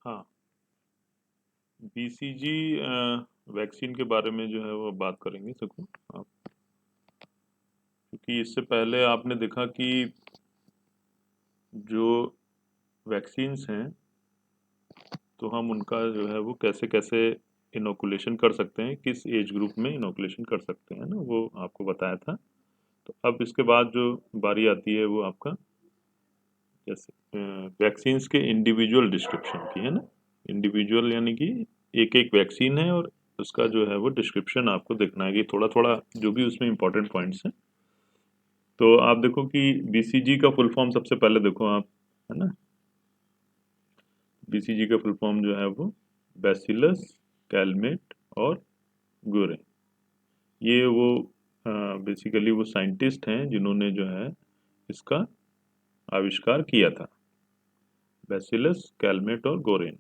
हाँ, BCG vaccine के बारे में जो है वो बात करेंगे सकूँ आप, क्योंकि इससे पहले आपने देखा कि जो वैक्सीन्स हैं तो हम उनका जो है वो कैसे कैसे इनोकुलेशन कर सकते हैं, किस एज ग्रुप में इनोकुलेशन कर सकते हैं ना, वो आपको बताया था। तो अब इसके बाद जो बारी आती है वो आपका जैसे वैक्सीन्स के इंडिविजुअल डिस्क्रिप्शन की है ना। इंडिविजुअल यानी कि एक एक वैक्सीन है और उसका जो है वो डिस्क्रिप्शन आपको देखना है कि थोड़ा थोड़ा जो भी उसमें इंपॉर्टेंट पॉइंट्स हैं। तो आप देखो कि बीसीजी का फुल फॉर्म सबसे पहले देखो आप, है ना। बीसीजी का फुल फॉर्म जो है वो बैसिलस कैलमेट और गुरे। ये वो बेसिकली वो साइंटिस्ट हैं जिन्होंने जो है इसका आविष्कार किया था, बैसिलस कैलमेट और गोरेन।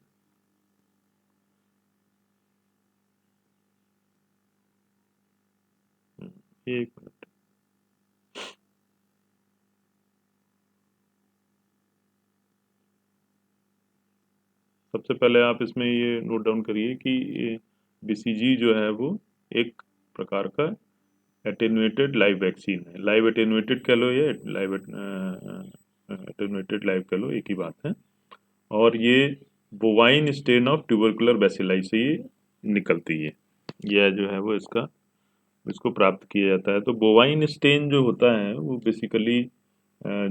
एक मिनट। सबसे पहले आप इसमें ये नोट डाउन करिए कि बीसीजी जो है वो एक प्रकार का एटेन्यूएटेड लाइव वैक्सीन है। लाइव एटेन्यूएटेड कह लो या लाइव एटेन्यूएटेड लाइव कह लो, एक ही बात है। और ये bovine strain of tubercular bacilli से ये निकलती है। यह जो है वो इसको प्राप्त किया जाता है। तो बोवाइन स्टेन जो होता है वो बेसिकली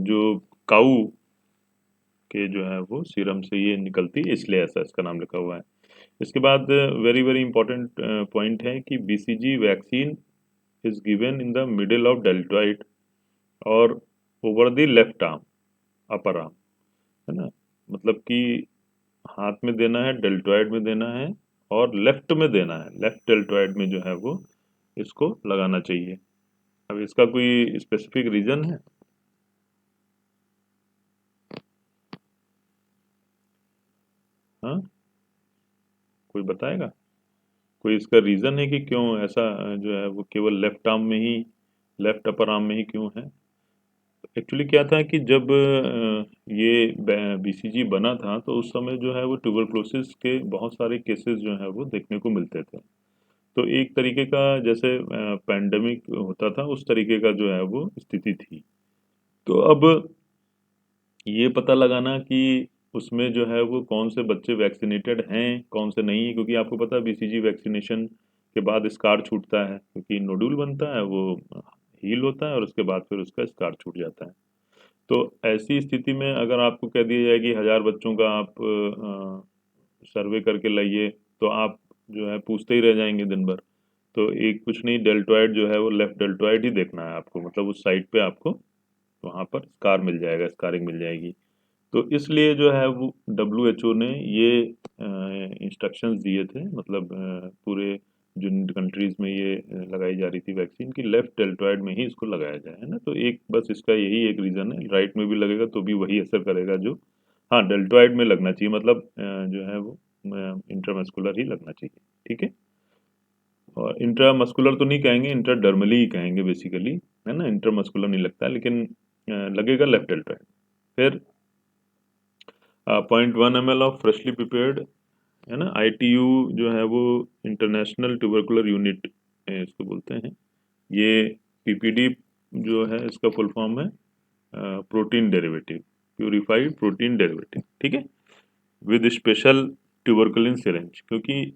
जो काऊ के जो है वो सीरम से ये निकलती है, इसलिए ऐसा इसका नाम लिखा हुआ है। इसके बाद वेरी वेरी इंपॉर्टेंट पॉइंट है कि BCG vaccine is given in the middle of deltoid और over the left arm, upper arm, है ना। मतलब कि हाथ में देना है, डेल्टॉइड में देना है और लेफ्ट में देना है। लेफ्ट डेल्टॉइड में जो है वो इसको लगाना चाहिए। अब इसका कोई स्पेसिफिक रीजन है? हाँ, कोई बताएगा? कोई इसका रीजन है कि क्यों ऐसा जो है वो केवल लेफ्ट आर्म में ही, लेफ्ट अपर आर्म में ही क्यों है? एक्चुअली क्या था कि जब ये बीसीजी बना था तो उस समय जो है वो ट्यूबरक्लोसिस के बहुत सारे केसेस जो है वो देखने को मिलते थे। तो एक तरीके का जैसे पैंडेमिक होता था उस तरीके का जो है वो स्थिति थी। तो अब ये पता लगाना कि उसमें जो है वो कौन से बच्चे वैक्सीनेटेड हैं, कौन से नहीं है, क्योंकि आपको पता है बीसीजी वैक्सीनेशन के बाद स्कार छूटता है, क्योंकि नोड्यूल बनता है वो हील होता है और उसके बाद फिर उसका स्कार छूट जाता है। तो ऐसी स्थिति में अगर आपको कह दिया जाए कि 1000 बच्चों का आप सर्वे करके लाइए, तो आप जो है पूछते ही रह जाएंगे दिन भर। तो एक कुछ नहीं, डेल्टॉइड जो है वो लेफ्ट डेल्टॉइड ही देखना है आपको, मतलब उस साइड पे आपको वहाँ पर स्कार मिल जाएगा, स्कारिंग मिल जाएगी। तो इसलिए जो है वो डब्ल्यू एच ओ ने ये इंस्ट्रक्शंस दिए थे, मतलब पूरे जिन कंट्रीज में ये लगाई जा रही थी वैक्सीन की, लेफ्ट डेल्टॉइड में ही इसको लगाया जाए, है ना। तो एक बस इसका यही एक रीज़न है। राइट में भी लगेगा तो भी वही असर करेगा जो, हाँ, डेल्टॉइड में लगना चाहिए, मतलब जो है वो इंट्रामस्कुलर ही लगना चाहिए। ठीक है। और इंट्रामस्कुलर तो नहीं कहेंगे, इंट्राडर्मली ही कहेंगे बेसिकली, है ना। इंट्रामस्कुलर नहीं लगता लेकिन लगेगा लेफ्ट डेल्टॉइड। फिर 0.1 ml ऑफ फ्रेशली प्रिपेयर्ड, है ना। आईटीयू जो है वो इंटरनेशनल ट्यूबरकुलर यूनिट इसको बोलते हैं। ये पीपीडी जो है इसका फुल फॉर्म है protein derivative, purified protein derivative. ठीक है। विद स्पेशल ट्यूबरकुलिन सिरेंज, क्योंकि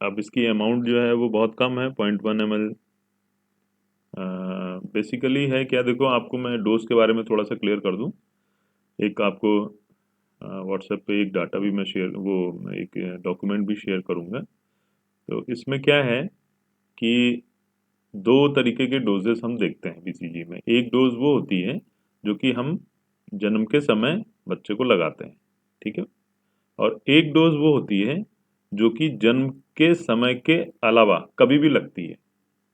अब इसकी अमाउंट जो है वो बहुत कम है, 0.1 ml। बेसिकली है क्या, देखो आपको मैं डोज के बारे में थोड़ा सा क्लियर कर दूं। एक आपको व्हाट्सएप पे एक डाटा भी मैं शेयर, वो एक डॉक्यूमेंट भी शेयर करूंगा। तो इसमें क्या है कि दो तरीके के डोजेस हम देखते हैं बीसीजी में। एक डोज वो होती है जो कि हम जन्म के समय बच्चे को लगाते हैं, ठीक है। और एक डोज वो होती है जो कि जन्म के समय के अलावा कभी भी लगती है।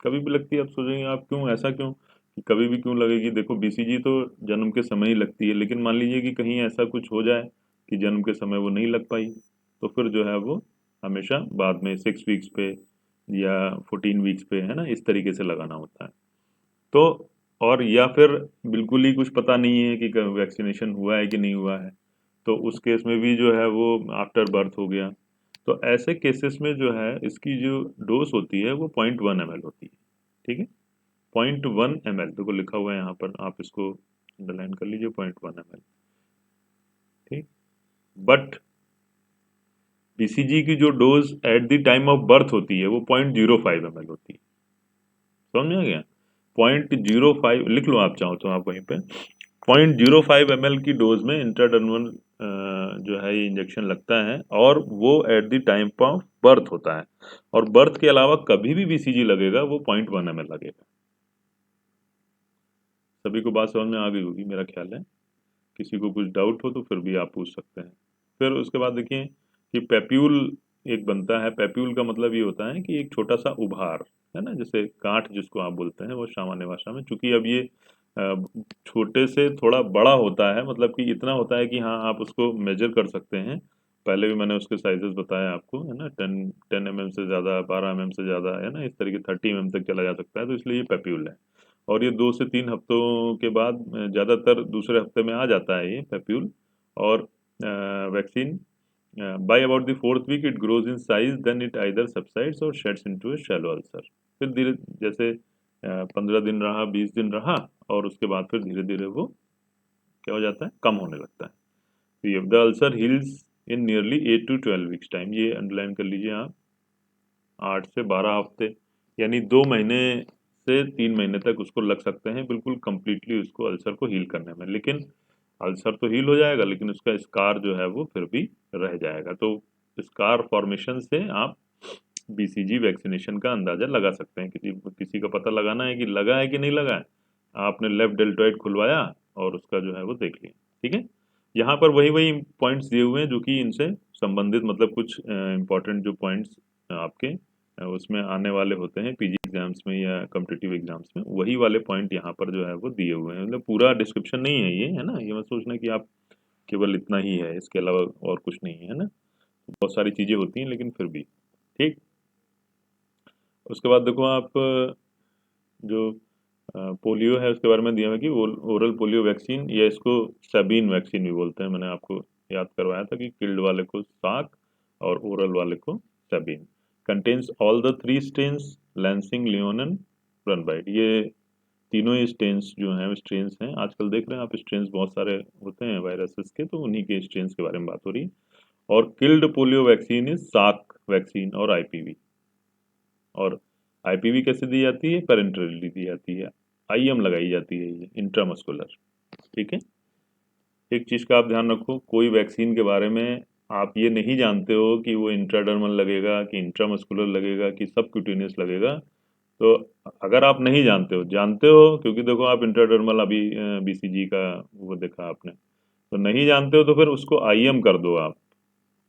कभी भी लगती है। आप सोचेंगे आप क्यों, ऐसा क्यों कि कभी भी क्यों लगेगी? देखो बीसीजी तो जन्म के समय ही लगती है, लेकिन मान लीजिए कि कहीं ऐसा कुछ हो जाए कि जन्म के समय वो नहीं लग पाई, तो फिर जो है वो हमेशा बाद में 6 वीक्स पे या 14 वीक्स पे, है ना, इस तरीके से लगाना होता है। तो और या फिर बिल्कुल ही कुछ पता नहीं है कि वैक्सीनेशन हुआ है कि नहीं हुआ है, तो उस केस में भी जो है वो आफ्टर बर्थ हो गया। तो ऐसे केसेस में जो है इसकी जो डोज होती है वो 0.1 ml होती है। ठीक है, 0.1 ml देखो लिखा हुआ है यहाँ पर, आप इसको अंडरलाइन कर लीजिए, 0.1 ml। ठीक, बट बीसीजी की जो dose eight the time of birth होती है वो 0.05 ml होती है। समझ में आ गया? 0.05 लिख लो आप चाहो तो, आप वहीं पे 0.05 ml की डोज में इंट्राडर्मल जो है ये इंजेक्शन लगता है, और वो eight the time of birth होता है। और बर्थ के अलावा कभी भी बीसीजी लगेगा वो 0.1 ml लगेगा। सभी को बात समझ में आ गई होगी मेरा ख्याल है। किसी को कुछ डाउट हो तो फिर भी आप पूछ सकते हैं। फिर उसके बाद देखिए कि पेप्यूल एक बनता है। पेप्यूल का मतलब ये होता है कि एक छोटा सा उभार, है ना, जैसे गांठ जिसको आप बोलते हैं, वो सामान्य भाषा में। चूंकि अब ये अ, छोटे से थोड़ा बड़ा होता है, मतलब कि इतना होता है कि हाँ आप उसको मेजर कर सकते हैं। पहले भी मैंने उसके साइजेस बताए आपको, है ना, 10 mm से ज़्यादा, 12 mm से ज़्यादा, है ना, इस तरीके 30 mm तक चला जा सकता है। तो इसलिए ये पेप्यूल है। और ये 2 से 3 हफ्तों के बाद ज़्यादातर दूसरे हफ्ते में आ जाता है ये पेप्यूल। और vaccine by about the fourth week it grows in size, then it either subsides और sheds into a shallow ulcer. फिर धीरे जैसे 15 दिन रहा, 20 दिन रहा, और उसके बाद फिर धीरे धीरे वो क्या हो जाता है, कम होने लगता है। तो ये the ulcer heels in nearly 8 to 12 weeks time, ये अंडरलाइन कर लीजिए आप, 8 से 12 हफ्ते, यानी 2 महीने से 3 महीने तक उसको लग सकते हैं बिल्कुल कंप्लीटली उसको अल्सर को हील करने में। लेकिन अल्सर तो हील हो जाएगा, लेकिन उसका स्कार जो है वो फिर भी रह जाएगा। तो स्कार फॉर्मेशन से आप बीसीजी वैक्सीनेशन का अंदाजा लगा सकते हैं। किसी किसी का पता लगाना है कि लगा है कि नहीं लगा है, आपने लेफ्ट डेल्टॉइड खुलवाया और उसका जो है वो देख लिया। ठीक है, यहाँ पर वही वही पॉइंट्स दिए हुए हैं जो कि इनसे संबंधित, मतलब कुछ इंपॉर्टेंट जो पॉइंट्स आपके उसमें आने वाले होते हैं पीजी एग्जाम्स में या कॉम्पिटिटिव एग्जाम्स में, वही वाले पॉइंट यहाँ पर जो है वो दिए हुए हैं। मतलब पूरा डिस्क्रिप्शन नहीं है ये, है ना, ये मत सोचना कि आप केवल इतना ही है, इसके अलावा और कुछ नहीं है, है ना। बहुत सारी चीज़ें होती हैं लेकिन फिर भी। ठीक, उसके बाद देखो आप जो पोलियो है उसके बारे में दिया हुआ है कि ओरल पोलियो वैक्सीन, या इसको सबीन वैक्सीन भी बोलते हैं। मैंने आपको याद करवाया था कि किल्ड वाले को साक और ओरल वाले को Sabin. Contains all the 3 strains, Lansing, Leon, Brunhilde. ये तीनों ही स्ट्रेन्स जो हैं, स्ट्रेन्स हैं, आजकल देख रहे हैं आप स्ट्रेन्स बहुत सारे होते हैं वायरसेस के, तो उन्हीं के स्ट्रेन्स के बारे में बात हो रही है। और किल्ड पोलियो वैक्सीन इज साक वैक्सीन और आईपीवी। और आईपीवी कैसे दी जाती है, पेरेंटरली दी जाती है, आईएम लगाई जाती है, ये इंट्रामस्कुलर। ठीक है, एक चीज़ का आप ध्यान रखो, कोई वैक्सीन के बारे में आप ये नहीं जानते हो कि वो इंट्राडर्मल लगेगा कि इंट्रामस्कुलर लगेगा कि सबक्यूटेनियस लगेगा। तो अगर आप नहीं जानते हो, जानते हो क्योंकि देखो आप इंट्राडर्मल अभी बीसीजी का वो देखा आपने, तो नहीं जानते हो तो फिर उसको आईएम कर दो आप।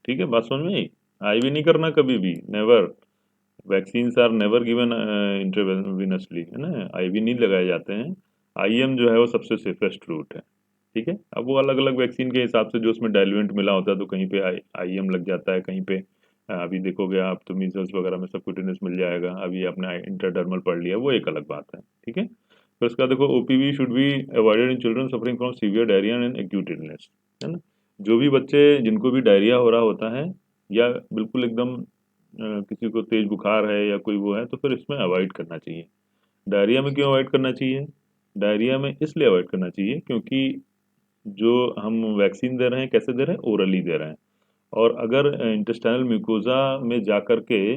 ठीक है, बात समझ में आई? आईवी नहीं करना कभी भी, never. Vaccines are never given intravenously, है ना, आईवी नहीं लगाए जाते हैं। आईएम जो है वो सबसे सेफेस्ट रूट है। ठीक है, अब वो अलग अलग वैक्सीन के हिसाब से जो उसमें डाइल्यूएंट मिला होता है, तो कहीं पे आईएम लग जाता है, कहीं पे अभी देखोगे आप तो मीजल्स वगैरह में सबक्यूटेनियस मिल जाएगा। अभी आपने इंट्राडर्मल पढ़ लिया, वो एक अलग बात है। ठीक है, तो इसका देखो OPV should be avoided in children suffering from severe diarrhoea and acute illness, है ना। जो भी बच्चे जिनको भी डायरिया हो रहा होता है, या बिल्कुल एकदम किसी को तेज बुखार है या कोई वो है, तो फिर इसमें अवॉइड करना चाहिए। डायरिया में क्यों अवॉइड करना चाहिए? डायरिया में इसलिए अवॉइड करना चाहिए क्योंकि जो हम वैक्सीन दे रहे हैं कैसे दे रहे हैं, ओरली दे रहे हैं। और अगर इंटेस्टाइनल म्यूकोजा में जा कर के,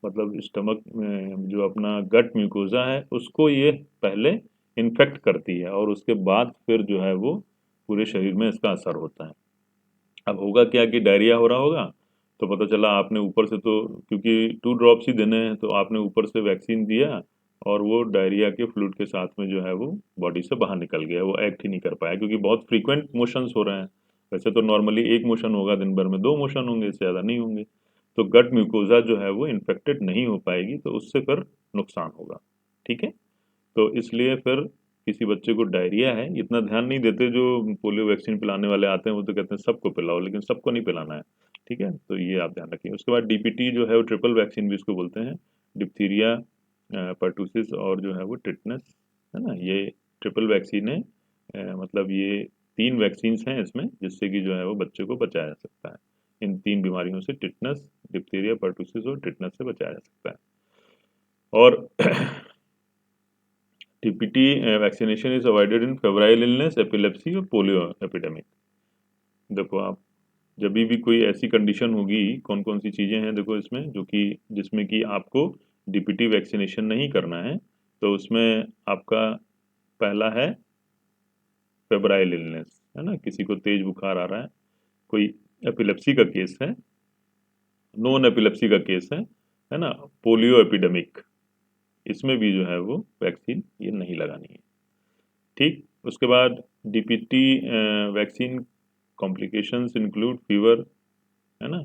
मतलब स्टमक में जो अपना गट म्यूकोजा है उसको ये पहले इन्फेक्ट करती है, और उसके बाद फिर जो है वो पूरे शरीर में इसका असर होता है। अब होगा क्या कि डायरिया हो रहा होगा, तो पता चला आपने ऊपर से, तो क्योंकि 2 ड्रॉप्स ही देने हैं, तो आपने ऊपर से वैक्सीन दिया और वो डायरिया के फ्लूइड के साथ में जो है वो बॉडी से बाहर निकल गया, वो एक्ट ही नहीं कर पाया, क्योंकि बहुत फ्रीक्वेंट मोशंस हो रहे हैं। वैसे तो नॉर्मली एक मोशन होगा दिन भर में, 2 मोशन होंगे, इससे ज़्यादा नहीं होंगे। तो गट म्यूकोजा जो है वो इन्फेक्टेड नहीं हो पाएगी, तो उससे फिर नुकसान होगा। ठीक है, तो इसलिए फिर किसी बच्चे को डायरिया है, इतना ध्यान नहीं देते। जो पोलियो वैक्सीन पिलाने वाले आते हैं वो तो कहते हैं सबको पिलाओ, लेकिन सबको नहीं पिलाना है। ठीक है, तो ये आप ध्यान रखिए। उसके बाद डीपीटी जो है वो ट्रिपल वैक्सीन भी इसको बोलते हैं, डिप्थीरिया, पर्टूसिस और जो है वो टिटनेस, है ना, ये ट्रिपल वैक्सीन है। मतलब ये 3 वैक्सीन्स हैं इसमें जिससे कि जो है वो बच्चे को बचाया जा सकता है। इन 3 बीमारियों से, टिटनस, डिप्थीरिया, पर्टुसिस और टिटनस से बचाया जा सकता है। और TPT vaccination is avoided in febrile illness, epilepsy और पोलियो एपिडेमिक। देखो आप जब भी कोई ऐसी कंडीशन होगी, कौन कौन सी चीज़ें हैं देखो इसमें, जो कि जिसमें कि आपको डीपीटी वैक्सीनेशन नहीं करना है, तो उसमें आपका पहला है फेब्राइल इलनेस, है ना, किसी को तेज बुखार आ रहा है, कोई एपिलेप्सी का केस है, नॉन एपिलेप्सी का केस है ना, पोलियो एपिडेमिक, इसमें भी जो है वो वैक्सीन ये नहीं लगानी है। ठीक, उसके बाद DPT vaccine complications include fever, है ना,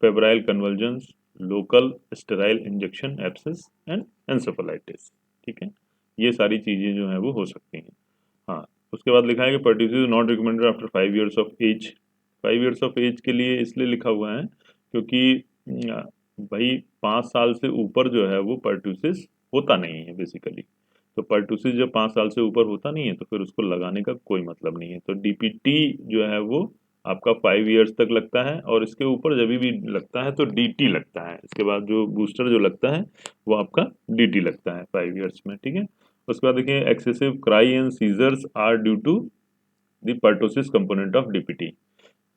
febrile convergence, local sterile injection abscess and encephalitis. ठीक है, ये सारी चीज़ें जो है वो हो सकती हैं। हाँ, उसके बाद लिखा है कि pertussis is not recommended after 5 years of age. 5 years of age के लिए इसलिए लिखा हुआ है क्योंकि भाई 5 साल से ऊपर जो है वो पर्ट्यूसिस होता नहीं है बेसिकली। तो पर्ट्यूसिस जब 5 साल से ऊपर होता नहीं है तो फिर उसको लगाने का कोई मतलब नहीं है। तो डीपीटी जो है वो आपका 5 years तक लगता है, और इसके ऊपर जब भी लगता है तो डीटी लगता है। इसके बाद जो बूस्टर जो लगता है वो आपका डीटी लगता है 5 years में। ठीक है, उसके बाद देखिए excessive cry and seizures are due to the pertussis component of DPT.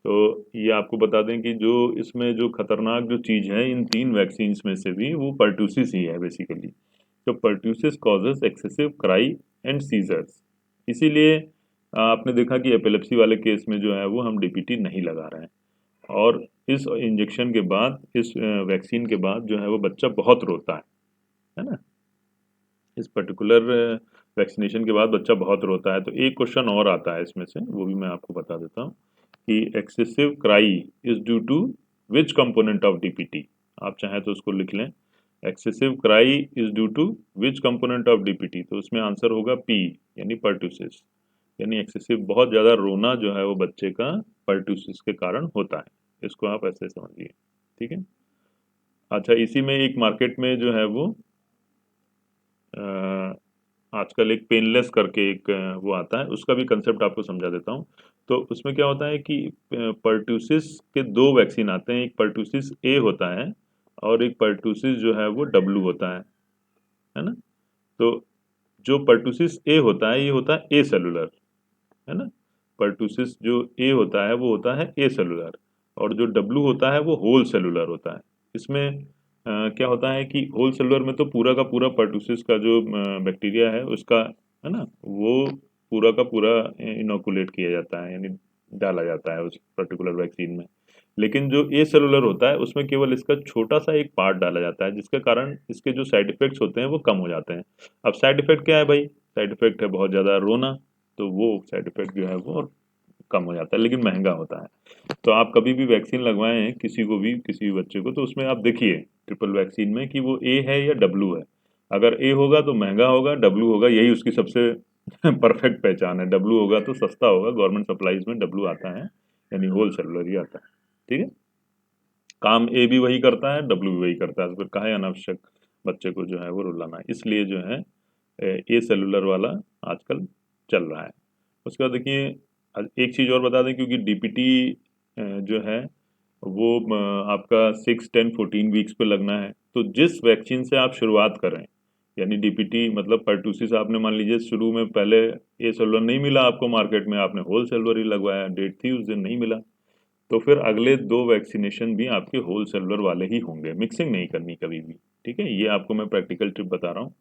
तो ये आपको बता दें कि जो इसमें जो खतरनाक जो चीज़ है इन 3 वैक्सीन्स में से भी वो पर्टूसिस ही है बेसिकली। तो pertussis causes excessive cry and seizures, इसीलिए आपने देखा कि एपिलेप्सी वाले केस में जो है वो हम डीपीटी नहीं लगा रहे हैं। और इस इंजेक्शन के बाद, इस वैक्सीन के बाद जो है वो बच्चा बहुत रोता है ना, इस पर्टिकुलर वैक्सीनेशन के बाद बच्चा बहुत रोता है। तो एक क्वेश्चन और आता है इसमें से, वो भी मैं आपको बता देता हूँ कि excessive cry is due to which component of DPT. आप चाहें तो उसको लिख लें, excessive cry is due to which component of DPT, तो उसमें आंसर होगा पी, यानी पर्ट्यूसिस। यानी एक्सेसिव बहुत ज़्यादा रोना जो है वो बच्चे का पर्ट्यूसिस के कारण होता है। इसको आप ऐसे समझिए। ठीक है, अच्छा, इसी में एक मार्केट में जो है वो आजकल एक पेनलेस करके एक वो आता है, उसका भी कंसेप्ट आपको समझा देता हूँ। तो उसमें क्या होता है कि पर्ट्यूसिस के 2 वैक्सीन आते हैं, एक पर्ट्यूसिस ए होता है और एक पर्ट्यूसिस जो है वो डब्लू होता है ना। तो जो पर्ट्यूसिस ए होता है ये होता है ए सेलुलर, है ना। पर्टूसिस जो ए होता है वो होता है ए सेलुलर, और जो डब्लू होता है वो होल सेलुलर होता है। इसमें क्या होता है कि होल सेलुलर में तो पूरा का पूरा पर्टूसिस का जो बैक्टीरिया है उसका, है ना, वो पूरा का पूरा इनोकुलेट किया जाता है, यानी डाला जाता है उस पर्टिकुलर वैक्सीन में। लेकिन जो ए सेलुलर होता है उसमें केवल इसका छोटा सा एक पार्ट डाला जाता है, जिसके कारण इसके जो साइड इफेक्ट्स होते हैं वो कम हो जाते हैं। अब साइड इफेक्ट क्या है भाई? साइड इफेक्ट है बहुत ज़्यादा रोना, तो वो साइड इफेक्ट जो है वो कम हो जाता है, लेकिन महंगा होता है। तो आप कभी भी वैक्सीन लगवाएं किसी को भी, किसी भी बच्चे को, तो उसमें आप देखिए ट्रिपल वैक्सीन में कि वो ए है या डब्लू है। अगर ए होगा तो महंगा होगा, डब्लू होगा यही उसकी सबसे परफेक्ट पहचान है। डब्लू होगा तो सस्ता होगा, गवर्नमेंट सप्लाईज में डब्लू आता है, यानी होल सेलुलर ही आता है। ठीक है, काम ए भी वही करता है, डब्लू भी वही करता है, तो फिर काहे अनावश्यक बच्चे को जो है वो रुलाना है। इसलिए जो है ए सेलुलर वाला आजकल चल रहा है। उसके बाद देखिए एक चीज़ और बता दें, क्योंकि डीपीटी जो है वो आपका 6, 10, 14 वीक्स पे लगना है। तो जिस वैक्सीन से आप शुरुआत करें, यानी डीपीटी मतलब पर्टूसिस आपने मान लीजिए शुरू में पहले ए सेलुलर नहीं मिला आपको मार्केट में, आपने होल सेलुलर ही लगवाया, डेट थी उस दिन नहीं मिला, तो फिर अगले 2 वैक्सीनेशन भी आपके होल सेलुलर वाले ही होंगे, मिक्सिंग नहीं करनी कभी भी। ठीक है, ये आपको मैं प्रैक्टिकल टिप बता रहा हूँ।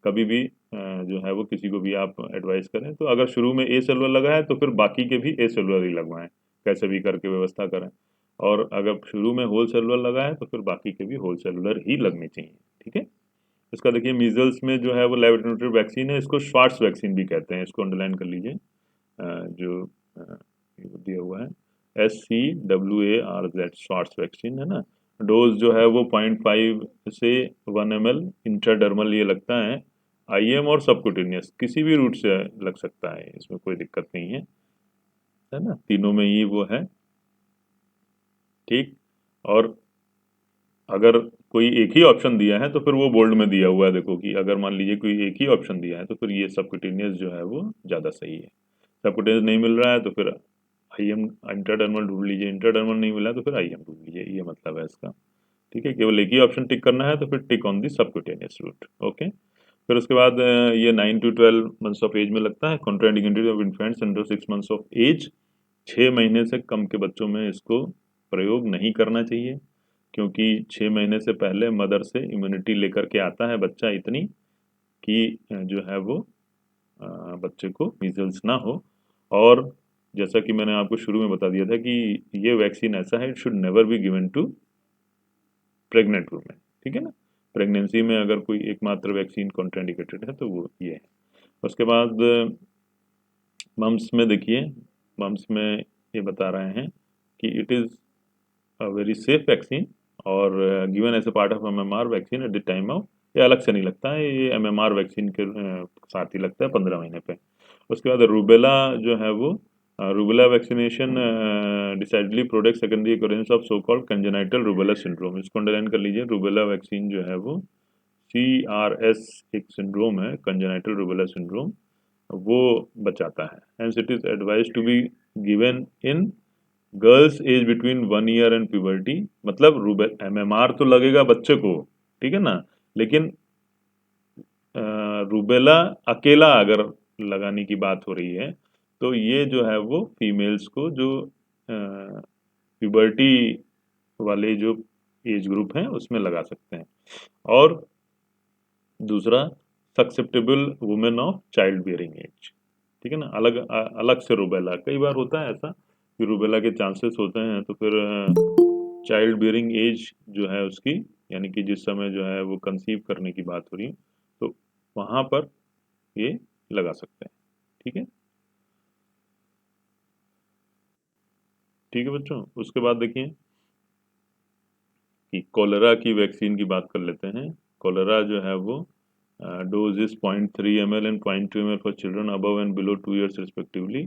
कभी भी जो है वो किसी को भी आप एडवाइस करें तो अगर शुरू में ए सेलुलर लगा है तो फिर बाकी के भी ए सेलुलर ही लगवाएं, कैसे भी करके व्यवस्था करें। और अगर शुरू में होल सेलुलर लगा है तो फिर बाकी के भी होल सेलुलर ही लगने चाहिए। ठीक है, इसका देखिए मीजल्स में जो है वो लाइव एटेन्यूएटेड वैक्सीन है, इसको श्वार्ट्स वैक्सीन भी कहते हैं, इसको अंडरलाइन कर लीजिए। जो दिया हुआ है SCWARZ, श्वार्ट्स वैक्सीन, है ना। डोज जो है वो 0.5 से 1 ml इंट्राडर्मल ये लगता है, IM और सबकुटेनियस किसी भी रूट से लग सकता है, इसमें कोई दिक्कत नहीं है ना, तीनों में ही वो है। ठीक, और अगर कोई एक ही ऑप्शन दिया है तो फिर वो बोल्ड में दिया हुआ है, देखो कि अगर मान लीजिए कोई एक ही ऑप्शन दिया है तो फिर ये सबकुटेनियस जो है वो ज़्यादा सही है। सबकुटेनियस नहीं मिल रहा है तो फिर आईएम इंट्राडर्मल ढूंढ लीजिए, इंट्राडर्मल नहीं मिला तो फिर आईएम ढूंढ लीजिए, ये मतलब है इसका। ठीक है, केवल एक ही ऑप्शन टिक करना है तो फिर tick on the subcutaneous route. Okay, फिर उसके बाद ये 9 to 12 मंथ्स ऑफ एज में लगता है। Contraindicated of infants under 6 months of age, 6 महीने से कम के बच्चों में इसको प्रयोग नहीं करना चाहिए, क्योंकि 6 महीने से पहले मदर से इम्यूनिटी लेकर के आता है बच्चा इतनी कि जो है वो बच्चे को मीजल्स ना हो। और जैसा कि मैंने आपको शुरू में बता दिया था कि ये वैक्सीन ऐसा है, it should never be given to pregnant women. ठीक है ना, प्रेगनेंसी में अगर कोई एकमात्र वैक्सीन कॉन्ट्राइंडिकेटेड है तो वो ये है। उसके बाद मम्स में देखिए, मम्स में ये बता रहे हैं कि it is a very safe vaccine और given as a part of MMR vaccine at the time of, ये अलग से नहीं लगता है, ये एमएमआर वैक्सीन के साथ ही लगता है 15 महीने पे। उसके बाद रूबेला जो है वो, rubella vaccination decidedly protect secondary occurrence of so called congenital rubella syndrome. इसको अंडरलाइन कर लीजिए, रूबेला वैक्सीन जो है वो CRS एक सिंड्रोम है, कंजेनाइटल रूबेला सिंड्रोम, वो बचाता है। Hence it is advise to be given in girls age between 1 year and puberty. मतलब रूबे एमएमआर तो लगेगा बच्चे को, ठीक है ना, लेकिन रूबेला अकेला अगर लगाने की बात हो रही है तो ये जो है वो फीमेल्स को जो प्यूबर्टी वाले जो एज ग्रुप हैं उसमें लगा सकते हैं। और दूसरा, susceptible women of childbearing age. ठीक है ना, अलग से रूबेला, कई बार होता है ऐसा कि रूबेला के चांसेस होते हैं, तो फिर चाइल्ड बियरिंग एज जो है उसकी, यानी कि जिस समय जो है वो कंसीव करने की बात हो रही है, तो वहाँ पर ये लगा सकते हैं। ठीक है, ठीक है बच्चों। उसके बाद देखिए कि कोलेरा की वैक्सीन की बात कर लेते हैं। कोलेरा जो है वो dose is 0.3 ml and 0.2 ml for children above and below 2 years respectively.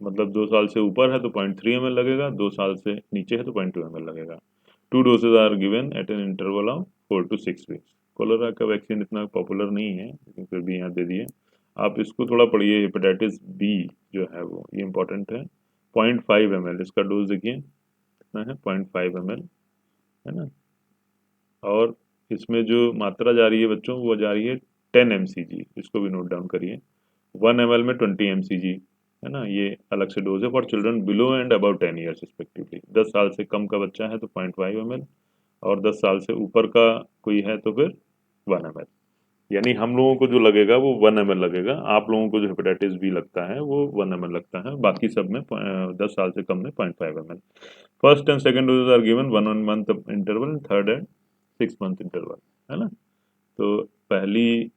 मतलब 2 साल से ऊपर है तो 0.3 ml लगेगा, 2 साल से नीचे है तो 0.2 ml लगेगा। 2 doses are given at an interval of 4 to 6 weeks। Cholera का वैक्सीन इतना पॉपुलर नहीं है लेकिन फिर भी यहाँ दे दिए। आप इसको थोड़ा पढ़िए, हेपेटाइटिस बी जो है वो, ये इंपॉर्टेंट है। 0.5 ml इसका डोज देखिए कितना है, 0.5 ml, है ना। और इसमें जो मात्रा जा रही है बच्चों वो जा रही है 10 mcg, इसको भी नोट डाउन करिए। 1 ml में 20 mcg, है ना, ये अलग से डोज है for children below and above 10 years respectively. 10 साल से कम का बच्चा है तो 0.5 ml, और 10 साल से ऊपर का कोई है तो फिर 1 ml। यानी हम लोगों को जो लगेगा वो 1 ml लगेगा, आप लोगों को जो हेपेटाइटिस बी लगता है वो 1 ml लगता है, बाकी सब में 10 साल से कम में 0.5 ml। First and second doses are given 1 month interval, third and 6 month interval, है ना। तो पहली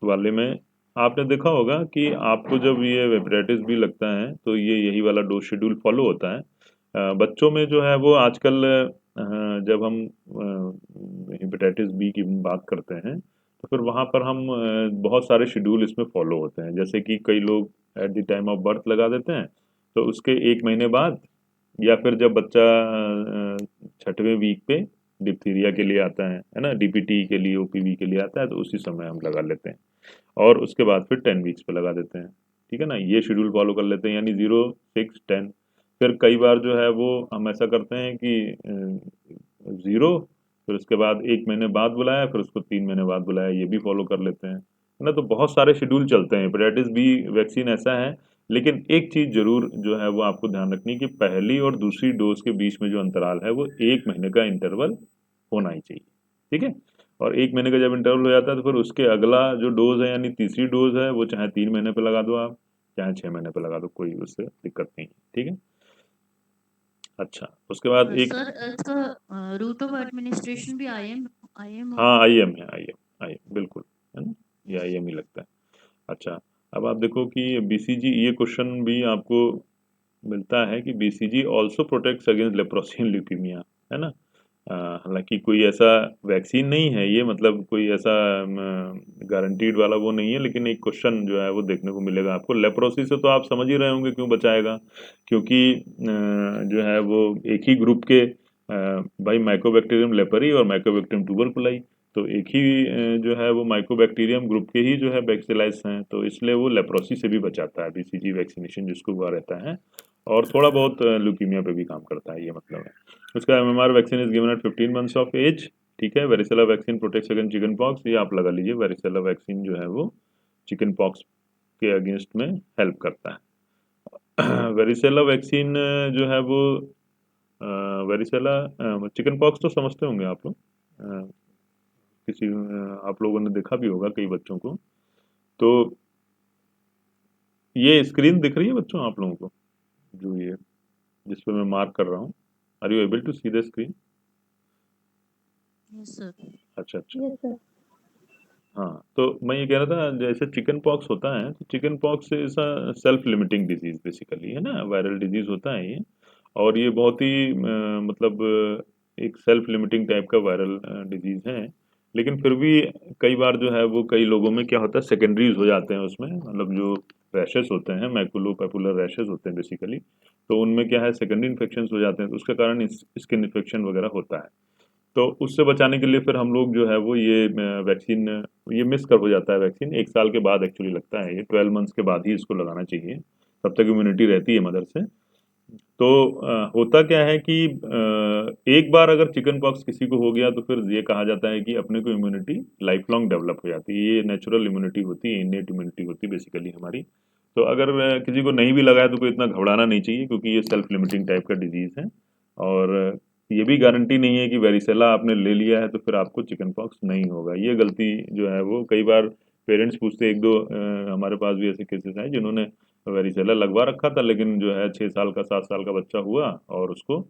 वाले में आपने देखा होगा कि आपको जब ये हेपेटाइटिस बी लगता है तो ये यही वाला डोज शेड्यूल फॉलो होता है। बच्चों में जो है वो आजकल जब हम हेपेटाइटिस बी की बात करते हैं तो फिर वहाँ पर हम बहुत सारे शेड्यूल इसमें फॉलो होते हैं। जैसे कि कई लोग eight the time of birth लगा देते हैं, तो उसके 1 महीने बाद, या फिर जब बच्चा 6वें वीक पे डिप्थीरिया के लिए आता है ना, डीपीटी के लिए, ओपीवी के लिए आता है, तो उसी समय हम लगा लेते हैं। और उसके बाद फिर 10 वीक्स पे लगा देते हैं। ठीक है ना, ये शेड्यूल फॉलो कर लेते हैं, यानी 0, 6, 10। फिर कई बार जो है वो हम ऐसा करते हैं कि 0, फिर उसके बाद 1 महीने बाद बुलाया, फिर उसको 3 महीने बाद बुलाया, ये भी फॉलो कर लेते हैं, है ना। तो बहुत सारे शेड्यूल चलते हैं। हेपेटाइटिस बी वैक्सीन ऐसा है, लेकिन एक चीज़ जरूर जो है वो आपको ध्यान रखनी कि पहली और दूसरी डोज के बीच में जो अंतराल है वो 1 महीने का इंटरवल होना ही चाहिए। ठीक है, और 1 महीने का जब इंटरवल हो जाता है तो फिर उसके अगला जो डोज है यानी तीसरी डोज है वो चाहे 3 महीने पे लगा दो आप, चाहे 6 महीने पे लगा दो, कोई उससे दिक्कत नहीं है। ठीक है, अच्छा। उसके बाद एक, सर इसका रूट ऑफ एडमिनिस्ट्रेशन भी आईएम आईएम हाँ होगा। आईएम है, आईएम बिल्कुल, है ना, ये आईएम ही लगता है। अच्छा, अब आप देखो कि बीसीजी, ये क्वेश्चन भी आपको मिलता है कि BCG also protects against leprosy and leukaemia, है ना। हालांकि कोई ऐसा वैक्सीन नहीं है ये, मतलब कोई ऐसा गारंटीड वाला वो नहीं है, लेकिन एक क्वेश्चन जो है वो देखने को मिलेगा आपको। लेप्रोसी से तो आप समझ ही रहे होंगे क्यों बचाएगा, क्योंकि जो है वो एक ही ग्रुप के भाई माइकोबैक्टीरियम लेपरी और माइकोबैक्टीरियम ट्यूबरकुलाई, तो एक ही जो है वो माइकोबैक्टीरियम ग्रुप के ही जो है बैक्सीलाइस हैं, तो इसलिए वो लेप्रोसी से भी बचाता है बीसीजी वैक्सीनेशन जिसको हुआ रहता है, और थोड़ा बहुत ल्यूकीमिया पे भी काम करता है, ये मतलब है। उसका MMR vaccine is given at 15 months of age. ठीक है, varicella vaccine protects against chicken pox, ये आप लगा लीजिए, वेरिसेला वैक्सीन जो है वो चिकन पॉक्स के अगेंस्ट में हेल्प करता है। वेरिसेला वैक्सीन जो है वो वेरिसेला चिकन पॉक्स तो समझते होंगे आप लोग, किसी आप लोगों ने देखा भी होगा कई बच्चों को। तो ये स्क्रीन दिख रही है बच्चों आप लोगों को, जो ये जिस पे मैं मार्क कर रहा हूँ, are you able to see the screen? Yes sir. अच्छा अच्छा। Yes sir. हाँ, तो मैं ये कह रहा था जैसे चिकन पॉक्स होता है, तो chicken pox is a self limiting disease basically, है ना, वायरल डिजीज होता है ये, और ये बहुत ही मतलब एक सेल्फ लिमिटिंग टाइप का वायरल डिजीज है। लेकिन फिर भी कई बार जो है वो कई लोगों में क्या होता है, सेकेंडरीज हो जाते हैं उसमें, मतलब जो रैशेस होते हैं, मैकुलो पैपुलर रैशेस होते हैं बेसिकली, तो उनमें क्या है सेकेंडरी इन्फेक्शन हो जाते हैं, तो उसके कारण स्किन इन्फेक्शन वगैरह होता है। तो उससे बचाने के लिए फिर हम लोग जो है वो ये वैक्सीन, ये मिस कर हो जाता है वैक्सीन, 1 साल के बाद एक्चुअली लगता है, ये 12 मंथ्स के बाद ही इसको लगाना चाहिए, तब तक इम्यूनिटी रहती है मदर से। तो होता क्या है कि एक बार अगर चिकन पॉक्स किसी को हो गया तो फिर ये कहा जाता है कि अपने को इम्यूनिटी लाइफ लॉन्ग डेवलप हो जाती है, ये नेचुरल इम्यूनिटी होती है, इनेट इम्यूनिटी होती है बेसिकली हमारी। तो अगर किसी को नहीं भी लगा है तो कोई इतना घबराना नहीं चाहिए, क्योंकि ये सेल्फ लिमिटिंग टाइप का डिजीज है, और ये भी गारंटी नहीं है कि वेरिसेला आपने ले लिया है तो फिर आपको चिकन पॉक्स नहीं होगा। ये गलती जो है वो कई बार पेरेंट्स पूछते, एक दो हमारे पास भी ऐसे केसेस हैं जिन्होंने वेरिसेला लगवा रखा था, लेकिन जो है 6 साल का 7 साल का बच्चा हुआ और उसको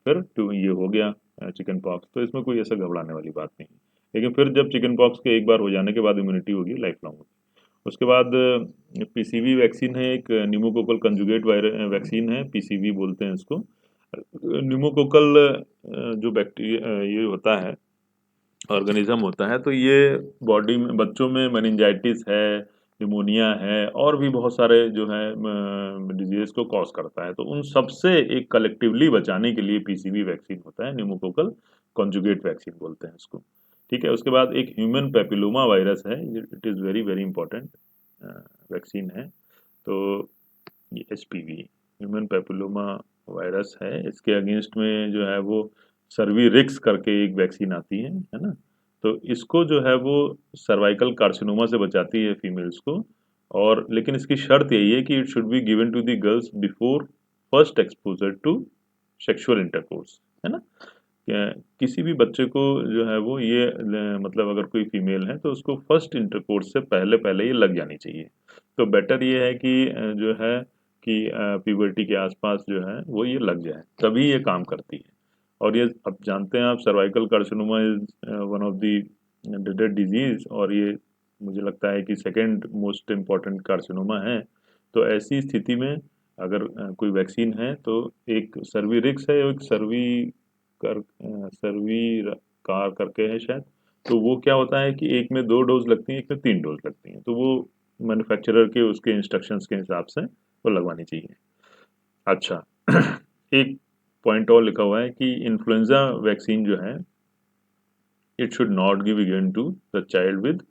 फिर ये हो गया चिकन पॉक्स। तो इसमें कोई ऐसा घबराने वाली बात नहीं है, लेकिन फिर जब चिकन पॉक्स के एक बार हो जाने के बाद इम्यूनिटी होगी लाइफ लॉन्ग होगी। उसके बाद पीसीवी वैक्सीन है, एक न्यूमोकोकल कंजुगेट वायरस वैक्सीन है, पीसीवी बोलते हैं इसको। न्यूमोकोकल जो बैक्टीरिया ये होता है, ऑर्गेनिज्म होता है, तो ये बॉडी में बच्चों में मेनिंजाइटिस है, निमोनिया है, और भी बहुत सारे जो है डिजीज को कॉज करता है, तो उन सबसे एक कलेक्टिवली बचाने के लिए पीसीवी वैक्सीन होता है, न्यूमोकोकल कॉन्जुगेट वैक्सीन बोलते हैं इसको। ठीक है, उसके बाद एक ह्यूमन पेपिलोमा वायरस है, it is very very important vaccine है। तो ये एचपीवी ह्यूमन पेपिलोमा वायरस है, इसके अगेंस्ट में जो है वो सर्वीरिक्स करके एक वैक्सीन आती है ना। तो इसको जो है वो सर्वाइकल कार्सिनोमा से बचाती है फीमेल्स को, और लेकिन इसकी शर्त यही है कि it should be given to the girls before first exposure to sexual intercourse, है ना। किसी भी बच्चे को जो है वो ये मतलब अगर कोई फीमेल है तो उसको फर्स्ट इंटरकोर्स से पहले पहले ये लग जानी चाहिए। तो बेटर ये है कि जो है कि प्यूबर्टी के आसपास जो है वो ये लग जाए, तभी ये काम करती है। और ये अब जानते हैं आप, cervical carcinoma is one of the dreaded disease, और ये मुझे लगता है कि सेकंड मोस्ट इम्पॉर्टेंट कार्सिनोमा है। तो ऐसी स्थिति में अगर कोई वैक्सीन है तो एक सर्वीरिक्स है, एक सर्वी कार करके है शायद, तो वो क्या होता है कि एक में 2 डोज लगती हैं, एक में 3 डोज लगती हैं, तो वो मैन्युफैक्चरर के उसके इंस्ट्रक्शंस के हिसाब से वो लगवानी चाहिए। अच्छा, एक पॉइंट और लिखा हुआ है कि इन्फ्लुएंजा वैक्सीन जो है, it should not give given to the child with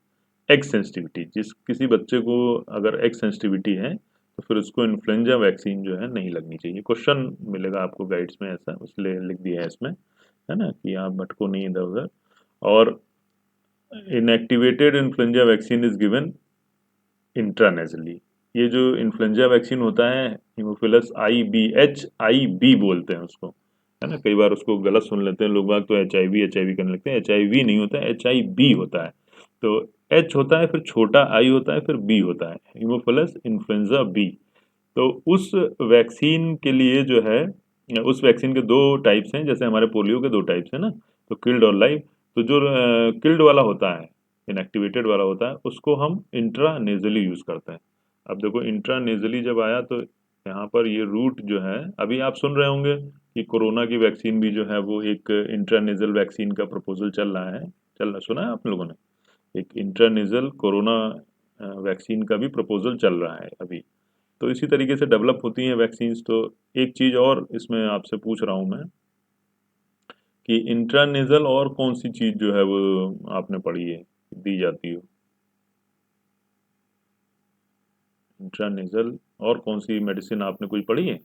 egg sensitivity. जिस किसी बच्चे को अगर एग सेंसिटिविटी है तो फिर उसको इन्फ्लुएंजा वैक्सीन जो है नहीं लगनी चाहिए। क्वेश्चन मिलेगा आपको गाइड्स में ऐसा, इसलिए लिख दिया है इसमें, है ना, कि आप भटको नहीं इधर उधर। और inactivated influenza vaccine is given intranasally. ये जो इन्फ्लुएंजा वैक्सीन होता है, हीमोफिलस आई बी बोलते हैं उसको, है ना, कई बार उसको गलत सुन लेते हैं लोग बाग, तो एच आई वी करने लगते हैं, HIV नहीं होता है, HIV होता है। तो H होता है, फिर छोटा I होता है, फिर B होता है, हीमोफिलस इन्फ्लुएंजा बी। तो उस वैक्सीन के लिए जो है, उस वैक्सीन के 2 टाइप्स हैं, जैसे हमारे पोलियो के 2 टाइप्स हैं ना, तो किल्ड और लाइव। तो जो किल्ड वाला होता है, इनएक्टिवेटेड वाला होता है, उसको हम इंट्रानेजली यूज़ करते हैं। अब देखो इंट्रानेजली जब आया तो यहाँ पर ये रूट जो है, अभी आप सुन रहे होंगे कि कोरोना की वैक्सीन भी जो है वो एक इंट्रानेजल वैक्सीन का प्रपोजल चल रहा है, सुना है आप लोगों ने? एक इंट्रानेजल कोरोना वैक्सीन का भी प्रपोजल चल रहा है अभी। तो इसी तरीके से डेवलप होती हैं वैक्सीन्स। तो एक चीज़ और इसमें आपसे पूछ रहा हूँ मैं कि इंट्रानेजल और कौन सी चीज जो है वो आपने पढ़ी है, दी जाती हो? इंट्रानेजल और कौन सी मेडिसिन आपने कोई पढ़ी है?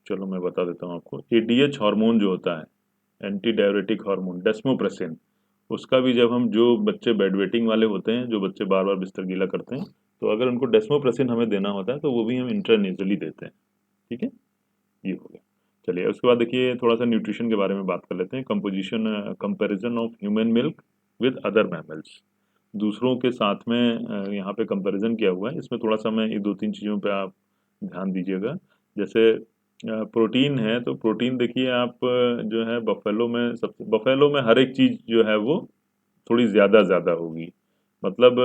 चलो मैं बता देता हूँ आपको। एडीएच हार्मोन जो होता है, एंटी डायरेटिक हार्मोन, डेस्मोप्रेसिन, उसका भी जब हम, जो बच्चे बेड वेटिंग वाले होते हैं, जो बच्चे बार बार बिस्तर गीला करते हैं, तो अगर उनको डेस्मोप्रेसिन हमें देना होता है तो वो भी हम इंट्रानेजली देते हैं। ठीक है, ये हो गया। चलिए उसके बाद देखिए थोड़ा सा न्यूट्रिशन के बारे में बात कर लेते हैं। Composition, comparison of human milk with other mammals, दूसरों के साथ में यहाँ पे कंपैरिजन किया हुआ है। इसमें थोड़ा सा मैं ये दो तीन चीज़ों पे आप ध्यान दीजिएगा। जैसे प्रोटीन है, तो प्रोटीन देखिए आप, जो है बफेलो में, सब बफेलो में हर एक चीज़ जो है वो थोड़ी ज़्यादा ज़्यादा होगी। मतलब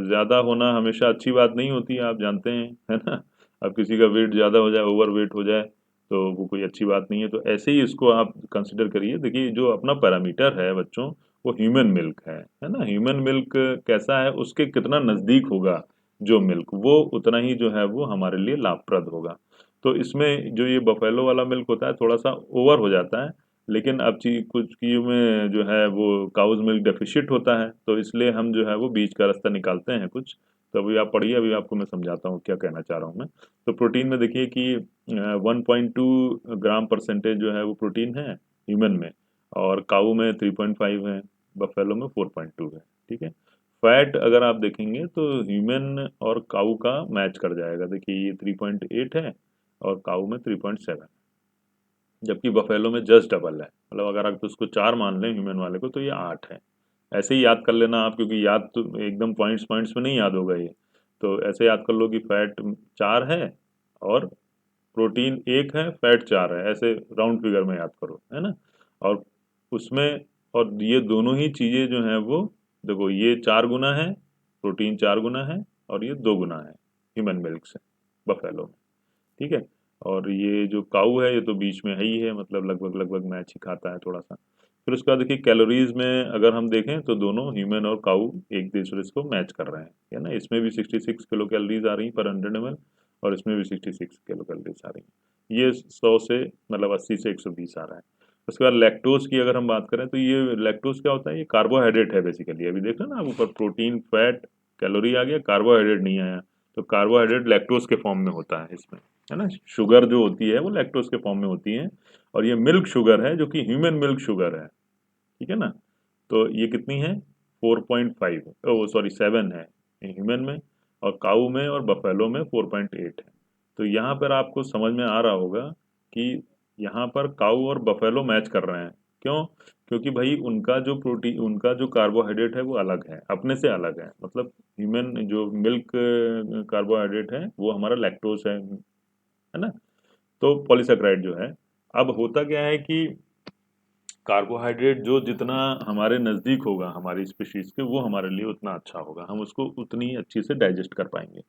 ज़्यादा होना हमेशा अच्छी बात नहीं होती, आप जानते हैं, है ना? अब किसी का वेट ज़्यादा हो जाए, ओवर वेट हो जाए, तो वो कोई अच्छी बात नहीं है। तो ऐसे ही इसको आप कंसिडर करिए। देखिए जो अपना पैरामीटर है बच्चों, वो ह्यूमन मिल्क है ना? ह्यूमन मिल्क कैसा है, उसके कितना नज़दीक होगा जो मिल्क, वो उतना ही जो है वो हमारे लिए लाभप्रद होगा। तो इसमें जो ये बफेलो वाला मिल्क होता है, थोड़ा सा ओवर हो जाता है, लेकिन अब कुछ चीज़ों में जो है वो काउज मिल्क डेफिशिट होता है, तो इसलिए हम जो है वो बीच का रास्ता निकालते हैं कुछ। तो अभी आप पढ़िए, अभी आपको मैं समझाता हूँ क्या कहना चाह रहा हूँ मैं। तो प्रोटीन में देखिए कि 1.2 ग्राम परसेंटेज जो है वो प्रोटीन है ह्यूमन में, और काऊ में 3.5 है, बफेलो में 4.2 है। ठीक है। फैट अगर आप देखेंगे तो ह्यूमन और काऊ का मैच कर जाएगा। देखिए ये 3.8 है और काऊ में 3.7, जबकि बफेलो में जस्ट डबल है। मतलब अगर आप उसको 4 मान लें ह्यूमन वाले को, तो ये 8 है। ऐसे ही याद कर लेना आप, क्योंकि याद तो एकदम पॉइंट्स पॉइंट्स में नहीं याद होगा ये। तो ऐसे याद कर लो कि फैट 4 है और प्रोटीन 1 है, फैट 4 है, ऐसे राउंड फिगर में याद करो, है ना? और उसमें, और ये दोनों ही चीज़ें जो हैं वो, देखो ये 4 गुना है, प्रोटीन 4 गुना है, और ये 2 गुना है ह्यूमन मिल्क से, बफेलो में। ठीक है। और ये जो काऊ है, ये तो बीच में है ही है, मतलब लगभग लगभग मैच ही खाता है थोड़ा सा। फिर उसके बाद देखिए कैलोरीज में अगर हम देखें तो दोनों ह्यूमन और काऊ एक दूसरे को मैच कर रहे हैं, है ना? इसमें भी 66 किलो कैलोरीज आ रही हैं पर 100 ml, और इसमें भी 66 किलो कैलोरीज आ रही हैं। ये 100 से, मतलब 80 से 120 आ रहा है। उसके बाद लैक्टोज की अगर हम बात करें, तो ये लैक्टोज क्या होता है? ये कार्बोहाइड्रेट है बेसिकली। अभी देख रहे हैं ना आप, ऊपर प्रोटीन, फैट, कैलोरी आ गया, कार्बोहाइड्रेट नहीं आया। तो कार्बोहाइड्रेट लैक्टोज के फॉर्म में होता है इसमें, है ना? शुगर जो होती है वो लैक्टोज के फॉर्म में होती है। और ये मिल्क शुगर है, जो कि ह्यूमन मिल्क शुगर है। ठीक है ना? तो ये कितनी है? 4.5, ओ सॉरी 7 है ह्यूमन में, और काऊ में और बफेलो में 4.8 है। तो यहाँ पर आपको समझ में आ रहा होगा कि यहाँ पर काऊ और बफेलो मैच कर रहे हैं। क्यों? क्योंकि भाई उनका जो प्रोटीन, उनका जो कार्बोहाइड्रेट है वो अलग है, अपने से अलग है। मतलब ह्यूमन जो मिल्क कार्बोहाइड्रेट है वो हमारा लैक्टोज है ना? तो पॉलीसेकेराइड जो है, अब होता क्या है कि कार्बोहाइड्रेट जो जितना हमारे नज़दीक होगा हमारी स्पीशीज़ के, वो हमारे लिए उतना अच्छा होगा, हम उसको उतनी अच्छी से डाइजेस्ट कर पाएंगे।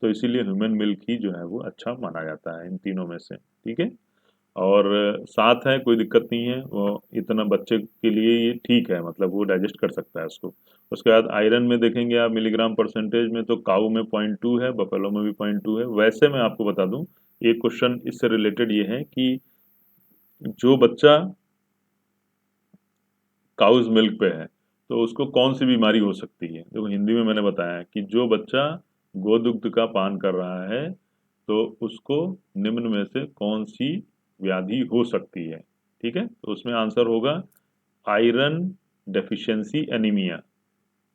तो इसीलिए ह्यूमन मिल्क ही जो है वो अच्छा माना जाता है इन तीनों में से। ठीक है। और साथ है, कोई दिक्कत नहीं है, वो इतना बच्चे के लिए ये ठीक है, मतलब वो डाइजेस्ट कर सकता है उसको। उसके बाद आयरन में देखेंगे आप मिलीग्राम परसेंटेज में, तो काऊ में 0.2 है, बफेलो में भी 0.2 है। वैसे मैं आपको बता दूं, एक क्वेश्चन इससे रिलेटेड ये है कि जो बच्चा काउज मिल्क पे है, तो उसको कौन सी बीमारी हो सकती है? देखो हिंदी में मैंने बताया कि जो बच्चा गोदुग्ध का पान कर रहा है, तो उसको निम्न में से कौन सी व्याधि हो सकती है? ठीक है, तो उसमें आंसर होगा आयरन डेफिशिएंसी एनीमिया,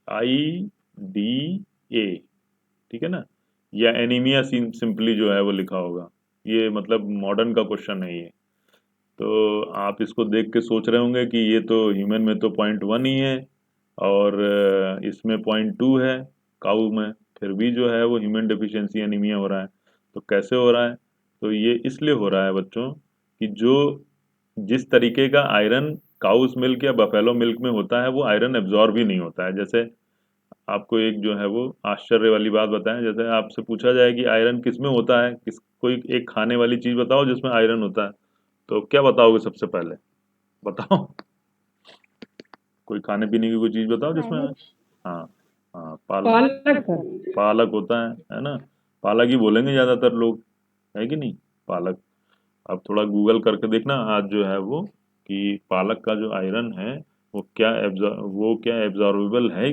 IDA। ठीक है ना? या एनीमिया सिंपली जो है वो लिखा होगा। ये मतलब मॉडर्न का क्वेश्चन है ये। तो आप इसको देख के सोच रहे होंगे कि ये तो ह्यूमन में तो 0.1 ही है, और इसमें 0.2 है काऊ में, फिर भी जो है वो ह्यूमन डेफिशिएंसी एनीमिया हो रहा है। तो कैसे हो रहा है? तो ये इसलिए हो रहा है बच्चों कि जो, जिस तरीके का आयरन काउस मिल्क या बफेलो मिल्क में होता है, वो आयरन एब्जॉर्ब ही नहीं होता है। जैसे आपको एक जो है वो आश्चर्य वाली बात बताएं, जैसे आपसे पूछा जाए कि आयरन किस में होता है, किस, कोई एक खाने वाली चीज बताओ जिसमें आयरन होता है, तो क्या बताओगे सबसे पहले? बताओ, कोई खाने पीने की कोई चीज बताओ जिसमें। पालक। हाँ, हाँ पालक। पालक सर। पालक होता है ना? पालक ही बोलेंगे ज्यादातर लोग, है कि नहीं? पालक। आप थोड़ा गूगल करके देखना आज जो है वो, कि पालक का जो आयरन है वो क्या एब्जॉर्बेबल है।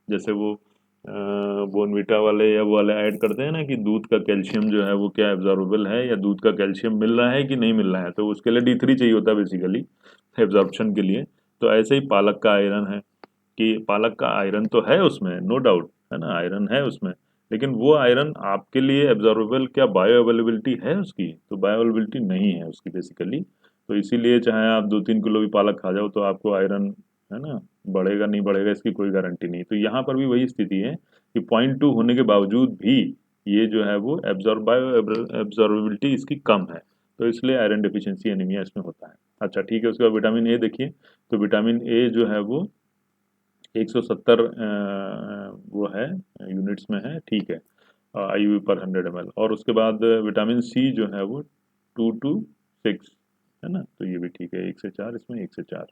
जैसे वो बोनवीटा वाले या वो वाले ऐड करते हैं ना कि दूध का कैल्शियम जो है वो क्या एब्जॉर्बेबल है, या दूध का कैल्शियम मिल रहा है कि नहीं मिल रहा है, तो उसके लिए D3 चाहिए होता है बेसिकली एब्जॉर्प्शन के लिए। तो ऐसे ही पालक का आयरन है, कि पालक का आयरन तो है उसमें, नो डाउट, है ना, आयरन है उसमें, लेकिन वो आयरन आपके लिए एब्जॉर्बेबल, क्या बायो अवेलेबिलिटी है उसकी? तो बायो अवेलेबिलिटी नहीं है उसकी बेसिकली। तो इसीलिए चाहे आप 2-3 किलो भी पालक खा जाओ तो आपको आयरन, है ना, बढ़ेगा नहीं बढ़ेगा इसकी कोई गारंटी नहीं। तो यहाँ पर भी वही स्थिति है कि 0.2 होने के बावजूद भी ये जो है वो बायो एब्जॉर्बिलिटी इसकी कम है, तो इसलिए आयरन डेफिशिएंसी एनीमिया इसमें होता है। अच्छा ठीक है, उसके बाद विटामिन ए देखिए। तो विटामिन ए जो है वो 170 वो है यूनिट्स में है, ठीक है, IU पर 100 ml। और उसके बाद विटामिन सी जो है वो 2 to 6, है ना, तो ये भी ठीक है, 1 से 4, इसमें 1 से 4,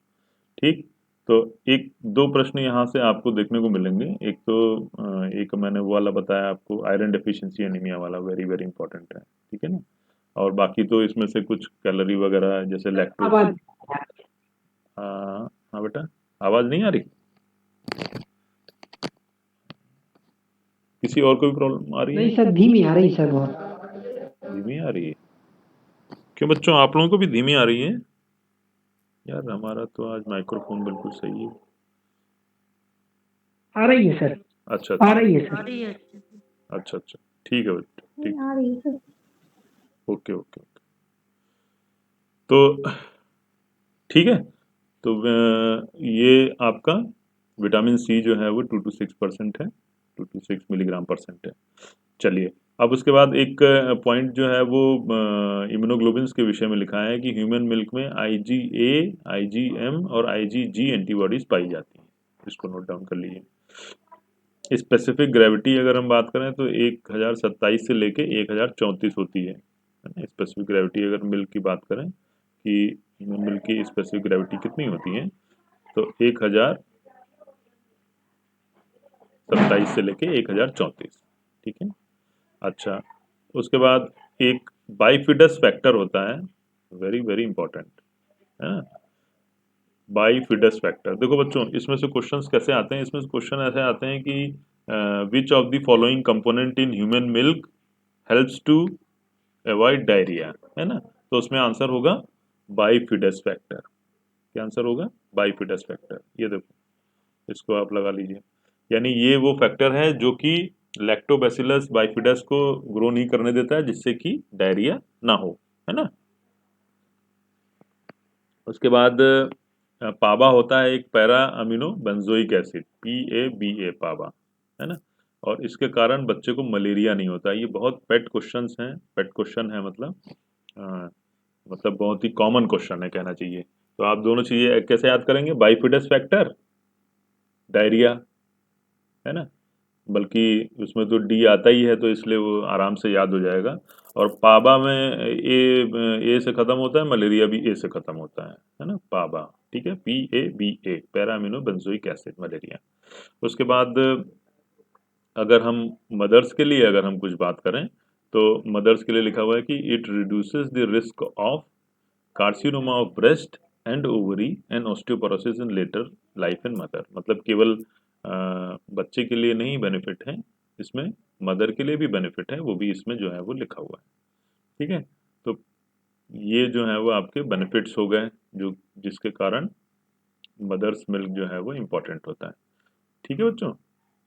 ठीक। तो एक दो प्रश्न यहाँ से आपको देखने को मिलेंगे। एक तो एक मैंने वो वाला बताया आपको, आयरन डेफिशिएंसी एनीमिया वाला, वेरी वेरी इंपॉर्टेंट है, ठीक है ना। और बाकी तो इसमें से कुछ कैलोरी वगैरह जैसे लैक्टोज। आवाज हाँ हाँ बेटा, आवाज़ नहीं आ रही? किसी और को भी प्रॉब्लम आ रही है? नहीं सर, धीमी आ रही सर बहुत। धीमी आ रही है? क्यों बच्चों, आप लोगों को भी धीमी आ रही है? यार हमारा तो आज माइक्रोफोन बिल्कुल सही है। आ रही है सर, अच्छा आ अच्छा रही है आ सर। रही है। अच्छा अच्छा, ठीक है बेटा, ठीक, आ रही है सर। Okay okay okay. तो ठीक है, तो ये आपका विटामिन सी जो है वो 2 to 6% है, 2 to 6 मिलीग्राम% है। चलिए, अब उसके बाद एक पॉइंट जो है वो इम्यूनोग्लोबिन्स के विषय में लिखा है कि ह्यूमन मिल्क में IgA, IgM और IgG एंटीबॉडीज पाई जाती हैं। इसको नोट डाउन कर लीजिए। स्पेसिफिक ग्रेविटी अगर हम बात करें तो 1027 से लेके 1034 होती है ना। स्पेसिफिक ग्रेविटी अगर मिल्क की बात करें कि मिल्क की स्पेसिफिक ग्रेविटी कितनी होती है, तो 1027 से लेके 1034, ठीक है। अच्छा, उसके बाद एक बाइफिडस फैक्टर होता है, वेरी वेरी इंपॉर्टेंट, है ना, बाइफिडस फैक्टर। देखो बच्चों, इसमें से क्वेश्चंस कैसे आते हैं, इसमें से क्वेश्चन ऐसे आते हैं कि which of the following component in human milk helps to avoid diarrhoea, है ना। तो उसमें आंसर होगा बाइफिडस फैक्टर। क्या आंसर होगा? बाइफिडस फैक्टर। ये देखो, इसको आप लगा लीजिए, यानी ये वो फैक्टर है जो कि लैक्टोबैसिलस बाइफिडस को ग्रो नहीं करने देता है, जिससे कि डायरिया ना हो, है ना। उसके बाद पाबा होता है एक para amino benzoic acid, PABA, पाबा, है ना। और इसके कारण बच्चे को मलेरिया नहीं होता। ये बहुत पेट क्वेश्चंस हैं, पेट क्वेश्चन है, मतलब बहुत ही कॉमन क्वेश्चन है कहना चाहिए। तो आप दोनों चीजें कैसे याद करेंगे? बाइफिडस फैक्टर, डायरिया, है ना, बल्कि उसमें तो डी आता ही है, तो इसलिए वो आराम से याद हो जाएगा। और पाबा में ए से खत्म होता है, मलेरिया भी ए से खत्म होता है ना, पाबा, ठीक है, PABA, para amino benzoic acid, malaria. उसके बाद अगर हम मदर्स के लिए अगर हम कुछ बात करें, तो मदर्स के लिए लिखा हुआ है कि it reduces the risk of carcinoma of breast and ovary and osteoporosis in later life in mother. मतलब केवल बच्चे के लिए नहीं बेनिफिट है इसमें, मदर के लिए भी बेनिफिट है, वो भी इसमें जो है वो लिखा हुआ है, ठीक है। तो ये जो है वो आपके बेनिफिट्स हो गए, जो जिसके कारण मदर्स मिल्क जो है वो इम्पोर्टेंट होता है, ठीक है बच्चों।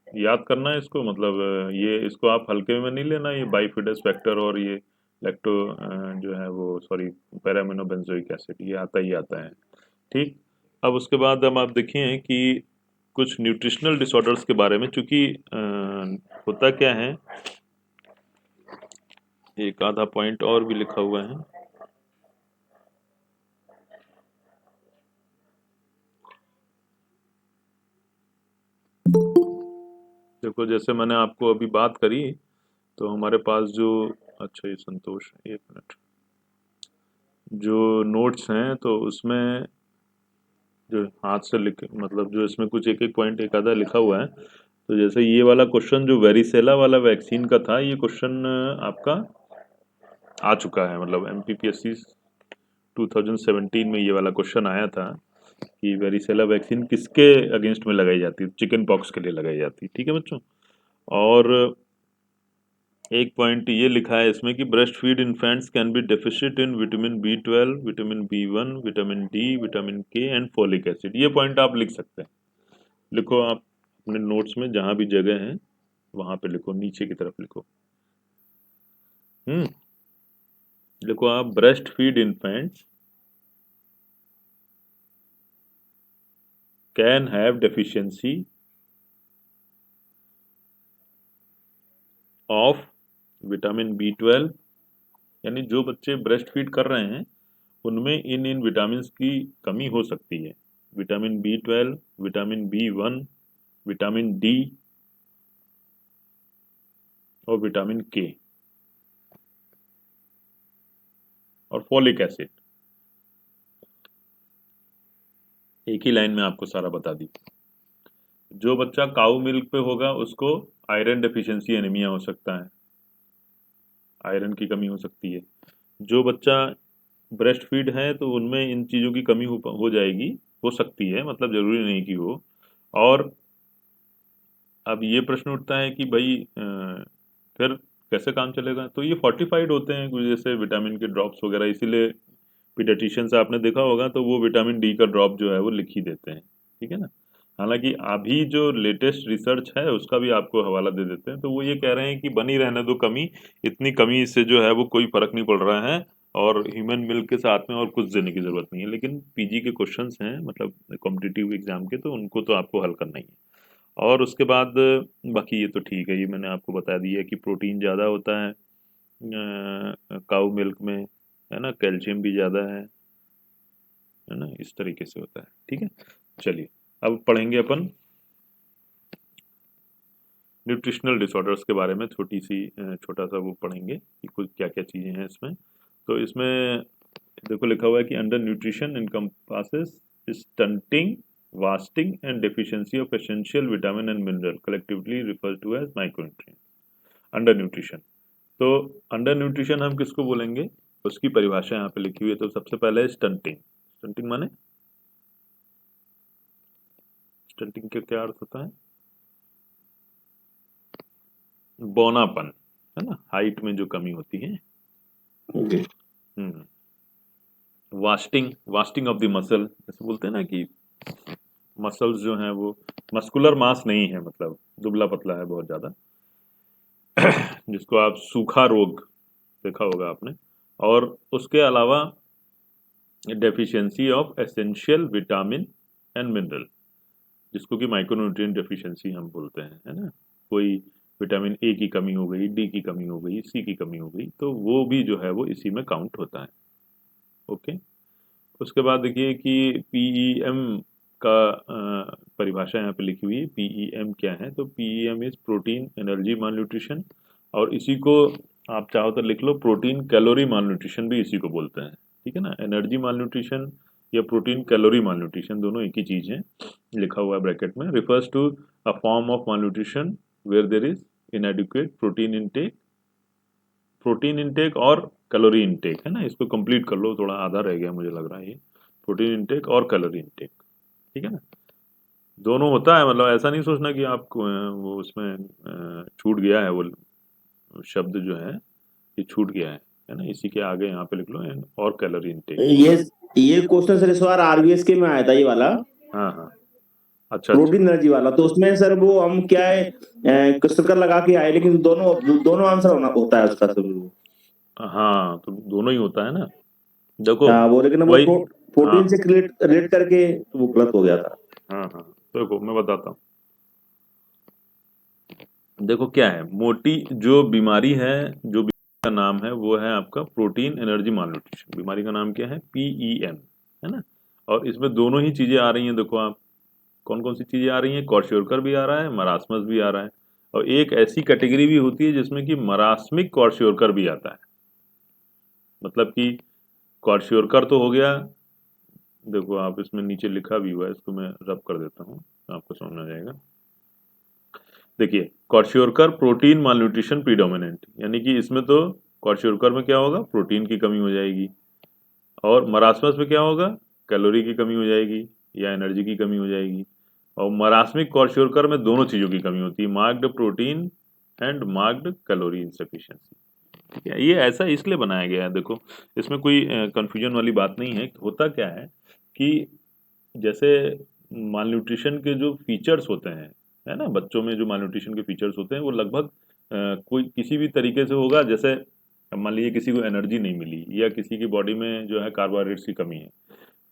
याद करना है इसको, मतलब ये इसको आप हल्के में नहीं लेना, ये बाइफिडस फैक्टर और ये लैक्टो जो है वो, सॉरी, पैरामिनो बेंजोइक एसिड, ये आता ही आता है, ठीक। अब उसके बाद हम आप देखिए कि कुछ न्यूट्रिशनल डिसऑर्डर्स के बारे में, चूंकि होता क्या है, एक आधा पॉइंट और भी लिखा हुआ है। देखो, जैसे मैंने आपको अभी बात करी, तो हमारे पास जो, अच्छा ये संतोष, एक मिनट, जो नोट्स हैं तो उसमें जो हाथ से लिखे, मतलब जो इसमें कुछ एक एक पॉइंट एक आधा लिखा हुआ है। तो जैसे ये वाला क्वेश्चन जो वेरिसेला वाला वैक्सीन का था, ये क्वेश्चन आपका आ चुका है, मतलब MPPSC 2017 में ये वाला क्वेश्चन आया था कि वेरिसेला वैक्सीन किसके अगेंस्ट में लगाई जाती है, चिकन पॉक्स के लिए लगाई जाती है। ठीक है बच्चों, और एक पॉइंट ये लिखा है इसमें कि breast feed infants can be deficit in vitamin B12, vitamin B1, vitamin D, vitamin K and folic acid. ये पॉइंट आप लिख सकते हैं, लिखो आप अपने नोट्स में, जहां भी जगह है वहां पे लिखो, नीचे की तरफ लिखो। लिखो आप, breast feed infants can have deficiency of vitamin B12, यानी जो बच्चे ब्रेस्ट फीड कर रहे हैं उनमें इन विटामिन की कमी हो सकती है। Vitamin B12, vitamin B1, vitamin D और विटामिन K और फोलिक एसिड। एक ही लाइन में आपको सारा बता दी। जो बच्चा काऊ मिल्क पे होगा उसको आयरन डेफिशिएंसी एनीमिया हो सकता है, आयरन की कमी हो सकती है। जो बच्चा ब्रेस्ट फीड है तो उनमें इन चीज़ों की कमी हो जाएगी, हो सकती है, मतलब जरूरी नहीं कि हो। और अब ये प्रश्न उठता है कि भाई फिर कैसे काम चलेगा? तो ये फोर्टिफाइड होते हैं कुछ, जैसे विटामिन के ड्रॉप्स वगैरह, इसीलिए पीडियाट्रिशियन से आपने देखा होगा तो वो विटामिन D का ड्रॉप जो है वो लिख ही देते हैं। ठीक है ना। हालांकि अभी जो लेटेस्ट रिसर्च है उसका भी आपको हवाला दे देते हैं, तो वो ये कह रहे हैं कि बनी रहने दो कमी, इतनी कमी से जो है वो कोई फर्क नहीं पड़ रहा है, और ह्यूमन मिल्क के साथ में और कुछ देने की जरूरत नहीं है। लेकिन PG के क्वेश्चंस हैं, मतलब कॉम्पिटिटिव एग्जाम के, तो उनको तो आपको हल करना ही है। और उसके बाद बाकी ये तो ठीक है, ये मैंने आपको बता दिया कि प्रोटीन ज़्यादा होता है काऊ मिल्क में, है ना, कैल्शियम भी ज़्यादा है ना, इस तरीके से होता है। ठीक है, चलिए अब पढ़ेंगे अपन न्यूट्रिशनल डिसऑर्डर्स के बारे में, छोटा सा वो पढ़ेंगे कि कुछ क्या क्या चीज़ें हैं इसमें। तो इसमें देखो लिखा हुआ है कि undernutrition encompasses stunting, wasting and deficiency of essential vitamin and mineral, collectively refer to as micronutrients. Undernutrition, तो अंडर न्यूट्रिशन हम किसको बोलेंगे, उसकी परिभाषा यहाँ पे लिखी हुई है। तो सबसे पहले स्टंटिंग, स्टंटिंग माने, स्टंटिंग का क्या अर्थ होता है? बौनापन, है ना, हाइट में जो कमी होती है। Wasting, wasting of the muscle, जैसे बोलते हैं ना कि मसल्स जो हैं वो मस्कुलर मास नहीं है, मतलब दुबला पतला है बहुत ज्यादा, जिसको आप सूखा रोग देखा होगा आपने। और उसके अलावा deficiency of essential vitamin and mineral, जिसको कि माइक्रोन्यूट्रिएंट डेफिशिएंसी हम बोलते हैं, है ना। कोई विटामिन A की कमी हो गई, D की कमी हो गई, C की कमी हो गई, तो वो भी जो है वो इसी में काउंट होता है। ओके, उसके बाद देखिए कि PEM का परिभाषा यहाँ पे लिखी हुई है। PEM क्या है? तो PEM is protein energy mall nutrition, और इसी को आप चाहो तो लिख लो प्रोटीन कैलोरी माल न्यूट्रिशन भी इसी को बोलते हैं। ठीक है ना, एनर्जी माल न्यूट्रिशन या प्रोटीन कैलोरी माल न्यूट्रिशन दोनों एक ही चीज है, लिखा हुआ है ब्रैकेट में। Refers to a form of malnutrition where there is inadequate protein intake, protein intake और कैलोरी इनटेक, है ना, इसको कंप्लीट कर लो, थोड़ा आधा रह गया मुझे लग रहा है ये, प्रोटीन इनटेक और कैलोरी इनटेक। ठीक है ना, दोनों होता है, मतलब ऐसा नहीं सोचना कि आपको वो उसमें छूट गया है, वो शब्द जो है ये छूट गया है ना, इसी के आगे यहाँ पे लिख लो एंड और कैलोरी इनटेक। ये क्वेश्चन सर इस बार RBS के में आया था ये वाला, हाँ हाँ, अच्छा प्रोटीन एनर्जी वाला। तो उसमें सर वो हम क्या है क्वेश्चन लगा के आए, लेकिन दोनों आंसर होता है उसका सर। हाँ, तो दोनों ही होता है ना, देखो वो लेकिन वो वही, प्रोटीन से रिलेट करके वो गलत हो गया था। हाँ हाँ, देखो मैं बताता हूँ, देखो क्या है, मोटी जो बीमारी है, जो बीमारी का नाम है वो है आपका प्रोटीन एनर्जी मालन्यूट्रिशन। बीमारी का नाम क्या है? PEM, है ना। और इसमें दोनों ही चीजें आ रही हैं, देखो आप कौन कौन सी चीजें आ रही हैं, क्वार्शियोरकर भी आ रहा है, मरासमस भी आ रहा है, और एक ऐसी कैटेगरी भी होती है जिसमें कि मरासमिक क्वार्शियोरकर भी आता है। मतलब कि क्वार्शियोरकर तो हो गया, देखो आप इसमें नीचे लिखा भी हुआ है, इसको मैं रब कर देता हूँ, आपको समझ आ जाएगा। देखिए क्वार्शियोरकर प्रोटीन मालन्यूट्रिशन प्रीडोमिनेंट, यानी कि इसमें तो क्वारशियोरकर में क्या होगा, प्रोटीन की कमी हो जाएगी। और मरासमस में क्या होगा, कैलोरी की कमी हो जाएगी या एनर्जी की कमी हो जाएगी। और मरासमिक क्वारशियोरकर में दोनों चीज़ों की कमी होती है, marked protein and marked calorie insufficiency. ठीक है, ये ऐसा इसलिए बनाया गया है, देखो इसमें कोई कंफ्यूजन वाली बात नहीं है। होता क्या है कि जैसे माल न्यूट्रिशन के जो फीचर्स होते हैं, है ना, बच्चों में जो माल न्यूट्रिशन के फीचर्स होते हैं वो लगभग कोई किसी भी तरीके से होगा। जैसे अब मान लीजिए किसी को एनर्जी नहीं मिली या किसी की बॉडी में जो है कार्बोहाइड्रेट्स की कमी है,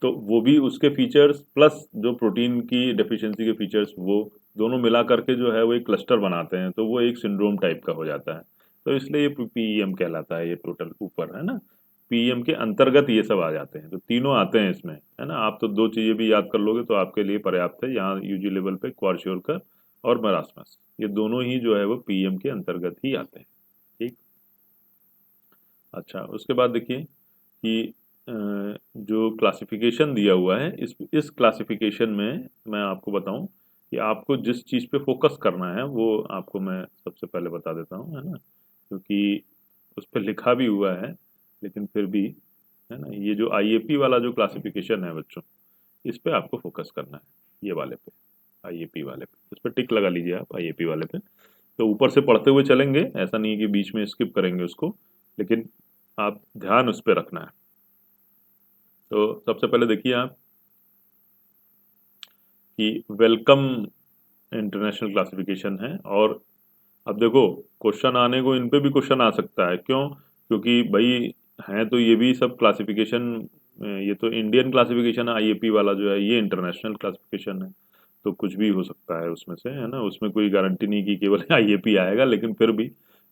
तो वो भी उसके फीचर्स प्लस जो प्रोटीन की डेफिशिएंसी के फीचर्स, वो दोनों मिला करके जो है वो एक क्लस्टर बनाते हैं, तो वो एक सिंड्रोम टाइप का हो जाता है। तो इसलिए ये पीईएम कहलाता है, ये टोटल ऊपर है ना, पीएम के अंतर्गत ये सब आ जाते हैं। तो तीनों आते हैं इसमें, है ना। आप तो दो चीज़ें भी याद कर लोगे तो आपके लिए पर्याप्त है। यहाँ यूजी लेवल पे क्वारशियोरकर और मरासमस, ये दोनों ही जो है वो पीएम के अंतर्गत ही आते हैं। ठीक, अच्छा, उसके बाद देखिए कि जो क्लासिफिकेशन दिया हुआ है, इस क्लासिफिकेशन में मैं आपको बताऊं कि आपको जिस चीज़ पे फोकस करना है वो आपको मैं सबसे पहले बता देता हूं, है ना, क्योंकि उस पर लिखा भी हुआ है, लेकिन फिर भी, है ना, ये जो आईएपी वाला जो क्लासिफिकेशन है बच्चों, इस पे आपको फोकस करना है, ये वाले पे, आईएपी वाले पे, इस पर टिक लगा लीजिए आप आईएपी वाले पे। तो ऊपर से पढ़ते हुए चलेंगे, ऐसा नहीं है कि बीच में स्किप करेंगे उसको, लेकिन आप ध्यान उस पर रखना है। तो सबसे पहले देखिए आप कि वेलकम इंटरनेशनल क्लासिफिकेशन है। और अब देखो क्वेश्चन आने को, इन पे भी क्वेश्चन आ सकता है, क्यों, क्योंकि भाई हैं तो ये भी सब क्लासिफिकेशन, ये तो इंडियन क्लासिफिकेशन है, आईएपी वाला जो है ये इंटरनेशनल क्लासिफिकेशन है, तो कुछ भी हो सकता है उसमें से, है ना। उसमें कोई गारंटी नहीं कि केवल आईएपी आएगा, लेकिन फिर भी।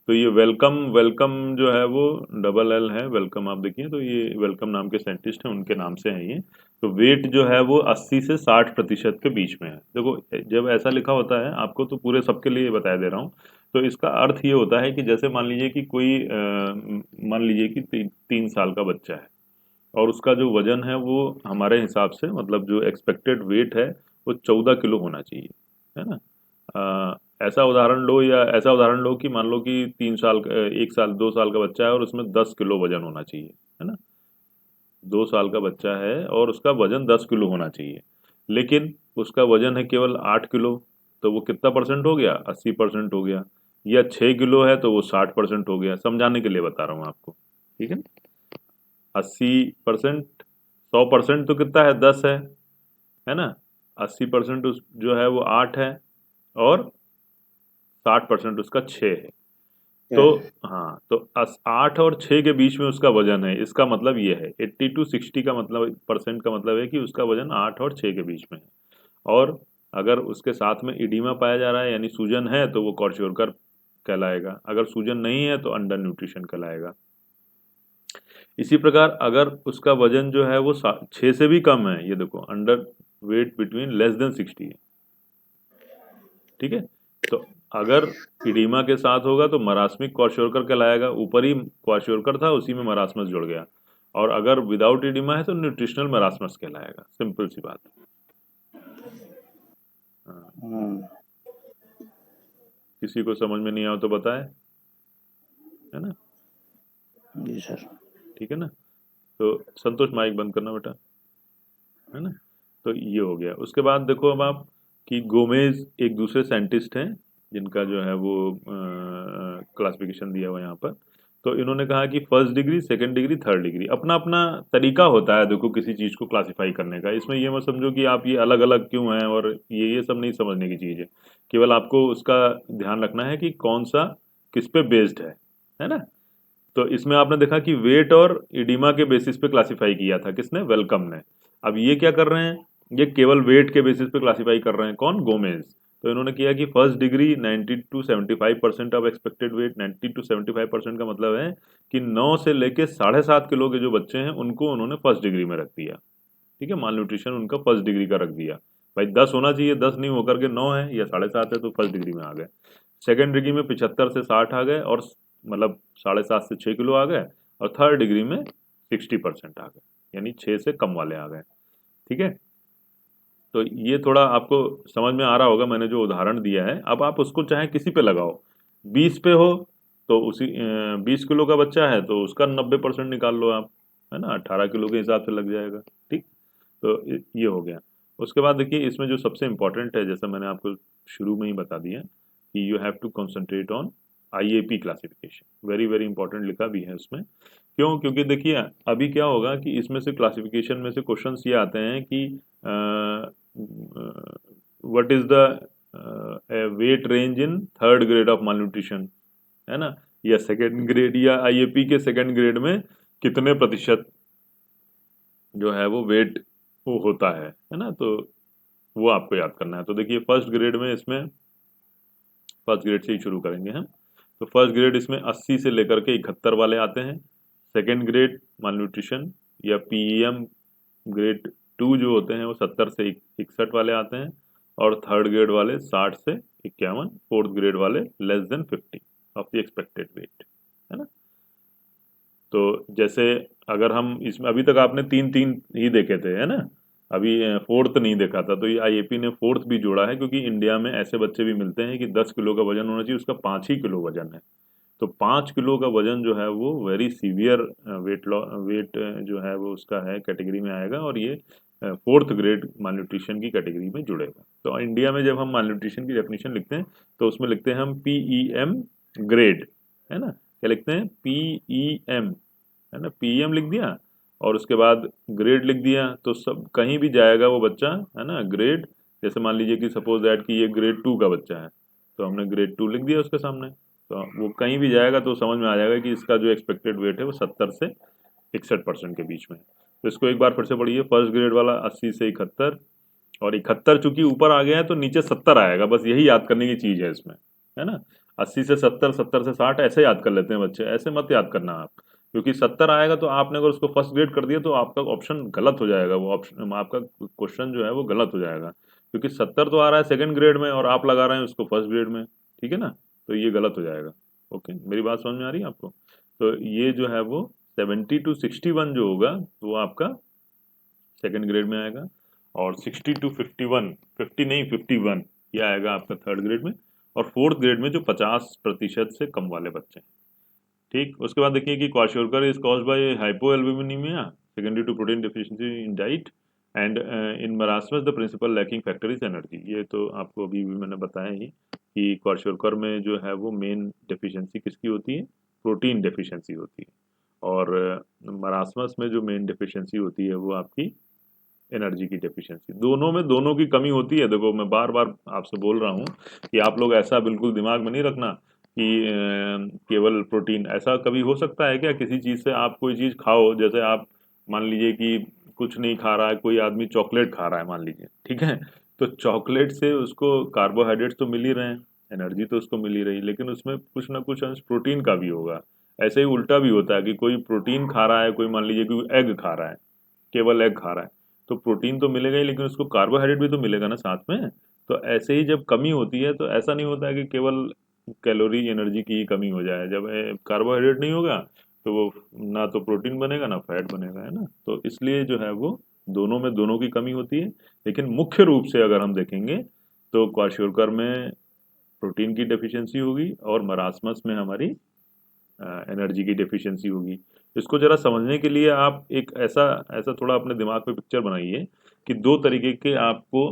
तो ये वेलकम, वेलकम जो है वो डबल एल है, वेलकम आप देखिए, तो ये वेलकम नाम के साइंटिस्ट हैं, उनके नाम से है ये। तो वेट जो है वो 80 से 60% के बीच में है। देखो जब ऐसा लिखा होता है, आपको तो पूरे सबके लिए बता दे रहा हूँ, तो इसका अर्थ ये होता है कि जैसे मान लीजिए कि कोई मान लीजिए कि 3 साल का बच्चा है और उसका जो वजन है वो हमारे हिसाब से, मतलब जो एक्सपेक्टेड वेट है वो 14 किलो होना चाहिए, है ना। ऐसा उदाहरण लो, या ऐसा उदाहरण लो कि मान लो कि 3 साल 1 साल 2 साल का बच्चा है और उसमें 10 किलो वजन होना चाहिए, है ना। 2 साल का बच्चा है और उसका वजन 10 किलो होना चाहिए, लेकिन उसका वजन है केवल 8 किलो, तो वो कितना परसेंट हो गया, 80% हो गया। या 6 किलो है तो वो 60% हो गया। समझाने के लिए बता रहा हूँ आपको, ठीक है। 80%, 100% तो कितना है, 10 है ना। 80% जो है वो 8 है, और 60% उसका 6 है। तो हाँ, तो 8 और 6 के बीच में उसका वजन है, इसका मतलब ये है 80 to 60 का मतलब परसेंट का मतलब है कि उसका वजन 8 और 6 के बीच में है। और अगर उसके साथ में इडीमा पाया जा रहा है, यानी सूजन है, तो वो क्वारशियोरकर कहलाएगा। अगर सूजन नहीं है तो अंडर न्यूट्रिशन कहलाएगा। इसी प्रकार अगर उसका वजन जो है वो 6 से भी कम है, ये देखो under weight between less than 60 है, ठीक है। तो अगर इडीमा के साथ होगा तो मरासमिक क्वारशियोरकर कहलाएगा। ऊपर ही क्वारशियोरकर था, उसी में मरासमस जुड़ गया। और अगर विदाउट इडीमा है तो न्यूट्रिशनल मरासमस कहलाएगा। सिंपल सी बात। किसी को समझ में नहीं आया तो बताए, है ना। जी सर। ठीक है ना। तो संतोष माइक बंद करना बेटा, है ना। तो ये हो गया। उसके बाद देखो अब आप कि गोमेज एक दूसरे साइंटिस्ट हैं जिनका जो है वो क्लासिफिकेशन दिया हुआ है यहाँ पर। तो इन्होंने कहा कि first degree, second degree, third degree, अपना अपना तरीका होता है देखो किसी चीज़ को क्लासिफाई करने का। इसमें ये मत समझो कि आप ये अलग अलग क्यों हैं, और ये सब नहीं समझने की चीज़ है। केवल आपको उसका ध्यान रखना है कि कौन सा किस पे बेस्ड है ना। तो इसमें आपने देखा कि वेट और इडीमा के बेसिस पे क्लासिफाई किया था किसने, वेलकम ने। अब ये क्या कर रहे हैं, ये केवल वेट के बेसिस पे क्लासिफाई कर रहे हैं, कौन, गोमेज। तो इन्होंने किया कि first degree 90 to 75% of expected weight. 90 to 75% का मतलब है कि 9 से लेके 7.5 किलो के जो बच्चे हैं उनको उन्होंने फर्स्ट डिग्री में रख दिया, ठीक है। माल न्यूट्रिशन उनका फर्स्ट डिग्री का रख दिया। भाई 10 होना चाहिए, 10 नहीं होकर के 9 है या 7.5 है, तो फर्स्ट डिग्री में आ गए। सेकेंड डिग्री में 75 से 60 आ गए, और मतलब 7.5 से 6 किलो आ गए। और थर्ड डिग्री में 60% आ गए, यानी 6 से कम वाले आ गए, ठीक है। तो ये थोड़ा आपको समझ में आ रहा होगा, मैंने जो उदाहरण दिया है। अब आप उसको चाहे किसी पे लगाओ, 20 पे हो तो उसी 20 किलो का बच्चा है तो उसका 90% निकाल लो आप, है ना, 18 किलो के हिसाब से लग जाएगा। ठीक, तो ये हो गया। उसके बाद देखिए इसमें जो सबसे इम्पोर्टेंट है, जैसा मैंने आपको शुरू में ही बता दिया कि you have to concentrate on IAP classification, very very important लिखा भी है उसमें। क्यों? क्योंकि देखिए अभी क्या होगा कि इसमें से क्लासिफिकेशन में से क्वेश्चंस ये आते हैं कि what is the weight range in third grade of malnutrition, है ना, या सेकेंड ग्रेड या आईएपी के सेकेंड ग्रेड में कितने प्रतिशत जो है वो वेट वो होता है ना, तो वो आपको याद करना है। तो देखिए फर्स्ट ग्रेड में इसमें फर्स्ट ग्रेड से ही शुरू करेंगे हम। तो फर्स्ट ग्रेड इसमें 80 से लेकर के 71 वाले आते हैं। सेकेंड ग्रेड malnutrition या पीईएम ग्रेड 2 जो होते हैं वो 70 से 61 वाले आते हैं। और थर्ड ग्रेड वाले 60 से 51, फोर्थ ग्रेड वाले less than 50 of the expected weight, है ना। तो जैसे अगर हम इसमें अभी तक आपने 3-3 ही देखे थे, है ना, अभी फोर्थ नहीं देखा था, तो ये आईएपी ने फोर्थ भी जोड़ा है क्योंकि इंडिया में ऐसे बच्चे भी मिलते हैं कि 10 किलो का वजन होना चाहिए, उसका 5 ही किलो वजन है। तो 5 किलो का वजन जो है वो वेरी सीवियर वेट जो है वो उसका है कैटेगरी में आएगा, और ये फोर्थ ग्रेड malnutrition की कैटेगरी में जुड़ेगा। तो इंडिया में जब हम malnutrition की डेफिनेशन लिखते हैं तो उसमें लिखते हैं हम पीईएम ग्रेड, है ना, क्या लिखते हैं, पीईएम, है ना, पीएम लिख दिया और उसके बाद ग्रेड लिख दिया, तो सब कहीं भी जाएगा वो बच्चा, है ना, ग्रेड। जैसे मान लीजिए कि सपोज दैट कि ये ग्रेड 2 का बच्चा है, तो हमने ग्रेड 2 लिख दिया उसके सामने, तो वो कहीं भी जाएगा तो समझ में आ जाएगा कि इसका जो एक्सपेक्टेड वेट है वो 70 से 61% के बीच में। तो इसको एक बार फिर से पढ़िए, फर्स्ट ग्रेड वाला 80 से 71, और 71 चूंकि ऊपर आ गया है तो नीचे 70 आएगा, बस यही याद करने की चीज़ है इसमें, है ना। 80 से 70, 70 से 60 ऐसे याद कर लेते हैं बच्चे, ऐसे मत याद करना आप, क्योंकि 70 आएगा तो आपने अगर उसको फर्स्ट ग्रेड कर दिया तो आपका ऑप्शन गलत हो जाएगा, वो ऑप्शन आपका क्वेश्चन जो है वो गलत हो जाएगा, क्योंकि 70 तो आ रहा है सेकंड ग्रेड में और आप लगा रहे हैं उसको फर्स्ट ग्रेड में, ठीक है ना, तो ये गलत हो जाएगा। ओके, मेरी बात समझ में आ रही है आपको? तो ये जो है वो 70 to 61 जो होगा वो आपका सेकंड ग्रेड में आएगा, और 60 to 51, 50 नहीं 51 ये आएगा आपका थर्ड ग्रेड में, और फोर्थ ग्रेड में जो 50% से कम वाले बच्चे हैं। ठीक, उसके बाद देखिए कि kwashiorkor is caused by hypoalbuminaemia secondary to protein deficiency in diet, and in marasmus the principal lacking factor is energy. ये तो आपको अभी भी मैंने बताया ही कि क्वाशियोकर में जो है वो मेन डेफिशिएंसी किसकी होती है, प्रोटीन डेफिशिएंसी होती है, और मरासमस में जो मेन डेफिशिएंसी होती है वो आपकी एनर्जी की डेफिशिएंसी। दोनों में दोनों की कमी होती है। देखो मैं बार बार आपसे बोल रहा हूँ कि आप लोग ऐसा बिल्कुल दिमाग में नहीं रखना कि केवल प्रोटीन, ऐसा कभी हो सकता है क्या? किसी चीज़ से आप कोई चीज़ खाओ, जैसे आप मान लीजिए कि कुछ नहीं खा रहा है, कोई आदमी चॉकलेट खा रहा है मान लीजिए, ठीक है, तो चॉकलेट से उसको कार्बोहाइड्रेट्स तो मिल ही रहे हैं, एनर्जी तो उसको मिल ही रही, लेकिन उसमें कुछ ना कुछ अंश प्रोटीन का भी होगा। ऐसे ही उल्टा भी होता है कि कोई प्रोटीन खा रहा है, कोई मान लीजिए कि एग खा रहा है, केवल एग खा रहा है, तो प्रोटीन तो मिलेगा ही लेकिन उसको कार्बोहाइड्रेट भी तो मिलेगा ना साथ में। तो ऐसे ही जब कमी होती है तो ऐसा नहीं होता है कि केवल कैलोरी एनर्जी की ही कमी हो जाए, जब कार्बोहाइड्रेट नहीं होगा तो वो ना तो प्रोटीन बनेगा ना फैट बनेगा, है ना। तो इसलिए जो है वो दोनों में दोनों की कमी होती है, लेकिन मुख्य रूप से अगर हम देखेंगे तो क्वाशियोकर में प्रोटीन की डेफिशिएंसी होगी और मरासमस में हमारी एनर्जी की डेफिशिएंसी होगी। इसको जरा समझने के लिए आप एक ऐसा ऐसा थोड़ा अपने दिमाग में पिक्चर बनाइए कि दो तरीके के आपको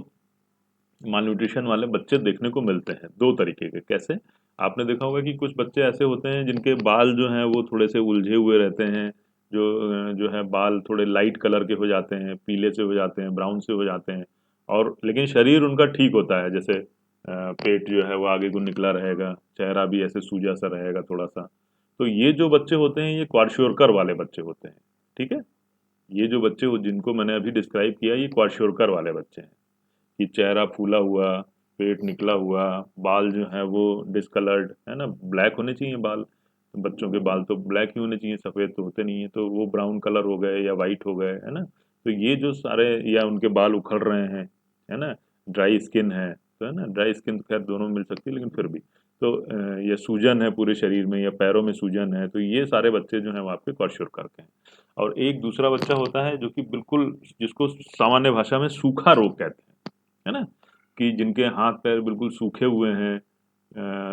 malnutrition वाले बच्चे देखने को मिलते हैं, दो तरीके के। कैसे? आपने देखा होगा कि कुछ बच्चे ऐसे होते हैं जिनके बाल जो हैं वो थोड़े से उलझे हुए रहते हैं, जो है बाल थोड़े लाइट कलर के हो जाते हैं, पीले से हो जाते हैं, ब्राउन से हो जाते हैं, और लेकिन शरीर उनका ठीक होता है, जैसे पेट जो है वो आगे को निकला रहेगा, चेहरा भी ऐसे सूजा सा रहेगा थोड़ा सा। तो ये जो बच्चे होते हैं ये क्वाशियोकर वाले बच्चे होते हैं, ठीक है। ये जो बच्चे जिनको मैंने अभी डिस्क्राइब किया ये क्वाशियोकर वाले बच्चे हैं, कि चेहरा फूला हुआ, पेट निकला हुआ, बाल जो है वो डिसकलर्ड, है ना, ब्लैक होने चाहिए बाल, बच्चों के बाल तो ब्लैक ही होने चाहिए, सफ़ेद तो होते नहीं है, तो वो ब्राउन कलर हो गए या वाइट हो गए, है ना। तो ये जो सारे, या उनके बाल उखड़ रहे हैं, है ना, ड्राई स्किन है, तो है ना, ड्राई स्किन खैर दोनों मिल सकती है लेकिन फिर भी, तो ये सूजन है पूरे शरीर में या पैरों में सूजन है, तो ये सारे बच्चे जो हैं वो आपके क्वाशियोकर के हैं। और एक दूसरा बच्चा होता है जो कि बिल्कुल, जिसको सामान्य भाषा में सूखा रोग कहते हैं, है ना, कि जिनके हाथ पैर बिल्कुल सूखे हुए हैं,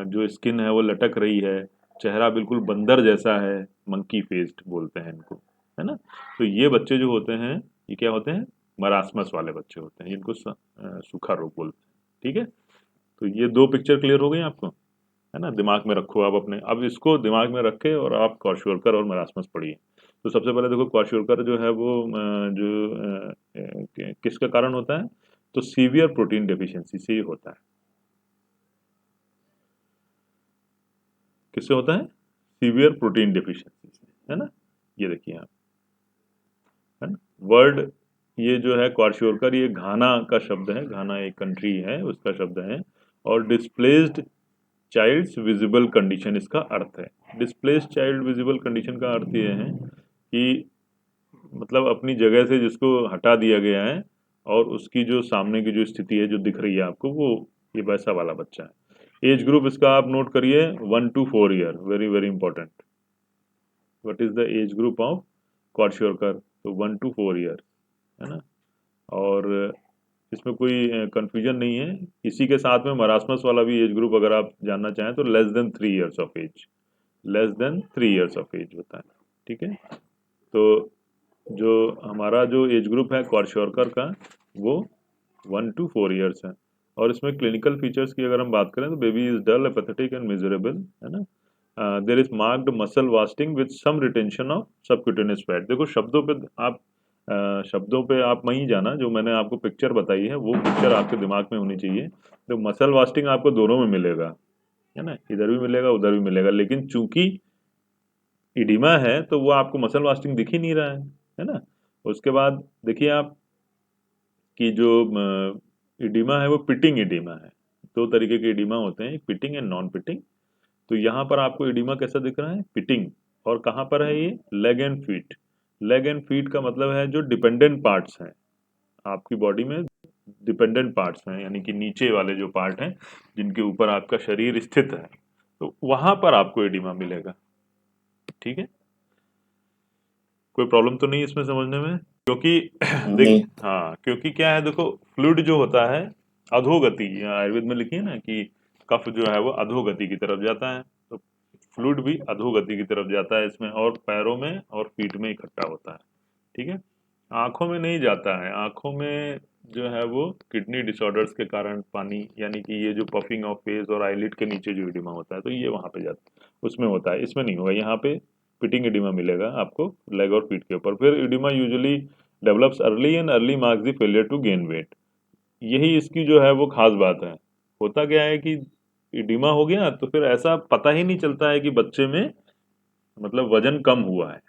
जो स्किन है वो लटक रही है, चेहरा बिल्कुल बंदर जैसा है, मंकी फेस्ड बोलते हैं इनको, है ना। तो ये बच्चे जो होते हैं ये क्या होते हैं, मरासमस वाले बच्चे होते हैं, जिनको सूखा रोग बोलते हैं। ठीक है, तो ये 2 पिक्चर क्लियर हो गई आपको, है ना। दिमाग में रखो आप अपने, अब इसको दिमाग में रखे और आप क्वार्शोरकर और मरासमस पढ़िए। तो सबसे पहले देखो क्वार्शोरकर जो है वो किसका कारण होता है, तो सीवियर प्रोटीन डेफिशिएंसी से ही होता है। किससे होता है, सीवियर प्रोटीन डेफिशिएंसी से, है ना। ये देखिए आप, है ना। वर्ड ये जो है क्वार्शोरकर, ये घाना का शब्द है, घाना एक कंट्री है उसका शब्द है, और डिस्प्लेस्ड चाइल्ड्स विजिबल कंडीशन इसका अर्थ है। डिस्प्लेस्ड चाइल्ड विजिबल कंडीशन का अर्थ ये है कि मतलब अपनी जगह से जिसको हटा दिया गया है और उसकी जो सामने की जो स्थिति है जो दिख रही है आपको, वो ये वैसा वाला बच्चा है। एज ग्रुप इसका आप नोट करिए 1 to 4 year, very very important. What is the age group of kwashiorkor, तो 1 to 4 ईयर, है ना। और इसमें कोई कंफ्यूजन नहीं है। इसी के साथ में मरासमस वाला भी एज ग्रुप अगर आप जानना चाहें तो less than 3 years of age, less than 3 years of age होता है। ठीक है, तो जो हमारा जो एज ग्रुप है क्वार्शोरकर का वो 1 to 4 ईयर्स है। और इसमें क्लिनिकल फीचर्स की अगर हम बात करें तो baby is dull, apathetic and miserable, है ना। There is marked muscle wasting with some retention of subcutaneous fat. देखो शब्दों पे आप शब्दों पे आप वहीं जाना, जो मैंने आपको पिक्चर बताई है वो पिक्चर आपके दिमाग में होनी चाहिए। तो मसल वास्टिंग आपको दोनों में मिलेगा, है ना, इधर भी मिलेगा उधर भी मिलेगा, लेकिन चूंकि इडिमा है तो वो आपको मसल वास्टिंग दिख ही नहीं रहा है ना। उसके बाद देखिए आप कि जो इडिमा है वो पिटिंग इडिमा है। 2 तरीके के इडिमा होते हैं, एक पिटिंग एंड नॉन पिटिंग। तो यहाँ पर आपको इडिमा कैसा दिख रहा है, पिटिंग। और कहाँ पर है ये, leg and feet. Leg and feet का मतलब है जो डिपेंडेंट पार्ट्स हैं आपकी बॉडी में, डिपेंडेंट पार्ट्स हैं, यानी कि नीचे वाले जो पार्ट हैं जिनके ऊपर आपका शरीर स्थित है, तो वहां पर आपको एडिमा मिलेगा। ठीक है, कोई प्रॉब्लम तो नहीं इसमें समझने में, क्योंकि नहीं। देख हाँ, क्योंकि क्या है देखो, फ्लूइड जो होता है अधोगति, आयुर्वेद में लिखी है ना कि कफ जो है वो अधोगति की तरफ जाता है, तो फ्लूइड भी अधोगति की तरफ जाता है इसमें, और पैरों में और पीठ में इकट्ठा होता है। ठीक है, आंखों में नहीं जाता है। आंखों में जो है वो किडनी डिसऑर्डर्स के कारण पानी, यानी कि ये जो पफिंग ऑफ फेस और आईलिड के नीचे जो एडिमा होता है तो ये वहां पे जाता है, उसमें होता है, इसमें नहीं होगा। यहाँ पे पिटिंग एडिमा मिलेगा आपको लेग और फीट के ऊपर। फिर oedema usually develops early and early marks the failure to gain weight. यही इसकी जो है वो खास बात है। होता क्या है कि एडिमा हो गया तो फिर ऐसा पता ही नहीं चलता है कि बच्चे में मतलब वजन कम हुआ है,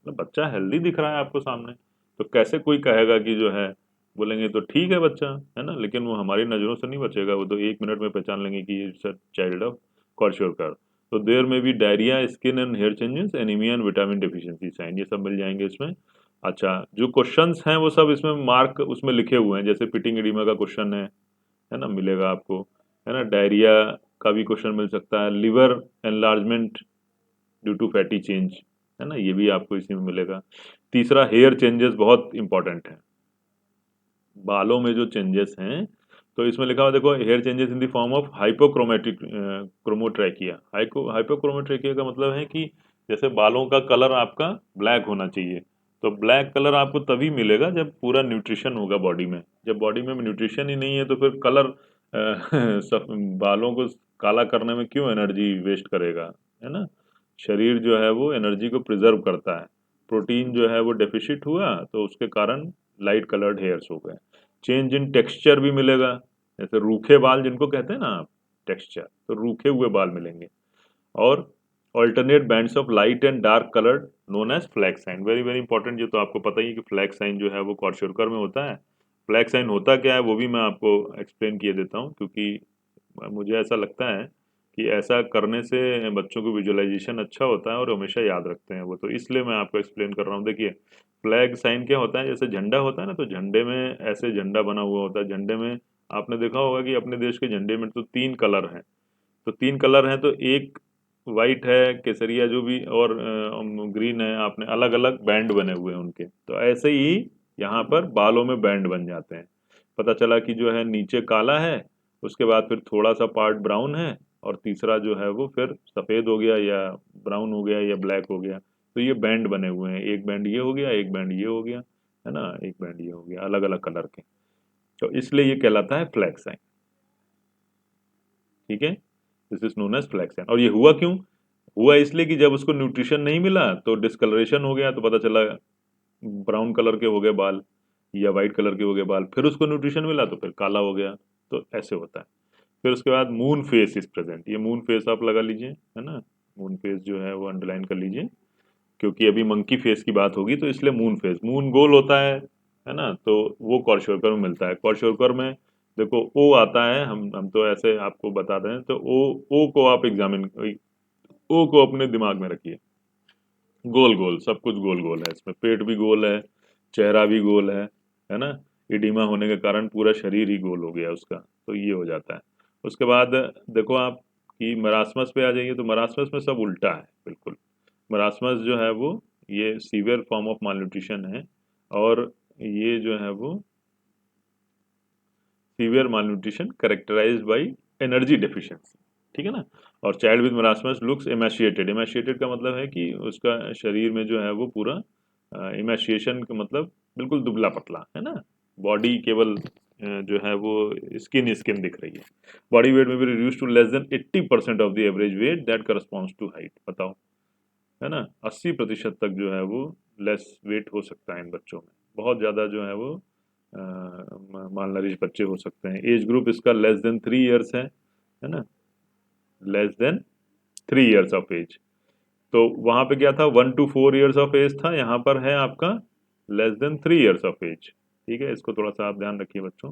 मतलब बच्चा हेल्दी दिख रहा है आपको सामने, तो कैसे कोई कहेगा कि जो है, बोलेंगे तो ठीक है बच्चा, है ना, लेकिन वो हमारी नज़रों से नहीं बचेगा, वो तो 1 मिनट में पहचान लेंगे कि ये चाइल्ड ऑफ क्वार्शोरकर। तो देयर में भी diarrhoea, skin and hair changes, anaemia and vitamin deficiency sign, ये सब मिल जाएंगे इसमें। अच्छा, जो क्वेश्चंस हैं वो सब इसमें मार्क उसमें लिखे हुए हैं, जैसे पिटिंग एडिमा का क्वेश्चन है ना, मिलेगा आपको, है ना। डायरिया का भी क्वेश्चन मिल सकता है, liver enlargement due to fatty change, है ना, ये भी आपको इसी में मिलेगा। तीसरा, हेयर चेंजेस बहुत इंपॉर्टेंट है, बालों में जो चेंजेस हैं, तो इसमें लिखा हुआ देखो, hair changes in the form of hypochromatic chromotrichia. Hypochromotrichia का मतलब है कि जैसे बालों का कलर आपका ब्लैक होना चाहिए, तो ब्लैक कलर आपको तभी मिलेगा जब पूरा न्यूट्रिशन होगा बॉडी में। जब बॉडी में न्यूट्रिशन ही नहीं है तो फिर कलर बालों को काला करने में क्यों एनर्जी वेस्ट करेगा, है ना। शरीर जो है वो एनर्जी को प्रिजर्व करता है। प्रोटीन जो है वो डेफिशिट हुआ तो उसके कारण लाइट कलर्ड हेयर्स हो गए। चेंज इन टेक्सचर भी मिलेगा, जैसे रूखे बाल जिनको कहते हैं ना आप, टेक्सचर, तो रूखे हुए बाल मिलेंगे। और alternate bands of light and dark coloured known as flag sign, very very important. ये तो आपको पता ही है कि फ्लैग साइन जो है वो क्वार्शोरकर में होता है। फ्लैग साइन होता क्या है वो भी मैं आपको एक्सप्लेन किए देता हूँ, क्योंकि मुझे ऐसा लगता है कि ऐसा करने से बच्चों को विजुअलाइजेशन अच्छा होता है और हमेशा याद रखते हैं वो, तो इसलिए मैं आपको एक्सप्लेन कर रहा हूँ। देखिए, फ्लैग साइन क्या होता है, जैसे झंडा होता है ना, तो झंडे में ऐसे झंडा बना हुआ होता है। झंडे में आपने देखा होगा कि अपने देश के झंडे में तो 3 कलर हैं, तो 3 कलर हैं, तो एक वाइट है, केसरिया जो भी, और ग्रीन है, आपने अलग अलग बैंड बने हुए हैं उनके। तो ऐसे ही यहाँ पर बालों में बैंड बन जाते हैं। पता चला कि जो है नीचे काला है, उसके बाद फिर थोड़ा सा पार्ट ब्राउन है, और तीसरा जो है वो फिर सफ़ेद हो गया या ब्राउन हो गया या ब्लैक हो गया। तो ये बैंड बने हुए हैं, एक बैंड ये हो गया, एक बैंड ये हो गया, है ना, एक बैंड ये हो गया, अलग अलग कलर के। तो इसलिए ये कहलाता है फ्लैग साइन। ठीक है, this is known as flag sign. और ये हुआ क्यों? हुआ इसलिए कि जब उसको न्यूट्रिशन नहीं मिला तो डिस्कलरेशन हो गया, तो पता चला ब्राउन कलर के हो गए बाल या वाइट कलर के हो गए बाल, फिर उसको न्यूट्रिशन मिला तो फिर काला हो गया। तो ऐसे होता है। फिर उसके बाद मून फेस इज प्रेजेंट। ये मून फेस आप लगा लीजिए, है ना, मून फेस जो है वो अंडरलाइन कर लीजिए, क्योंकि अभी मंकी फेस की बात होगी तो इसलिए मून फेस। मून गोल होता है ना, तो वो क्वार्शोर्कर में मिलता है। क्वार्शोर्कर में देखो ओ आता है, हम तो ऐसे आपको बता रहे हैं, तो ओ को आप एग्जामिन, ओ को अपने दिमाग में रखिए। गोल गोल, सब कुछ गोल गोल है इसमें, पेट भी गोल है, चेहरा भी गोल है ना। इडीमा होने के कारण पूरा शरीर ही गोल हो गया उसका, तो ये हो जाता है। उसके बाद देखो आप कि मरासमस पे आ जाइए, तो मरासमस में सब उल्टा है बिल्कुल। मरासमस जो है वो ये सीवियर फॉर्म ऑफ मालन्यूट्रिशन है, और ये जो है वो severe malnutrition characterised by energy deficiency. ठीक है ना। और child with marasmus looks emaciated. Emaciated का मतलब है कि उसका शरीर में जो है वो पूरा इमेशिएशन का मतलब बिल्कुल दुबला पतला, है ना, बॉडी केवल जो है वो स्किन स्किन दिख रही है। बॉडी वेट में भी reduce to less than 80% of the average weight that corresponds to height. बताओ, है ना, 80% तक जो है वो लेस वेट हो सकता है इन बच्चों में। बहुत ज़्यादा जो है वो मालनरिश बच्चे हो सकते हैं। एज ग्रुप इसका लेस देन 3 ईयर्स है ना, less than 3 years of age. तो वहां पे क्या था, 1 to 4 ईयर्स ऑफ एज था, यहाँ पर है आपका less than 3 years of age. ठीक है, इसको थोड़ा सा आप ध्यान रखिए बच्चों।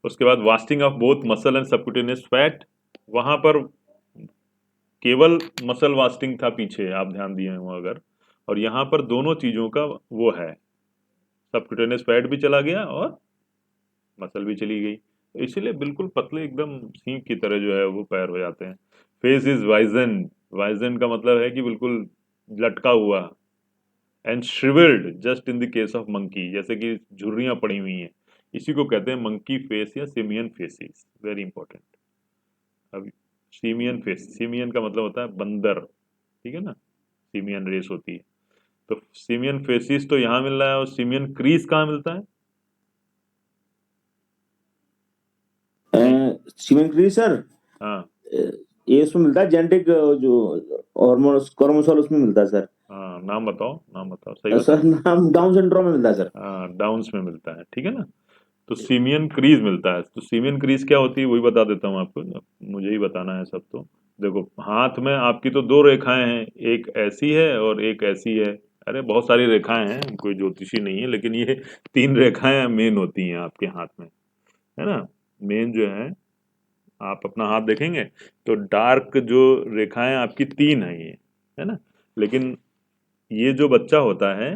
उसके बाद wasting of both muscle and subcutaneous fat, वहां पर केवल मसल वास्टिंग था पीछे, आप ध्यान दिए हो अगर, और यहाँ पर दोनों चीजों का वो है, सबक्यूटेनियस फैट भी चला गया और मसल भी चली गई, तो इसीलिए बिल्कुल पतले एकदम सींग की तरह जो है वो पैर हो जाते हैं। Face is वाइजन। वाइजन का मतलब है कि बिल्कुल लटका हुआ। And shrivelled just in the case of monkey, जैसे कि झुर्रियां पड़ी हुई हैं, इसी को कहते हैं मंकी फेस या सिमियन फेसिस। Very important. अब सिमियन फेस, सिमियन का मतलब होता है बंदर, ठीक है ना, सिमियन रेस होती है। तो सिमियन फेसिस तो यहाँ मिल रहा है, और सिमियन क्रीज कहाँ मिलता है? सीमेंट क्री सर, हाँ ये उसमें मिलता है जेनेटिक जो हार्मोन क्रोमोसोम उसमें मिलता है सर। हाँ, नाम बताओ, नाम बताओ, सही बताओ। सर नाम डाउन सिंड्रोम में मिलता है सर। हाँ, डाउन्स में मिलता है, ठीक है ना। तो सीमियन क्रीज मिलता है। तो सीमियन क्रीज क्या होती है वही बता देता हूँ आपको, अब मुझे ही बताना है सब। तो देखो हाथ में आपकी तो 2 रेखाएं हैं, एक ऐसी है और एक ऐसी है। अरे बहुत सारी रेखाएं हैं, कोई ज्योतिषी नहीं है, लेकिन ये 3 रेखाएं मेन होती हैं आपके हाथ में, है ना। मेन जो है, आप अपना हाथ देखेंगे तो डार्क जो रेखाएं आपकी 3 है ये, है ना। लेकिन ये जो बच्चा होता है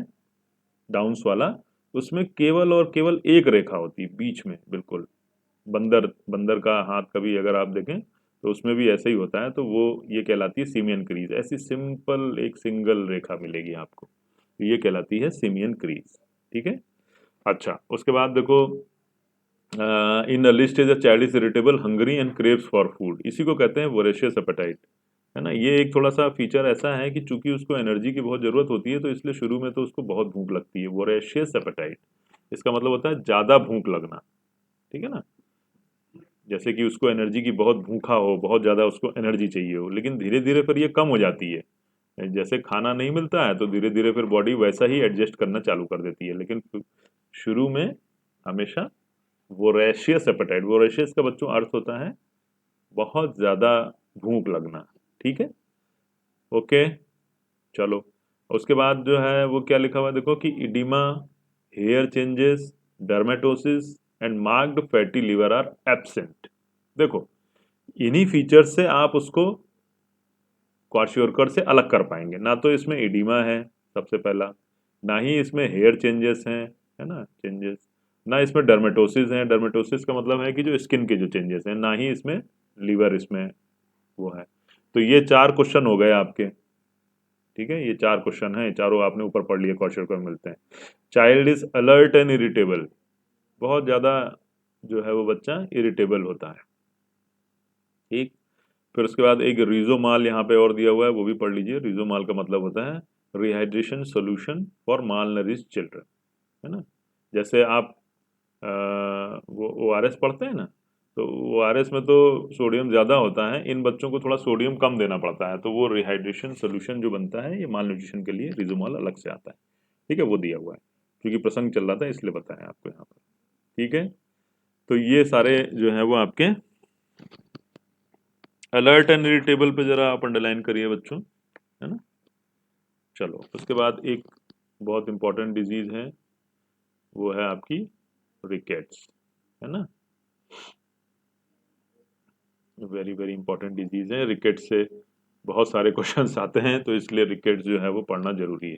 डाउन्स वाला, उसमें केवल और केवल एक रेखा होती है बीच में बिल्कुल। बंदर बंदर का हाथ कभी अगर आप देखें तो उसमें भी ऐसे ही होता है, तो वो ये कहलाती है सिमियन क्रीज। ऐसी सिंपल एक सिंगल रेखा मिलेगी आपको, तो ये कहलाती है सिमियन क्रीज। ठीक है। अच्छा, उसके बाद देखो, in early stage a child is irritable, hungry and craves for food, इसी को कहते हैं वोरेशियस एपेटाइट, है ना। ये एक थोड़ा सा फीचर ऐसा है कि चूंकि उसको एनर्जी की बहुत जरूरत होती है, तो इसलिए शुरू में तो उसको बहुत भूख लगती है। वोरेशियस एपेटाइट, इसका मतलब होता है ज्यादा भूख लगना, ठीक है ना। जैसे कि उसको एनर्जी की बहुत भूखा हो, बहुत ज़्यादा उसको एनर्जी चाहिए हो, लेकिन धीरे धीरे फिर ये कम हो जाती है। जैसे खाना नहीं मिलता है तो धीरे धीरे फिर बॉडी वैसा ही एडजस्ट करना चालू कर देती है, लेकिन शुरू में हमेशा वोरेशियस एपेटाइट, वोरेशियस का बच्चों अर्थ होता है बहुत ज़्यादा भूख लगना। ठीक है, ओके, चलो। उसके बाद जो है वो क्या लिखा हुआ है देखो, कि oedema, hair changes, dermatosis and marked fatty liver are absent. देखो इन्हीं फीचर से आप उसको क्वाशियोरकर से अलग कर पाएंगे। ना तो इसमें इडिमा है सबसे पहला, ना ही इसमें हेयर चेंजेस हैं, है ना, चेंजेस, ना इसमें डर्मेटोसिस है। डर्मेटोसिस का मतलब है कि जो स्किन के जो चेंजेस हैं, ना ही इसमें लीवर इसमें वो है। तो ये 4 क्वेश्चन हो गए आपके, ठीक है, ये 4 क्वेश्चन हैं, चारों आपने ऊपर पढ़ लिए, क्वाशियोरकर मिलते हैं। Child is alert and irritable, बहुत ज़्यादा जो है वो बच्चा इरिटेबल होता है, ठीक। फिर उसके बाद एक रिजोमाल यहाँ पे और दिया हुआ है, वो भी पढ़ लीजिए। रिजोमाल का मतलब होता है rehydration solution for mall nourish children, है ना। जैसे आप वो ORS पढ़ते हैं ना, तो ORS में तो सोडियम ज़्यादा होता है, इन बच्चों को थोड़ा सोडियम कम देना पड़ता है, तो वो रिहाइड्रेशन सोल्यूशन जो बनता है ये माल न्यूट्रिशन के लिए रिजोमाल अलग से आता है। ठीक है, वो दिया हुआ है, क्योंकि प्रसंग चल रहा था इसलिए बताया आपको यहाँ पर। ठीक है, तो ये सारे जो है वो आपके अलर्ट एंड इरिटेबल पे जरा आप अंडरलाइन करिए बच्चों, है ना। चलो, उसके बाद एक बहुत इंपॉर्टेंट डिजीज है, वो है आपकी रिकेट्स, है ना। वेरी वेरी इंपॉर्टेंट डिजीज है। रिकेट्स से बहुत सारे क्वेश्चंस आते हैं, तो इसलिए रिकेट्स जो है वो पढ़ना जरूरी है।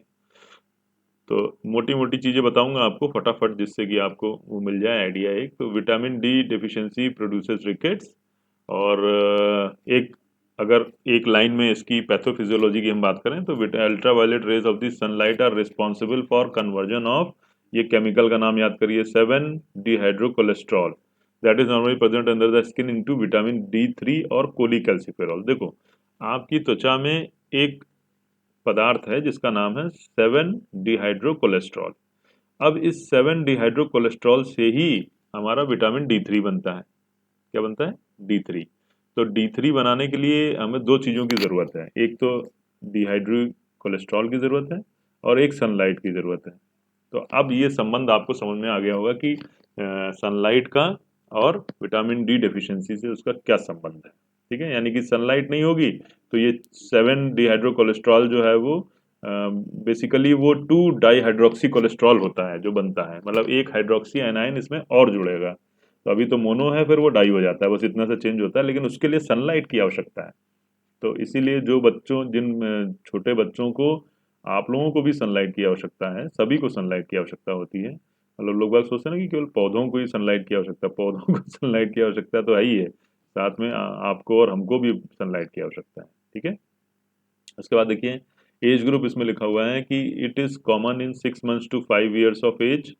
तो मोटी मोटी चीज़ें बताऊंगा आपको फटाफट, जिससे कि आपको वो मिल जाए आइडिया एक। तो vitamin D deficiency produces rickets, और एक अगर एक लाइन में इसकी पैथोफिजियोलॉजी की हम बात करें तो ultraviolet rays of the sunlight are responsible for conversion of, ये केमिकल का नाम याद करिए, 7 dehydrocholesterol that is normally present under the skin into vitamin D3 और कोलिकैल्सिफेरॉल। देखो, आपकी त्वचा में एक पदार्थ है जिसका नाम है 7 डिहाइड्रोकोलेस्ट्रॉल। अब इस 7 डिहाइड्रोकोलेस्ट्रॉल से ही हमारा विटामिन D3 बनता है। क्या बनता है? D3। तो D3 बनाने के लिए हमें दो चीज़ों की ज़रूरत है, एक तो डिहाइड्रो कोलेस्ट्रॉल की ज़रूरत है और एक सनलाइट की ज़रूरत है। तो अब ये संबंध आपको समझ में आ गया होगा कि सनलाइट का और विटामिन डी डेफिशिएंसी से उसका क्या संबंध है। ठीक है, यानी कि सनलाइट नहीं होगी तो ये 7 डिहाइड्रो कोलेस्ट्रॉल जो है वो बेसिकली वो 2 डाईहाइड्रोक्सी कोलेस्ट्रॉल होता है जो बनता है, मतलब एक हाइड्रोक्सी एनायन इसमें और जुड़ेगा। तो अभी तो मोनो है, फिर वो डाई हो जाता है, बस इतना सा चेंज होता है, लेकिन उसके लिए सनलाइट की आवश्यकता है। तो इसीलिए जो बच्चों जिन छोटे बच्चों को, आप लोगों को भी सनलाइट की आवश्यकता है, सभी को सनलाइट की आवश्यकता होती है। मतलब लोग बात सोचते हैं ना कि केवल पौधों को ही सनलाइट की आवश्यकता, पौधों को सनलाइट की आवश्यकता तो है ही है, साथ में आपको और हमको भी सनलाइट की आवश्यकता है। ठीक है, उसके बाद देखिए एज ग्रुप इसमें लिखा हुआ है कि it is common in 6 months to 5 years of age,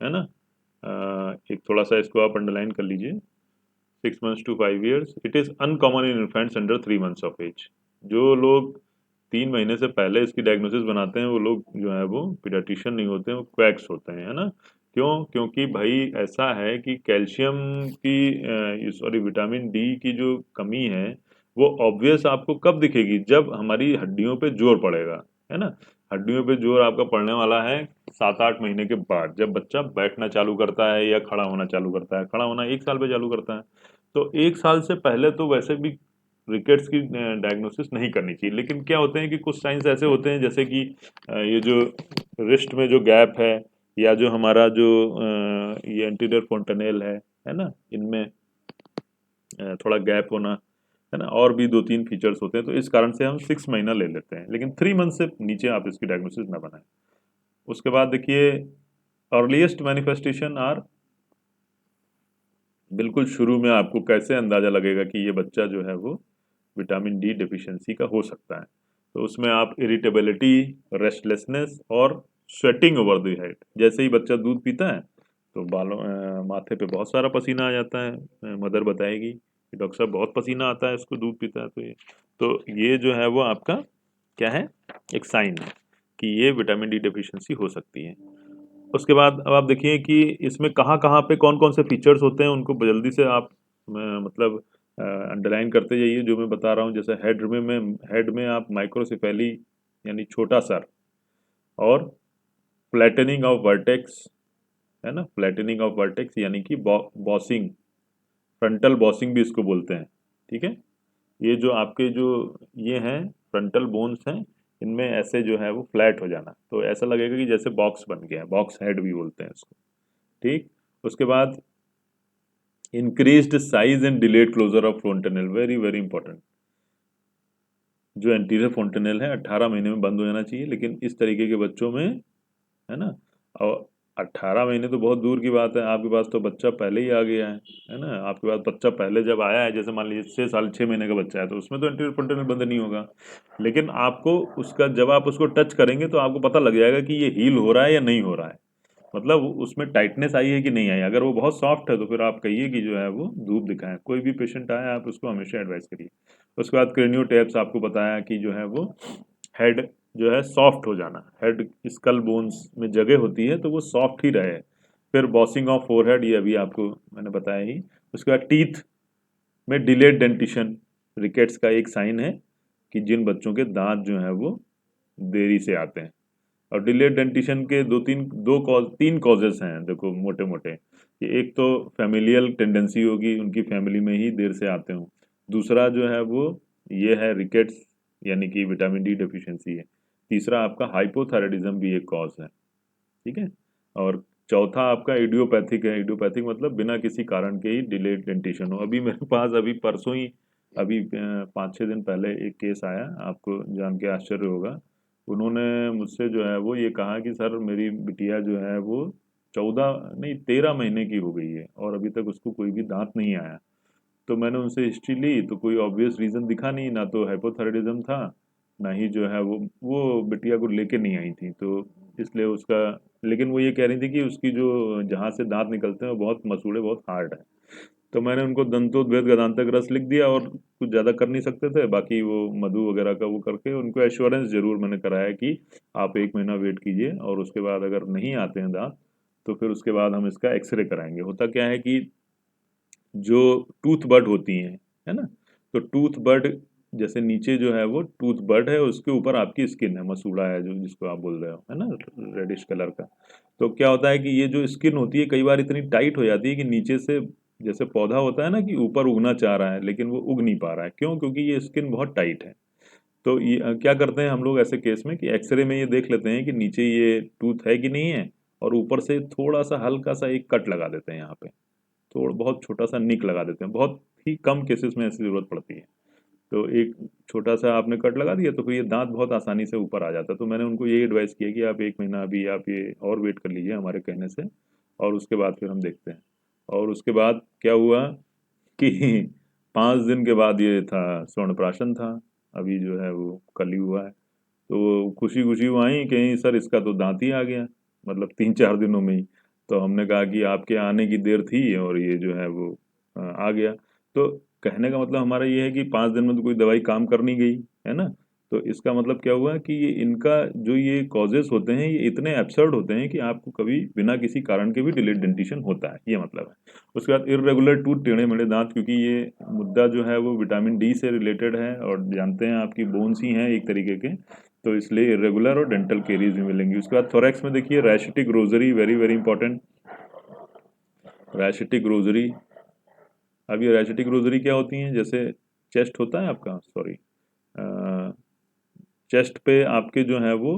है ना। एक थोड़ा सा इसको आप अंडरलाइन कर लीजिए, 6 months to 5 years. It is uncommon in infants under 3 months of age. जो लोग 3 महीने से पहले इसकी डायग्नोसिस बनाते हैं वो लोग जो है वो पीडियाट्रिशियन नहीं होते हैं, वो क्वैक्स होते हैं, है ना। क्यों? क्योंकि भाई ऐसा है कि कैल्शियम की सॉरी विटामिन डी की जो कमी है वो ऑब्वियस आपको कब दिखेगी, जब हमारी हड्डियों पे जोर पड़ेगा, है ना। हड्डियों पे जोर आपका पड़ने वाला है 7-8 महीने के बाद, जब बच्चा बैठना चालू करता है या खड़ा होना चालू करता है। खड़ा होना 1 साल पे चालू करता है, तो 1 साल से पहले तो वैसे भी रिकेट्स की डायग्नोसिस नहीं करनी चाहिए। लेकिन क्या होते हैं कि कुछ साइंस ऐसे होते हैं, जैसे कि ये जो रिस्ट में जो गैप है, या जो हमारा जो ये एंटीरियर फोंटेनेल है ना, इनमें थोड़ा गैप होना, है ना, और भी 2-3 फीचर्स होते हैं, तो इस कारण से हम 6 महीना ले लेते हैं, लेकिन 3 मंथ से नीचे आप इसकी डायग्नोसिस ना बनाएं। उसके बाद देखिए अर्लीस्ट मैनिफेस्टेशन आर, बिल्कुल शुरू में आपको कैसे अंदाज़ा लगेगा कि ये बच्चा जो है वो विटामिन डी डेफिशिएंसी का हो सकता है। तो उसमें आप इरिटेबिलिटी, रेस्टलेसनेस और स्वेटिंग ओवर द हेड, जैसे ही बच्चा दूध पीता है तो बालों माथे पे बहुत सारा पसीना आ जाता है, मदर बताएगी कि डॉक्टर साहब बहुत पसीना आता है इसको, दूध पीता है तो ये जो है वो आपका क्या है, एक साइन है कि ये विटामिन डी डेफिशिएंसी हो सकती है। उसके बाद अब आप देखिए कि इसमें कहाँ कहाँ पे कौन कौन से फीचर्स होते हैं, उनको जल्दी से आप मतलब अंडरलाइन करते जाइए जो मैं बता रहा हूँ। जैसे हेड में आप माइक्रोसेफेली यानी छोटा सर, और फ्लैटनिंग ऑफ वर्टेक्स, है ना, फ्लैटनिंग ऑफ वर्टेक्स यानी कि बॉसिंग, फ्रंटल बॉसिंग भी इसको बोलते हैं। ठीक है, ये जो आपके जो ये हैं फ्रंटल बोन्स हैं, इनमें ऐसे जो है वो फ्लैट हो जाना, तो ऐसा लगेगा कि जैसे बॉक्स बन गया, बॉक्स हेड भी बोलते हैं इसको। ठीक, उसके बाद increased size and delayed closure of fontanelle, very very important. जो एंटीरियर फोंटेनेल है 18 महीने में बंद हो जाना चाहिए, लेकिन इस तरीके के बच्चों में, है ना, और 18 महीने तो बहुत दूर की बात है, आपके पास तो बच्चा पहले ही आ गया है ना। आपके पास बच्चा पहले जब आया है, जैसे मान लीजिए 6 महीने का बच्चा है, तो उसमें तो एंटीरियर फोंटेनल बंद नहीं होगा, लेकिन आपको उसका जब आप उसको टच करेंगे तो आपको पता लग जाएगा कि ये हील हो रहा है या नहीं हो रहा है। मतलब उसमें टाइटनेस आई है कि नहीं आई। अगर वो बहुत सॉफ्ट है तो फिर आप कहिए कि जो है वो धूप दिखाएं। कोई भी पेशेंट आए आप उसको हमेशा एडवाइस करिए। उसके बाद क्रेनियो टैप्स आपको बताया कि जो है वो हेड जो है सॉफ्ट हो जाना, हेड स्कल बोन्स में जगह होती है तो वो सॉफ्ट ही रहे। फिर बॉसिंग ऑफ फोरहेड, ये अभी आपको मैंने बताया ही। उसके बाद टीथ में डिलेड डेंटिशन रिकेट्स का एक साइन है कि जिन बच्चों के दांत जो है वो देरी से आते हैं। और डिलेड डेंटिशन के तीन कॉजेस हैं देखो मोटे मोटे, कि एक तो फैमिलियल टेंडेंसी होगी, उनकी फैमिली में ही देर से आते हों। दूसरा जो है वो ये है रिकेट्स, यानी कि विटामिन डी डेफिशिएंसी है। तीसरा आपका हाइपोथायराइडिज्म भी एक कॉज है, ठीक है। और चौथा आपका इडियोपैथिक है। इडियोपैथिक मतलब बिना किसी कारण के ही डिलेड डेंटिशन हो। अभी मेरे पास अभी परसों ही, अभी 5-6 दिन पहले एक केस आया, आपको जान के आश्चर्य होगा। उन्होंने मुझसे जो है वो ये कहा कि सर मेरी बिटिया जो है वो 14 नहीं 13 महीने की हो गई है और अभी तक उसको कोई भी दांत नहीं आया। तो मैंने उनसे हिस्ट्री ली तो कोई ऑब्वियस रीज़न दिखा नहीं, ना तो हाइपोथायराइडिज्म था, ना ही जो है वो बिटिया को लेके नहीं आई थी, तो इसलिए उसका। लेकिन वो ये कह रही थी कि उसकी जो जहाँ से दांत निकलते हैं वो बहुत मसूड़े, बहुत हार्ड है। तो मैंने उनको दंतोद्भेद गदांतक रस लिख दिया और कुछ ज़्यादा कर नहीं सकते थे, बाकी वो मधु वगैरह का वो करके उनको एश्योरेंस ज़रूर मैंने कराया कि आप 1 महीना वेट कीजिए और उसके बाद अगर नहीं आते हैं दांत तो फिर उसके बाद हम इसका एक्सरे कराएंगे। होता क्या है कि जो टूथ बड होती हैं, है ना, तो टूथ बड जैसे नीचे जो है वो टूथ बड है, उसके ऊपर आपकी स्किन है, मसूड़ा है जो जिसको आप बोल रहे हो, है ना, रेडिश कलर का। तो क्या होता है कि ये जो स्किन होती है कई बार इतनी टाइट हो जाती है कि नीचे से जैसे पौधा होता है ना कि ऊपर उगना चाह रहा है लेकिन वो उग नहीं पा रहा है। क्यों? क्योंकि ये स्किन बहुत टाइट है। तो ये क्या करते हैं हम लोग ऐसे केस में कि एक्सरे में ये देख लेते हैं कि नीचे ये टूथ है कि नहीं है, और ऊपर से थोड़ा सा हल्का सा एक कट लगा देते हैं यहाँ पे, थोड़ा बहुत छोटा सा निक लगा देते हैं। बहुत ही कम केसेस में ऐसी ज़रूरत पड़ती है। तो एक छोटा सा आपने कट लगा दिया तो फिर ये दांत बहुत आसानी से ऊपर आ जाता है। तो मैंने उनको यही एडवाइस किया कि आप 1 महीना अभी आप ये और वेट कर लीजिए हमारे कहने से, और उसके बाद फिर हम देखते हैं। और उसके बाद क्या हुआ कि 5 दिन के बाद ये था, स्वर्णप्राशन था, अभी जो है वो कल ही हुआ है। तो खुशी खुशी वो आई कहीं सर इसका तो दांत ही आ गया, मतलब 3-4 दिनों में ही। तो हमने कहा कि आपके आने की देर थी और ये जो है वो आ गया। तो कहने का मतलब हमारा ये है कि 5 दिन में तो कोई दवाई काम कर नहीं गई, है ना। तो इसका मतलब क्या हुआ कि ये इनका जो ये कॉजेस होते हैं ये इतने एब्सर्ड होते हैं कि आपको कभी बिना किसी कारण के भी डिलेड डेंटिशन होता है, ये मतलब है। उसके बाद इर्रेगुलर टूथ, टेढ़े मेढ़े दांत, क्योंकि ये मुद्दा जो है वो विटामिन डी से रिलेटेड है और जानते हैं आपकी बोन्स ही हैं एक तरीके के, तो इसलिए इरेगुलर और डेंटल केरीज भी मिलेंगी। उसके बाद थोरैक्स में देखिए rachitic rosary, very very important, rachitic rosary. अब ये रैशिटिक रोजरी क्या होती हैं? जैसे चेस्ट होता है आपका, सॉरी, चेस्ट पे आपके जो है वो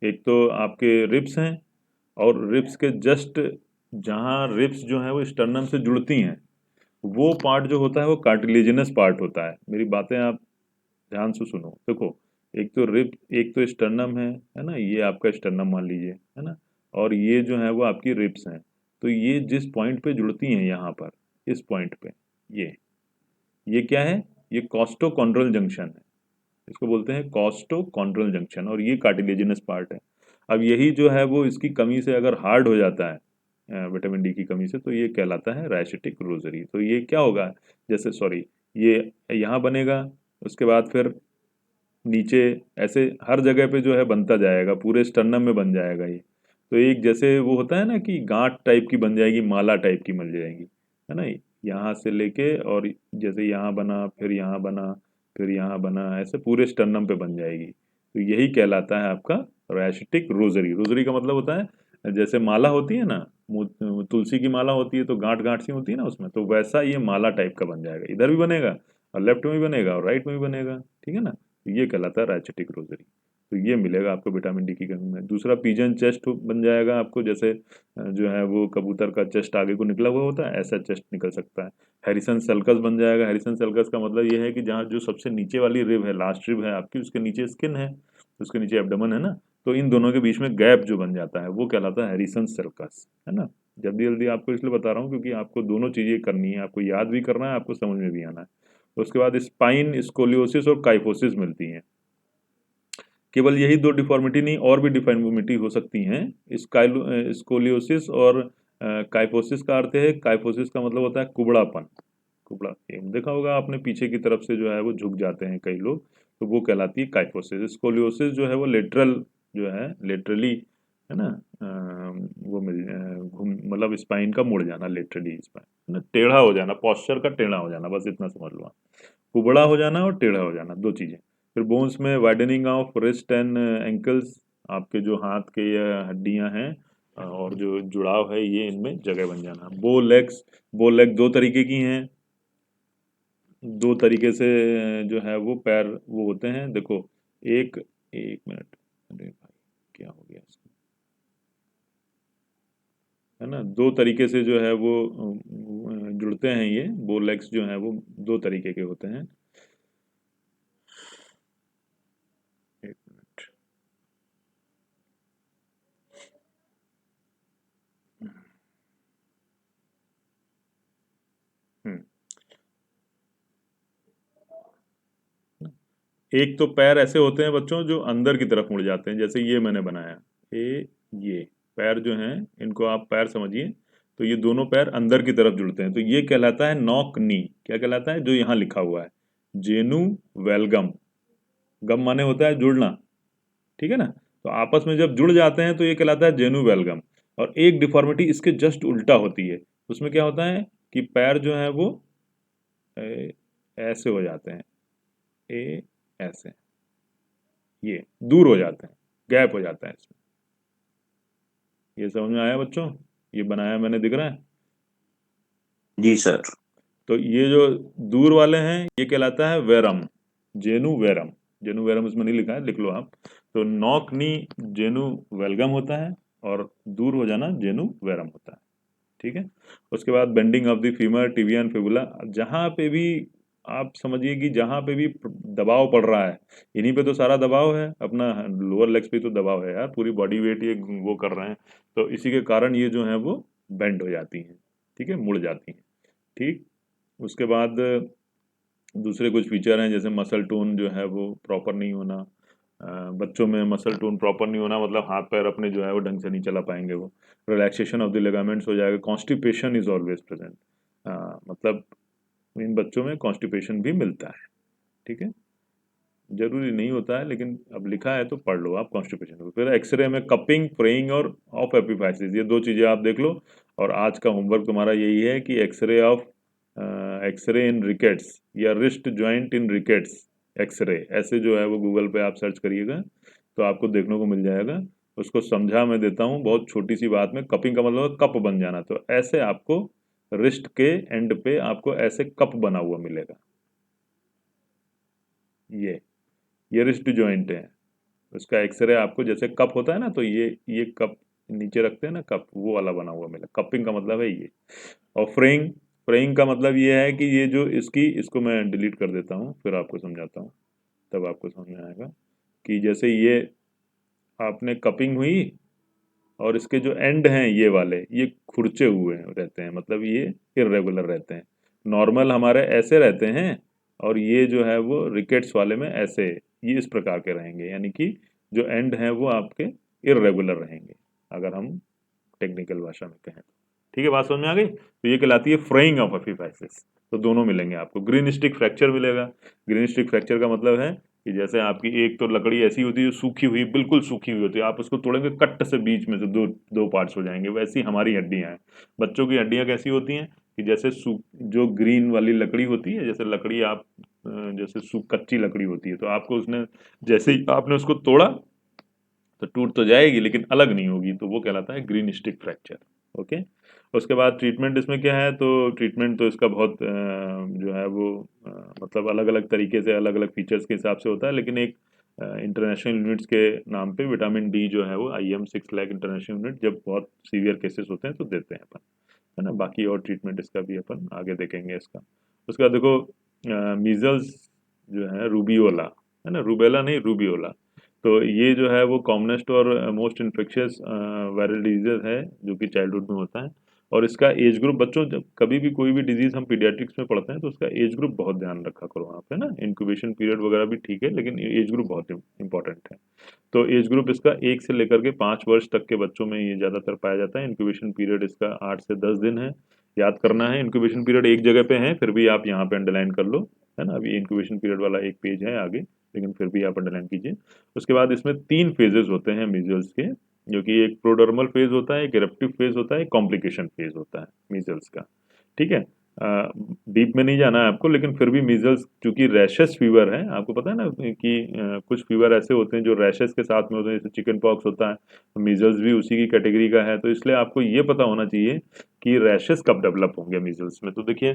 एक तो आपके रिब्स हैं, और रिब्स के जस्ट जहाँ रिब्स जो है वो स्टर्नम से जुड़ती हैं, वो पार्ट जो होता है वो कार्टिलेजिनस पार्ट होता है। मेरी बातें आप ध्यान से सुनो। देखो, एक तो रिब, एक तो स्टर्नम है ना, ये आपका स्टर्नम मान लीजिए, है ना, और ये जो है वो आपकी रिब्स हैं। तो ये जिस पॉइंट पे जुड़ती हैं यहाँ पर, इस पॉइंट पे, ये क्या है? ये कॉस्टोकॉन्ड्रल जंक्शन है, इसको बोलते हैं कॉस्टोकॉन्ड्रल जंक्शन, और ये कार्टिलेजिनस पार्ट है। अब यही जो है वो इसकी कमी से अगर हार्ड हो जाता है, विटामिन डी की कमी से, तो ये कहलाता है रैशिटिक रोजरी। तो ये क्या होगा, जैसे सॉरी, ये यहाँ बनेगा, उसके बाद फिर नीचे ऐसे हर जगह पे जो है बनता जाएगा, पूरे स्टर्नम में बन जाएगा ये। तो एक जैसे वो होता है ना कि गांठ टाइप की बन जाएगी, माला टाइप की मिल जाएगी, है ना, यहाँ से लेके, और जैसे यहाँ बना, फिर यहाँ बना, फिर यहाँ बना, ऐसे पूरे स्टर्नम पे बन जाएगी। तो यही कहलाता है आपका रैशिटिक रोजरी। रोजरी का मतलब होता है जैसे माला होती है ना, तुलसी की माला होती है तो गांठ गांठ सी होती है ना उसमें, तो वैसा ये माला टाइप का बन जाएगा, इधर भी बनेगा और लेफ्ट में भी बनेगा और राइट में भी बनेगा, ठीक है ना। तो ये कहलाता है रैचिटिक रोजरी। तो ये मिलेगा आपको विटामिन डी की कमी में। दूसरा पिजन चेस्ट बन जाएगा आपको, जैसे जो है वो कबूतर का चेस्ट आगे को निकला हुआ होता है, ऐसा चेस्ट निकल सकता है। हैरिसन सल्कस बन जाएगा। हैरिसन सल्कस का मतलब ये है कि जहाँ जो सबसे नीचे वाली रिब है, लास्ट रिब है आपकी, उसके नीचे स्किन है, उसके नीचे एब्डोमेन है ना, तो इन दोनों के बीच में गैप जो बन जाता है वो कहलाता है हैरिसन सल्कस, है ना। जल्दी जल्दी आपको इसलिए बता रहा हूँ क्योंकि आपको दोनों चीज़ें करनी है, आपको याद भी करना है, आपको समझ में भी आना है। उसके बाद स्पाइन स्कोलियोसिस और काइफोसिस मिलती हैं। केवल यही दो डिफॉर्मिटी नहीं, और भी डिफॉर्मिटी हो सकती हैं। स्कोलियोसिस और काइफोसिस का अर्थ है, काइफोसिस का मतलब होता है कुबड़ापन। कुबड़ा, ये देखा होगा आपने, पीछे की तरफ से जो है वो झुक जाते हैं कई लोग, तो वो कहलाती है काइफोसिस। स्कोलियोसिस जो है वो लेटरल जो है, लेटरली है ना, वो मतलब स्पाइन का मुड़ जाना, लेटरली स्पाइन है ना, टेढ़ा हो जाना, पॉस्चर का टेढ़ा हो जाना, बस इतना समझ लो आप। कुबड़ा हो जाना और टेढ़ा हो जाना, दो चीजें। फिर बोन्स में widening of wrist and ankles, आपके जो हाथ के ये हड्डियां हैं और जो जुड़ाव है ये इनमें जगह बन जाना। बो लेग दो तरीके की हैं, दो तरीके से जो है वो पैर वो होते हैं, देखो, एक एक मिनट, अरे भाई क्या हो गया इसको, है ना, दो तरीके से जो है वो जुड़ते हैं, ये बो लेग्स जो हैं वो दो तरीके के होते हैं। एक मिनट, हम्म, एक तो पैर ऐसे होते हैं बच्चों जो अंदर की तरफ मुड़ जाते हैं, जैसे ये मैंने बनाया, ये पैर जो हैं इनको आप पैर समझिए, तो ये दोनों पैर अंदर की तरफ जुड़ते हैं, तो ये कहलाता है नॉक नी। क्या कहलाता है, जो यहाँ लिखा हुआ है, जेनु वेलगम। गम माने होता है जुड़ना, ठीक है ना, तो आपस में जब जुड़ जाते हैं तो ये कहलाता है जेनु वेलगम। और एक डिफॉर्मिटी इसके जस्ट उल्टा होती है, उसमें क्या होता है कि पैर जो है वो ऐसे हो जाते हैं, ऐसे, ये दूर हो जाते हैं, गैप हो जाता है इसमें। ये समझ में आया बच्चों, ये बनाया मैंने, दिख रहा है? जी सर। तो ये जो दूर वाले हैं ये कहलाता है वेरम, जेनु वेरम। जेनु वेरम इसमें नहीं लिखा है, लिख लो आप। तो नॉक नी जेनु वेलगम होता है, और दूर हो जाना जेनु वेरम होता है, ठीक है। उसके बाद bending of the femur, tibia and fibula, जहाँ पे भी आप समझिए कि जहाँ पे भी दबाव पड़ रहा है, इन्हीं पे तो सारा दबाव है, अपना लोअर लेग्स पे तो दबाव है यार, पूरी बॉडी वेट ये वो कर रहे हैं, तो इसी के कारण ये जो है वो बेंड हो जाती हैं, ठीक है, मुड़ जाती हैं, ठीक। उसके बाद दूसरे कुछ फीचर हैं, जैसे मसल टोन जो है वो प्रॉपर नहीं होना। बच्चों में मसल टोन प्रॉपर नहीं होना मतलब हाथ पैर अपने जो है वो ढंग से नहीं चला पाएंगे वो। रिलैक्सेशन ऑफ द लिगामेंट्स हो जाएगा। कॉन्स्टिपेशन इज ऑलवेज प्रेजेंट, मतलब इन बच्चों में कॉन्स्टिपेशन भी मिलता है, ठीक है, जरूरी नहीं होता है लेकिन अब लिखा है तो पढ़ लो आप कॉन्स्टिपेशन को। फिर एक्सरे में कपिंग, फ्रेइंग और ऑफ एपिफाइसिस, ये दो चीज़ें आप देख लो। और आज का होमवर्क तुम्हारा यही है कि एक्सरे इन रिकेट्स या wrist joint in rickets, x-ray ऐसे जो है वो गूगल पे आप सर्च करिएगा तो आपको देखने को मिल जाएगा। उसको समझा मैं देता हूँ बहुत छोटी सी बात में। कपिंग का मतलब कप बन जाना, तो ऐसे आपको रिस्ट के एंड पे आपको ऐसे कप बना हुआ मिलेगा, ये रिस्ट जॉइंट है, उसका एक्सरे आपको जैसे कप होता है ना, तो ये कप नीचे रखते हैं ना कप, वो वाला बना हुआ मिला। कपिंग का मतलब है ये। और फ्रेइंग, फ्रेइंग का मतलब ये है कि ये जो इसको मैं डिलीट कर देता हूँ फिर आपको समझाता हूँ, तब आपको समझ में आएगा कि जैसे ये आपने कपिंग हुई और इसके जो एंड हैं ये वाले ये खुरचे हुए रहते हैं, मतलब ये इर्रेगुलर रहते हैं। नॉर्मल हमारे ऐसे रहते हैं और ये जो है वो रिकेट्स वाले में ऐसे, ये इस प्रकार के रहेंगे, यानी कि जो एंड हैं वो आपके इर्रेगुलर रहेंगे अगर हम टेक्निकल भाषा में कहें तो। ठीक है, बात समझ में आ गई? तो ये कहलाती है फ्रेइंग ऑफ एपिफाइसिस। तो दोनों मिलेंगे आपको। ग्रीन स्टिक फ्रैक्चर मिलेगा। ग्रीन स्टिक फ्रैक्चर का मतलब है कि जैसे आपकी एक तो लकड़ी ऐसी होती है जो सूखी हुई, बिल्कुल सूखी हुई होती है, आप उसको तोड़ेंगे कट से बीच में से दो दो पार्ट्स हो जाएंगे, वैसी हमारी हड्डियां हैं। बच्चों की हड्डियां कैसी होती हैं कि जैसे जो ग्रीन वाली लकड़ी होती है, जैसे लकड़ी आप जैसे कच्ची लकड़ी होती है, तो आपको उसने जैसे ही आपने उसको तोड़ा तो टूट तो जाएगी लेकिन अलग नहीं होगी, तो वो कहलाता है ग्रीन स्टिक फ्रैक्चर। ओके। उसके बाद ट्रीटमेंट इसमें क्या है, तो ट्रीटमेंट तो इसका बहुत जो है वो मतलब अलग अलग तरीके से अलग अलग फीचर्स के हिसाब से होता है, लेकिन एक इंटरनेशनल यूनिट्स के नाम पे विटामिन डी जो है वो IM 6 लाख इंटरनेशनल यूनिट जब बहुत सीवियर केसेस होते हैं तो देते हैं अपन, है ना। बाकी और ट्रीटमेंट इसका भी अपन आगे देखेंगे इसका। उसके बाद देखो मीजल्स जो है, रूबियोला, है ना, रूबेला नहीं रूबियोला, तो ये जो है वो कॉमनेस्ट और मोस्ट इन्फेक्शियस वायरल डिजीज है जो कि चाइल्डहुड में होता है। और इसका एज ग्रुप बच्चों, जब कभी भी कोई भी डिजीज हम पीडियाट्रिक्स में पढ़ते हैं तो उसका एज ग्रुप बहुत ध्यान रखा करो आप, है ना। इंक्यूबेशन पीरियड वगैरह भी ठीक है, लेकिन एज ग्रुप बहुत इंपॉर्टेंट है। तो एज ग्रुप इसका 1 से लेकर के 5 वर्ष तक के बच्चों में ये ज़्यादातर पाया जाता है। इंक्यूबेशन पीरियड इसका 8 से 10 दिन है, याद करना है। इंक्यूबेशन पीरियड एक जगह पे है, फिर भी आप यहाँ पे अंडरलाइन कर लो, है ना। अभी इंक्यूबेशन पीरियड वाला एक पेज है आगे, लेकिन फिर भी आप अंडरलाइन कीजिए। उसके बाद इसमें 3 फेजेस होते हैं मीजल्स के, जो कि एक प्रोडर्मल फेज होता है, एक इरप्टिव फेज होता है, एक कॉम्प्लिकेशन फेज होता है मीजल्स का, ठीक है। डीप में नहीं जाना है आपको, लेकिन फिर भी मीजल्स चूंकि रैशेस फीवर है, आपको पता है ना कि कुछ फीवर ऐसे होते हैं जो रैशेस के साथ में होते हैं, जैसे चिकन पॉक्स होता है, तो मीजल्स भी उसी की कैटेगरी का है। तो इसलिए आपको ये पता होना चाहिए कि रैशेस कब डेवलप होंगे मीजल्स में। तो देखिए,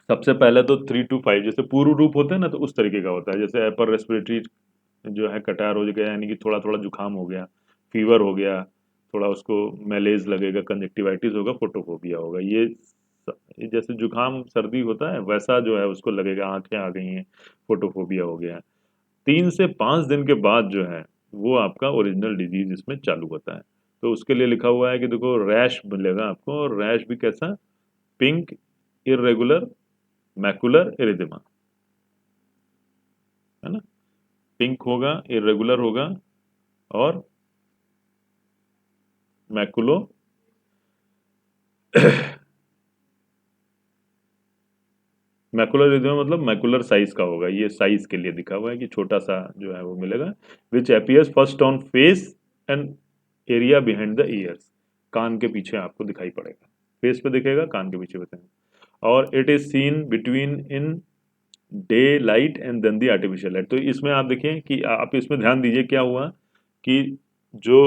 सबसे पहले तो 3 to 5 जैसे पूर्व रूप होते हैं ना, तो उस तरीके का होता है। जैसे अपर रेस्पिरेटरी जो है कटार हो गया, यानी कि थोड़ा थोड़ा जुकाम हो गया, फीवर हो गया, थोड़ा उसको मैलेज लगेगा, कंजक्टिवाइटिस होगा, फोटोफोबिया होगा। ये जैसे जुकाम सर्दी होता है वैसा जो है उसको लगेगा, आंखें आ गई हैं, फोटोफोबिया हो गया। 3 से 5 दिन के बाद जो है वो आपका ओरिजिनल डिजीज इसमें चालू होता है। तो उसके लिए लिखा हुआ है कि देखो, रैश मिलेगा आपको, और रैश भी कैसा, पिंक, इरेगुलर, मैकुलर एरिथेमा, है ना। पिंक होगा, इरेगुलर होगा, और मैकुलो मैकुलर एरिथेमा मतलब मैकुलर साइज का होगा। ये साइज के लिए दिखा हुआ है कि छोटा सा जो है वो मिलेगा। Which appears first on face and area behind the ears, कान के पीछे आपको दिखाई पड़ेगा, फेस पे दिखेगा, कान के पीछे बताएंगे। और it is seen between in daylight and then the artificial light. तो इसमें आप देखिए कि आप इसमें ध्यान दीजिए क्या हुआ कि जो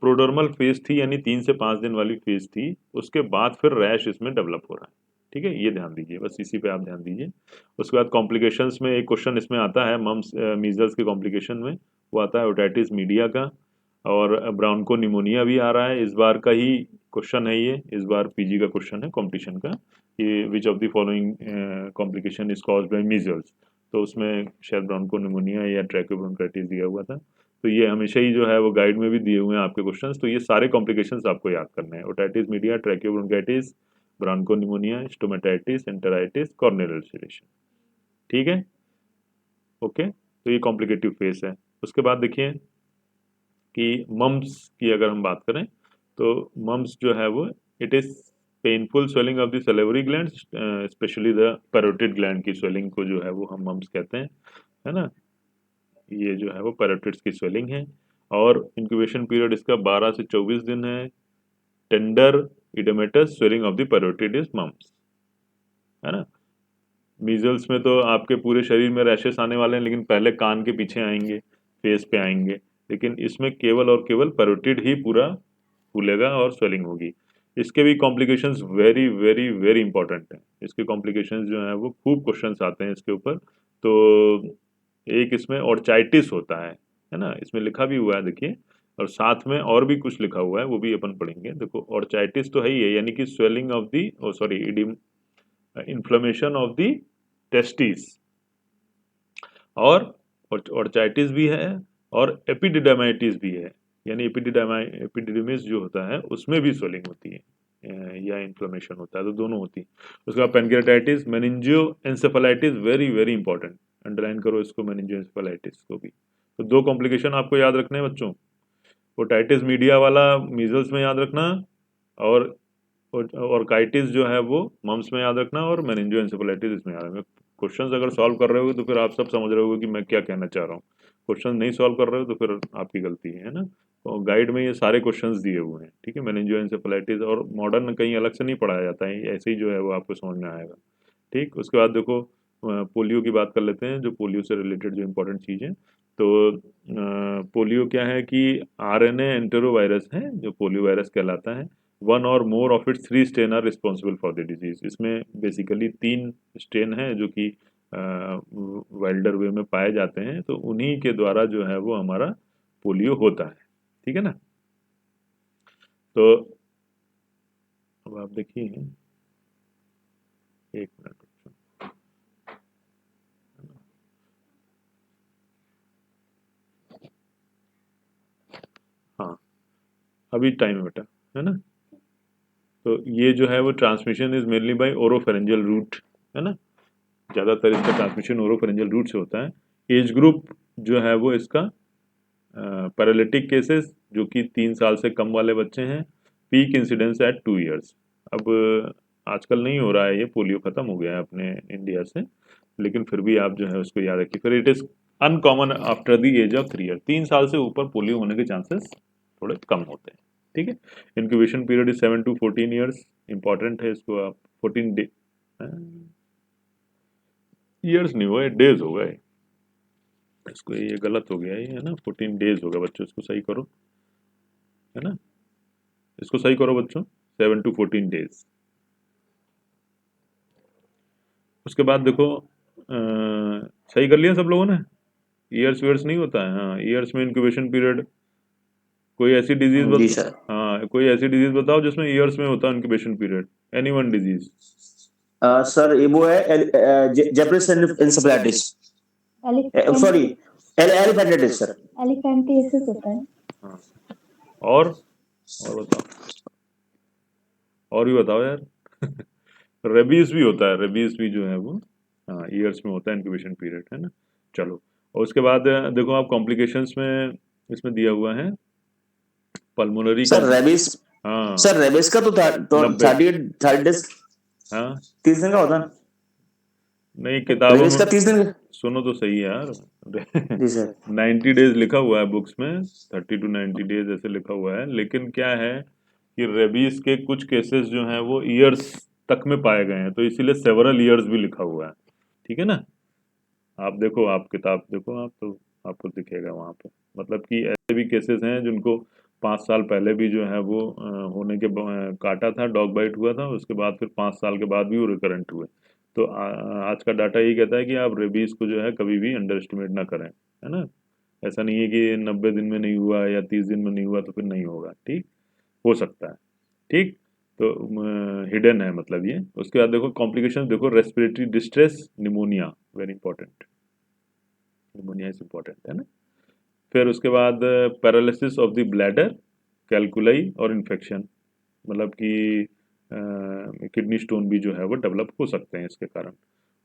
प्रोडर्मल फेज थी, यानी 3 से 5 दिन वाली फेज थी, उसके बाद फिर रैश इसमें डेवलप हो रहा है, ठीक है। ये ध्यान दीजिए, बस इसी पे आप ध्यान दीजिए। उसके बाद कॉम्प्लिकेशंस में एक क्वेश्चन इसमें आता है, मम्स मीजल्स के कॉम्प्लिकेशन में वो आता है ओटाइटिस मीडिया का, और ब्राउनको निमोनिया भी आ रहा है। इस बार का ही क्वेश्चन है ये, इस बार पीजी का क्वेश्चन है कॉम्पिटिशन का, कि which of the following complication is caused bye measles. तो उसमें शायद ब्राउनको निमोनिया या ट्रैकोब्रोंकाइटिस दिया हुआ था। तो ये हमेशा ही जो है वो गाइड में भी दिए हुए हैं आपके क्वेश्चंस। तो ये सारे कॉम्प्लिकेशंस आपको याद करने हैं, otitis media, tracheobronchitis, bronchopneumonia, stomatitis, enteritis, corneal ulceration, ठीक है, ओके। तो ये कॉम्प्लिकेटिव फेस है। उसके बाद देखिए कि मम्स की अगर हम बात करें, तो मम्स जो है वो, it is painful swelling of the salivary gland, specially the parotid gland की स्वेलिंग को जो है वो हम मम्स कहते हैं, है ना। ये जो है वो पैरोटिड्स की स्वेलिंग है, और इंक्यूबेशन पीरियड इसका 12 से 24 दिन है। Tender oedematous swelling of the parotid is mumps, है ना। मीजल्स में तो आपके पूरे शरीर में रैशेस आने वाले हैं, लेकिन पहले कान के पीछे आएंगे, फेस पे आएंगे। लेकिन इसमें केवल और केवल पैरोटिड ही पूरा फूलेगा और स्वेलिंग होगी। इसके भी complications very very very important हैं। इसके कॉम्प्लिकेशंस जो हैं वो खूब क्वेश्चंस आते हैं इसके ऊपर। तो एक इसमें ऑर्चाइटिस होता है ना, इसमें लिखा भी हुआ है देखिए, और साथ में और भी कुछ लिखा हुआ है, वो भी अपन पढ़ेंगे। देखो, ऑर्चाइटिस तो है ही है, यानी कि swelling of the, oh sorry, inflammation of the testis, और ऑर्चाइटिस भी है, और एपिडिडामाइटिस भी है, यानी एपिडिडमिस जो होता है उसमें भी स्वेलिंग होती है, या इन्फ्लेमेशन होता है, तो दोनों होती है। उसके बाद pancreatitis, meningoencephalitis, very very important, underline करो इसको, मेनिंजियो एंसेफेलाइटिस को भी। तो 2 कॉम्प्लिकेशन आपको याद रखने हैं बच्चों, ओटाइटिस मीडिया वाला मीजल्स में याद रखना, और ऑर्काइटिस जो है वो मम्स में याद रखना, और मेनिंजियो एंसेफेलाइटिस इसमें याद रखना। क्वेश्चंस अगर सॉल्व कर रहे हो तो फिर आप सब समझ रहे होगे कि मैं क्या कहना चाह रहा हूँ। क्वेश्चन नहीं सॉल्व कर रहे हो तो फिर आपकी गलती है ना। तो गाइड में ये सारे क्वेश्चंस दिए हुए हैं, ठीक है। मेनिंजियो एंसेफेलाइटिस और मॉडर्न कहीं अलग से नहीं पढ़ाया जाता है, ऐसे ही जो है वो आपको समझ में आएगा, ठीक। उसके बाद देखो, पोलियो की बात कर लेते हैं, जो पोलियो से रिलेटेड जो इंपॉर्टेंट चीज़ है। तो पोलियो क्या है कि आरएनए एंटेरोवायरस है जो पोलियो वायरस कहलाता है। वन और more of its 3 strain are responsible for the disease. इसमें बेसिकली 3 स्ट्रेन है जो कि वाइल्डर वे में पाए जाते हैं, तो उन्हीं के द्वारा जो है वो हमारा पोलियो होता है, ठीक है ना। तो अब आप देखिए, एक मिनट, हाँ, अभी टाइम है बेटा, है ना। तो ये जो है वो transmission is mainly by oropharyngeal route, है ना, ज़्यादातर इसका ट्रांसमिशन ओरोफेरेंजियल रूट से होता है। एज ग्रुप जो है वो इसका पैरालिटिक केसेस जो कि 3 साल से कम वाले बच्चे हैं, पीक इंसिडेंस एट 2 ईयर्स। अब आजकल नहीं हो रहा है, ये पोलियो खत्म हो गया है अपने इंडिया से, लेकिन फिर भी आप जो है उसको याद रखिए। फिर it is uncommon after the age of 3 year, 3 साल से ऊपर पोलियो होने के चांसेस थोड़े कम होते हैं, ठीक है। Incubation period is 7 to 14 years, important है इसको आप 14 डे ईयर्स नहीं हुआ, डेज हो गए इसको, ये गलत हो गया है ना, 14 डेज होगा बच्चों, इसको सही करो, है ना, इसको सही करो बच्चों, 7 to 14 डेज। उसके बाद देखो सही कर लिया सब लोगों ने, ईयर्स वीयर्स नहीं होता है, हाँ ईयर्स में इंक्यूबेशन पीरियड। कोई ऐसी डिजीज जी सर। हाँ कोई ऐसी डिजीज बताओ जिसमें ईयर्स में होता है incubation period, any one disease. Sir ये वो है Japanese encephalitis, sorry elephantitis sir. Elephantiasis होता है। हाँ और बताओ, और भी बताओ यार रेबीज भी होता है, रेबीज भी जो है वो हाँ ईयर्स में होता है इंक्यूबेशन पीरियड, है ना। चलो, और उसके बाद देखो आप कॉम्प्लिकेशंस में इसमें दिया हुआ है पल्मोनरी सर रेबिस, हाँ सर रेबिस का तो 90 30 डेज, हाँ 30 दिन का होता है। नहीं किताबों रेबिस का में 30 दिन का। सुनो तो सही यार जी सर। 90 डेज लिखा हुआ है बुक्स में, 30 to 90 डेज ऐसे लिखा हुआ है, लेकिन क्या है कि रेबीज के कुछ केसेस जो हैं वो ईयर्स तक में पाए गए हैं, तो इसीलिए सेवरल ईयर्स भी लिखा हुआ है, ठीक है ना। आप देखो, आप किताब देखो आप, तो आपको दिखेगा वहाँ पे, मतलब कि ऐसे भी केसेस हैं जिनको 5 साल पहले भी जो है वो होने के काटा था, डॉग बाइट हुआ था, उसके बाद फिर 5 साल के बाद भी वो रिकरेंट हुए। तो आज का डाटा यही कहता है कि आप रेबीज को जो है कभी भी अंडर एस्टिमेट ना करें, है ना। ऐसा नहीं है कि 90 दिन में नहीं हुआ या 30 दिन में नहीं हुआ तो फिर नहीं होगा, ठीक, हो सकता है, ठीक। तो हिडन है मतलब ये। उसके बाद देखो कॉम्प्लिकेशन, देखो respiratory distress, pneumonia, very important, pneumonia is important, है ना। फिर उसके बाद paralysis of the bladder, calculi और इन्फेक्शन, मतलब कि किडनी स्टोन भी जो है वो डेवलप हो सकते हैं इसके कारण।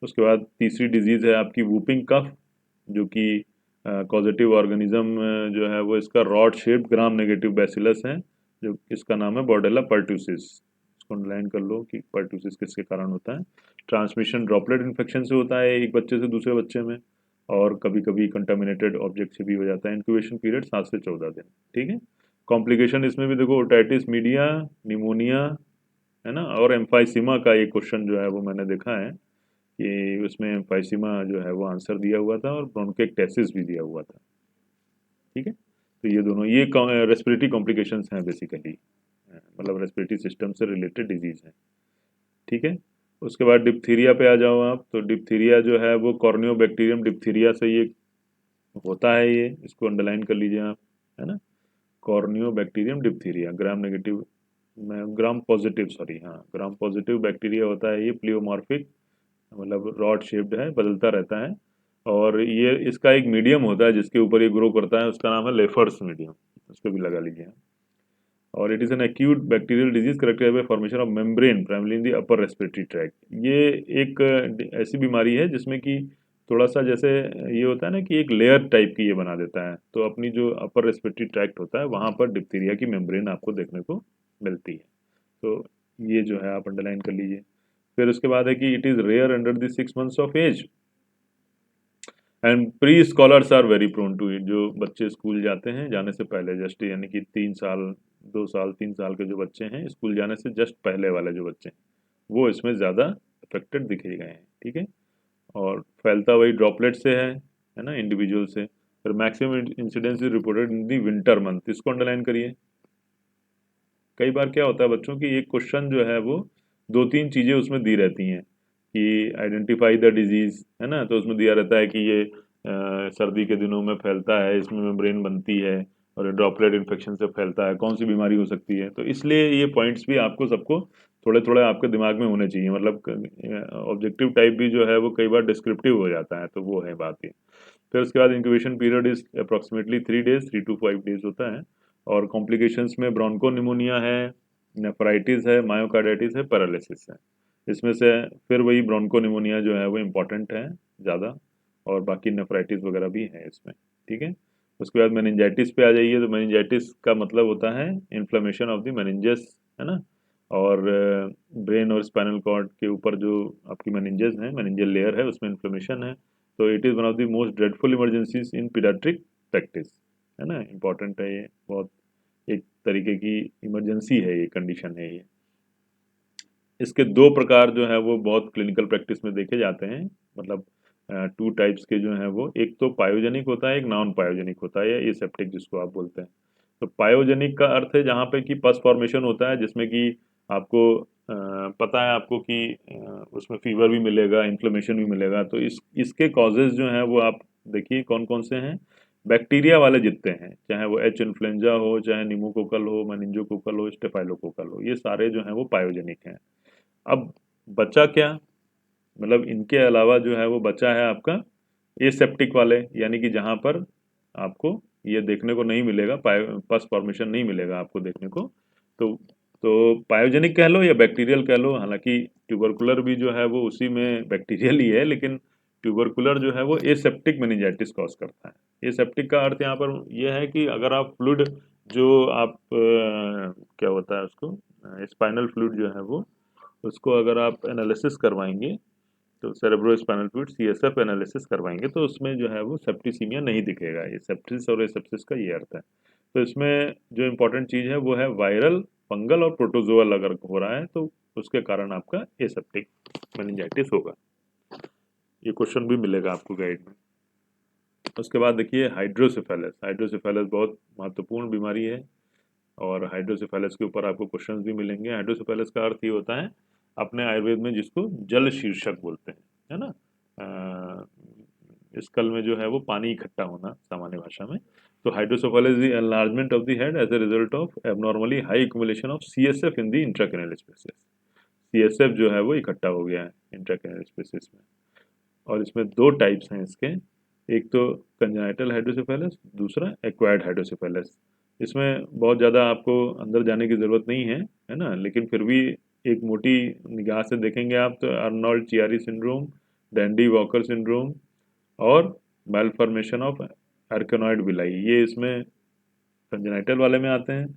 उसके बाद तीसरी डिजीज़ है आपकी वूपिंग कफ, जो कि कॉजेटिव ऑर्गेनिज्म जो है वो इसका rod shaped gram negative bacillus है, जो इसका नाम है बॉर्डेला पर्ट्यूसिस। इसको अंडरलाइन कर लो कि पर्ट्यूसिस किसके कारण होता है। ट्रांसमिशन ड्रॉपलेट इन्फेक्शन से होता है, एक बच्चे से दूसरे बच्चे में, और कभी कभी कंटामिनेटेड ऑब्जेक्ट से भी हो जाता है। इंक्यूबेशन पीरियड 7 से 14 दिन, ठीक है। कॉम्प्लिकेशन इसमें भी देखो ओटाइटिस मीडिया, निमोनिया, है ना, और एम्फाइसीमा का एक क्वेश्चन जो है वो मैंने देखा है कि उसमें एम्फाइसीमा जो है वो आंसर दिया हुआ था और ब्रोंकिएक्टेसिस भी दिया हुआ था, ठीक है। तो ये दोनों ये रेस्पिरेटरी कॉम्प्लिकेशंस हैं बेसिकली, मतलब रेस्पिरेटरी सिस्टम से रिलेटेड डिजीज हैं, ठीक है। उसके बाद डिप्थीरिया पे आ जाओ आप, तो डिप्थीरिया जो है वो कॉर्नियोबैक्टीरियम डिप्थीरिया से ये होता है, ये इसको अंडरलाइन कर लीजिए आप, है ना। Corynebacterium diphtheria gram negative, gram positive, sorry हाँ ग्राम पॉजिटिव बैक्टीरिया होता है ये, प्लियोमॉर्फिक, मतलब रॉड शेप्ड है, बदलता रहता है, और ये इसका एक मीडियम होता है जिसके ऊपर ये ग्रो करता है, उसका नाम है लेफर्स मीडियम, उसको भी लगा लीजिए। और it is an acute bacterial disease corrected bye formation of membrane primary in the upper respiratory tract. ये एक ऐसी बीमारी है जिसमें कि थोड़ा सा जैसे ये होता है ना कि एक लेयर टाइप की ये बना देता है, तो अपनी जो अपर रेस्पिरेटरी ट्रैक्ट होता है वहाँ पर डिप्थीरिया की मेम्ब्रेन आपको देखने को मिलती है। तो ये जो है आप अंडरलाइन कर लीजिए। फिर उसके बाद है कि it is rare under the 6 months of age, and pre scholars are very prone to it. जो बच्चे स्कूल जाते हैं जाने से पहले, जस्ट यानी कि 3 साल 2 साल 3 साल के जो बच्चे हैं स्कूल जाने से जस्ट पहले वाले जो बच्चे हैं वो इसमें ज़्यादा अफेक्टेड दिखे गए हैं, ठीक है। और फैलता वही ड्रॉपलेट से है ना, इंडिविजुअल से। फिर maximum incidence is reported in the winter month, इसको अंडरलाइन करिए। कई बार क्या होता है बच्चों की एक क्वेश्चन जो है वो 2-3 चीज़ें उसमें दी रहती हैं कि आइडेंटिफाई द डिजीज़, है ना, तो उसमें दिया रहता है कि ये सर्दी के दिनों में फैलता है, इसमें मेम्ब्रेन बनती है और ड्रॉपलेट इन्फेक्शन से फैलता है, कौन सी बीमारी हो सकती है। तो इसलिए ये पॉइंट्स भी आपको सबको थोड़े थोड़े आपके दिमाग में होने चाहिए, मतलब ऑब्जेक्टिव टाइप भी जो है वो कई बार डिस्क्रिप्टिव हो जाता है, तो वो है बात ये। फिर उसके बाद incubation period is approximately 3 days, 3 to 5 days होता है। और कॉम्प्लिकेशंस में ब्रोंको निमोनिया है, नेफ्राइटिस है, मायोकार्डाइटिस है, पैरालिसिस है। इसमें से फिर वही ब्रोंकोनिमोनिया जो है वो इम्पोर्टेंट है ज़्यादा, और बाकी नेफ्राइटिस वगैरह भी है इसमें, ठीक है। उसके बाद मेनिंजाइटिस पे आ जाइए, तो मेनिंजाइटिस का मतलब होता है इन्फ्लेमेशन ऑफ द मेनिंजस, है ना। और ब्रेन और स्पाइनल कॉर्ड के ऊपर जो आपकी मेनिंजस है, मेनिंजियल लेयर है, उसमें इन्फ्लेमेशन है। तो it is one of the most dreadful emergencies in paediatric practice, है ना। इम्पॉर्टेंट है ये बहुत, एक तरीके की इमरजेंसी है ये, कंडीशन है ये। इसके दो प्रकार जो है वो बहुत क्लिनिकल प्रैक्टिस में देखे जाते हैं, मतलब टू टाइप्स के जो हैं वो, एक तो पायोजेनिक होता है, एक नॉन पायोजेनिक होता है, या एसेप्टिक जिसको आप बोलते हैं। तो पायोजेनिक का अर्थ है जहाँ पे कि पस फॉर्मेशन होता है, जिसमें कि आपको पता है आपको कि उसमें फीवर भी मिलेगा, इन्फ्लेमेशन भी मिलेगा। तो इसके कॉजेज जो हैं वो आप देखिए कौन कौन से हैं। बैक्टीरिया वाले जितने हैं, चाहे वो एच इन्फ्लुएंजा हो, चाहे निमोकोकल हो, मेनिंजोकोकल हो, स्टेफाइलोकोकल हो, ये सारे जो हैं वो पायोजेनिक हैं। अब बचा क्या, मतलब इनके अलावा जो है वो बचा है आपका एसेप्टिक वाले, यानी कि जहाँ पर आपको ये देखने को नहीं मिलेगा, पस फॉर्मेशन नहीं मिलेगा आपको देखने को। तो पायोजेनिक कह लो या बैक्टीरियल कह लो, हालांकि ट्यूबरकुलर भी जो है वो उसी में बैक्टीरियल ही है, लेकिन ट्यूबरकुलर जो है वो एसेप्टिक मेनिंजाइटिस कॉज करता है। एसेप्टिक का अर्थ यहाँ पर यह है कि अगर आप फ्लूइड जो आप क्या होता है उसको, स्पाइनल फ्लूइड जो है वो, उसको अगर आप एनालिसिस करवाएंगे, तो cerebro spinal fluid CSF analysis करवाएंगे, तो उसमें जो है वो सेप्टिसीमिया नहीं दिखेगा। ये सेप्टिस और एसेप्सिस का ये अर्थ है। तो इसमें जो इम्पोर्टेंट चीज़ है वो है वायरल, फंगल और प्रोटोजोअल अगर हो रहा है तो उसके कारण आपका एसेप्टिक मेनिंजाइटिस होगा। ये क्वेश्चन भी मिलेगा आपको गाइड में। उसके बाद देखिए हाइड्रोसेफेलस। हाइड्रोसेफेलस बहुत महत्वपूर्ण बीमारी है, और हाइड्रोसेफेलस के ऊपर आपको क्वेश्चंस भी मिलेंगे। हाइड्रोसेफेलस का अर्थ ये होता है अपने आयुर्वेद में जिसको जल शीर्षक बोलते हैं, है ना। स्कल में जो है वो पानी इकट्ठा होना सामान्य भाषा में। तो hydrocephalus is enlargement of the head as a result of abnormally high accumulation of CSF in the intracranial spaces. CSF जो है वो इकट्ठा हो गया है इंट्राक्रैनियल स्पेसेस में। और इसमें दो टाइप्स हैं इसके, एक तो कंजेनाइटल हाइड्रोसेफेलस, दूसरा एक्वायर्ड हाइड्रोसेफेलस। इसमें बहुत ज़्यादा आपको अंदर जाने की ज़रूरत नहीं है ना, लेकिन फिर भी एक मोटी निगाह से देखेंगे आप तो Arnold Chiari syndrome, Dandy Walker syndrome और मैलफॉर्मेशन ऑफ आर्केनॉइड विलाई, ये इसमें कंजेनाइटल वाले में आते हैं।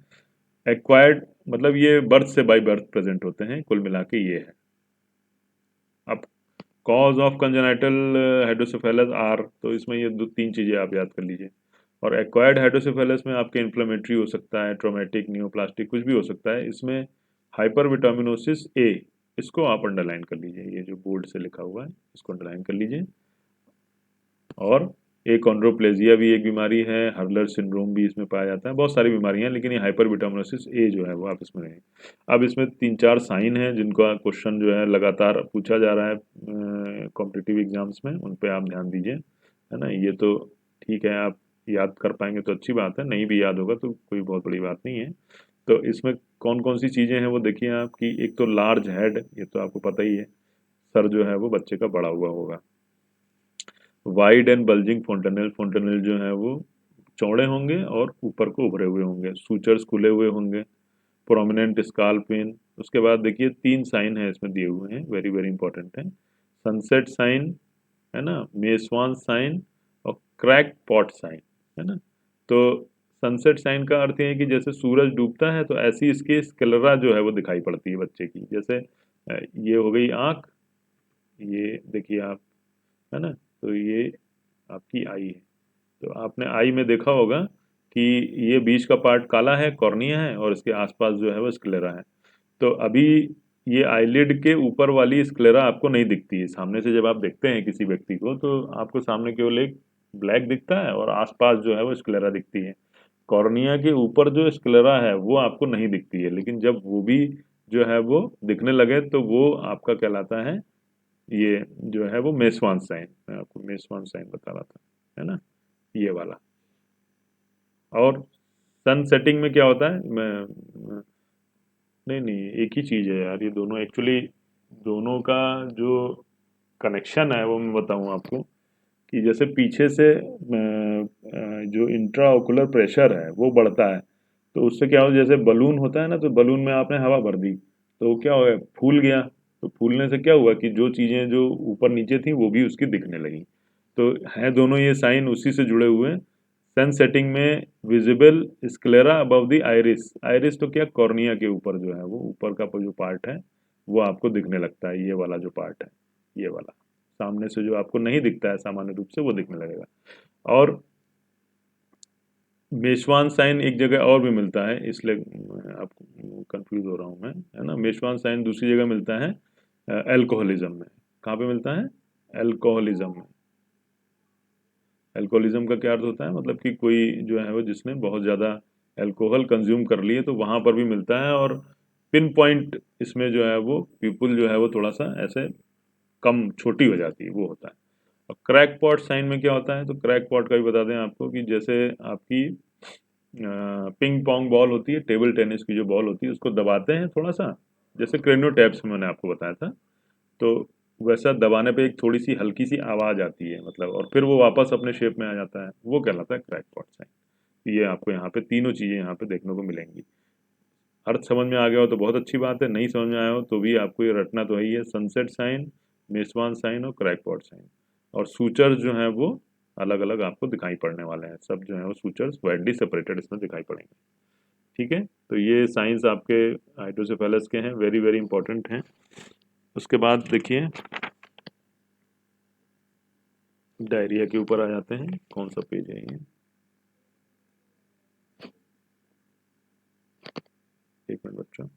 एक्वायर्ड मतलब ये बर्थ से बाय बर्थ प्रेजेंट होते हैं, कुल मिला के ये है। अब cause of congenital hydrocephalus are, तो इसमें ये दो तीन चीज़ें आप याद कर लीजिए। और एक्वायर्ड हाइड्रोसेफेलस में आपके इन्फ्लेमेटरी हो सकता है, ट्रोमेटिक, नियोप्लास्टिक, कुछ भी हो सकता है। इसमें हाइपरविटामिनोसिस ए, इसको आप अंडरलाइन कर लीजिए, ये जो बोर्ड से लिखा हुआ है इसको अंडरलाइन कर लीजिए। और एकोंड्रोप्लेजिया भी एक बीमारी है, हर्लर सिंड्रोम भी इसमें पाया जाता है। बहुत सारी बीमारियां हैं, लेकिन ये हाइपरविटामिनोसिस ए जो है वो आप इसमें नहीं। अब इसमें 3-4 साइन हैं जिनका क्वेश्चन जो है लगातार पूछा जा रहा है कॉम्पिटिटिव एग्जाम्स में, उन पे आप ध्यान दीजिए, है ना। ये तो ठीक है, आप याद कर पाएंगे तो अच्छी बात है, नहीं भी याद होगा तो कोई बहुत बड़ी बात नहीं है। तो इसमें कौन कौन सी चीज़ें हैं वो देखिए आपकी, एक तो लार्ज हेड, ये तो आपको पता ही है, सर जो है वो बच्चे का बड़ा हुआ होगा। वाइड एंड बल्जिंग फोंटेनेल, फोंटेनेल जो है वो चौड़े होंगे और ऊपर को उभरे हुए होंगे। सूचर्स खुले हुए होंगे। Prominent scalp vein. उसके बाद देखिए 3 साइन है इसमें दिए हुए हैं, वेरी वेरी इंपॉर्टेंट है। सनसेट साइन, है ना, मेसवान साइन और क्रैक पॉट साइन, है ना। तो सनसेट साइन का अर्थ है कि जैसे सूरज डूबता है तो ऐसी इसकी स्क्लेरा जो है वो दिखाई पड़ती है बच्चे की। जैसे ये हो गई आँख, ये देखिए आप, है ना। तो ये आपकी आई है। तो आपने आई में देखा होगा कि ये बीच का पार्ट काला है, कॉर्निया है, और इसके आसपास जो है वो स्क्लेरा है। तो अभी ये आईलिड के ऊपर वाली स्क्लेरा आपको नहीं दिखती है। सामने से जब आप देखते हैं किसी व्यक्ति को तो आपको सामने केवल एक ब्लैक दिखता है और आसपास जो है वो स्क्लेरा दिखती है। कॉर्निया के ऊपर जो स्क्लेरा है वो आपको नहीं दिखती है, लेकिन जब वो भी जो है वो दिखने लगे तो वो आपका कहलाता है, ये जो है वो मेसवान साइन। मैं आपको मेसवान साइन बता रहा था, है ना, ये वाला। और सन सेटिंग में क्या होता है, मैं नहीं नहीं एक ही चीज़ है यार, ये दोनों एक्चुअली, दोनों का जो कनेक्शन है वो मैं बताऊँ आपको कि जैसे पीछे से जो इंट्रा ओकुलर प्रेशर है वो बढ़ता है, तो उससे क्या हो, जैसे बलून होता है ना, तो बलून में आपने हवा भर दी तो क्या हो गया, फूल गया। तो फूलने से क्या हुआ कि जो चीज़ें जो ऊपर नीचे थी वो भी उसकी दिखने लगी। तो है दोनों ये साइन उसी से जुड़े हुए हैं। सन सेटिंग में visible sclera above the iris, iris तो क्या कॉर्निया के ऊपर जो है वो ऊपर का जो पार्ट है वो आपको दिखने लगता है, ये वाला जो पार्ट है, ये वाला सामने से जो आपको नहीं दिखता है सामान्य रूप से वो दिखने लगेगा। और मेशवान साइन एक जगह और भी मिलता है, इसलिए आपको कंफ्यूज हो रहा हूँ मैं, है ना। मेशवान साइन दूसरी जगह मिलता है एल्कोहलिज्म में। कहाँ पे मिलता है? एल्कोहलिज्म में। एल्कोहलिज्म का क्या अर्थ होता है, मतलब कि कोई जो है वो जिसने बहुत ज़्यादा अल्कोहल कंज्यूम कर लिए, तो वहाँ पर भी मिलता है। और पिन पॉइंट इसमें जो है वो पीपल जो है वो थोड़ा सा ऐसे कम छोटी हो जाती है, वो होता है। और क्रैक पॉट साइन में क्या होता है, तो क्रैक पॉट का भी बता दें आपको कि जैसे आपकी पिंग पोंग बॉल होती है, टेबल टेनिस की जो बॉल होती है, उसको दबाते हैं थोड़ा सा, जैसे क्रेनियो टैप्स मैंने आपको बताया था, तो वैसा दबाने पे एक थोड़ी सी हल्की सी आवाज़ आती है, मतलब, और फिर वो वापस अपने शेप में आ जाता है, वो कहलाता है क्रैक पॉट साइन। ये आपको यहाँ पे तीनों चीज़ें यहाँ पे देखने को मिलेंगी। अर्थ समझ में आ गया हो तो बहुत अच्छी बात है, नहीं समझ में आया हो तो भी आपको ये रटना तो है ही है, सनसेट साइन, मेसवान साइन और क्रैक पॉट साइन। और सूचर्स जो हैं वो अलग अलग आपको दिखाई पड़ने वाले हैं, सब जो है वो सूचर्स वाइडली सेपरेटेड इसमें दिखाई पड़ेंगे। ठीक है, तो ये साइंस आपके हाइड्रोसेफेलस के हैं, वेरी वेरी इंपॉर्टेंट हैं। उसके बाद देखिए डायरिया के ऊपर आ जाते हैं, कौन सा पेज है ये, एक मिनट बच्चों।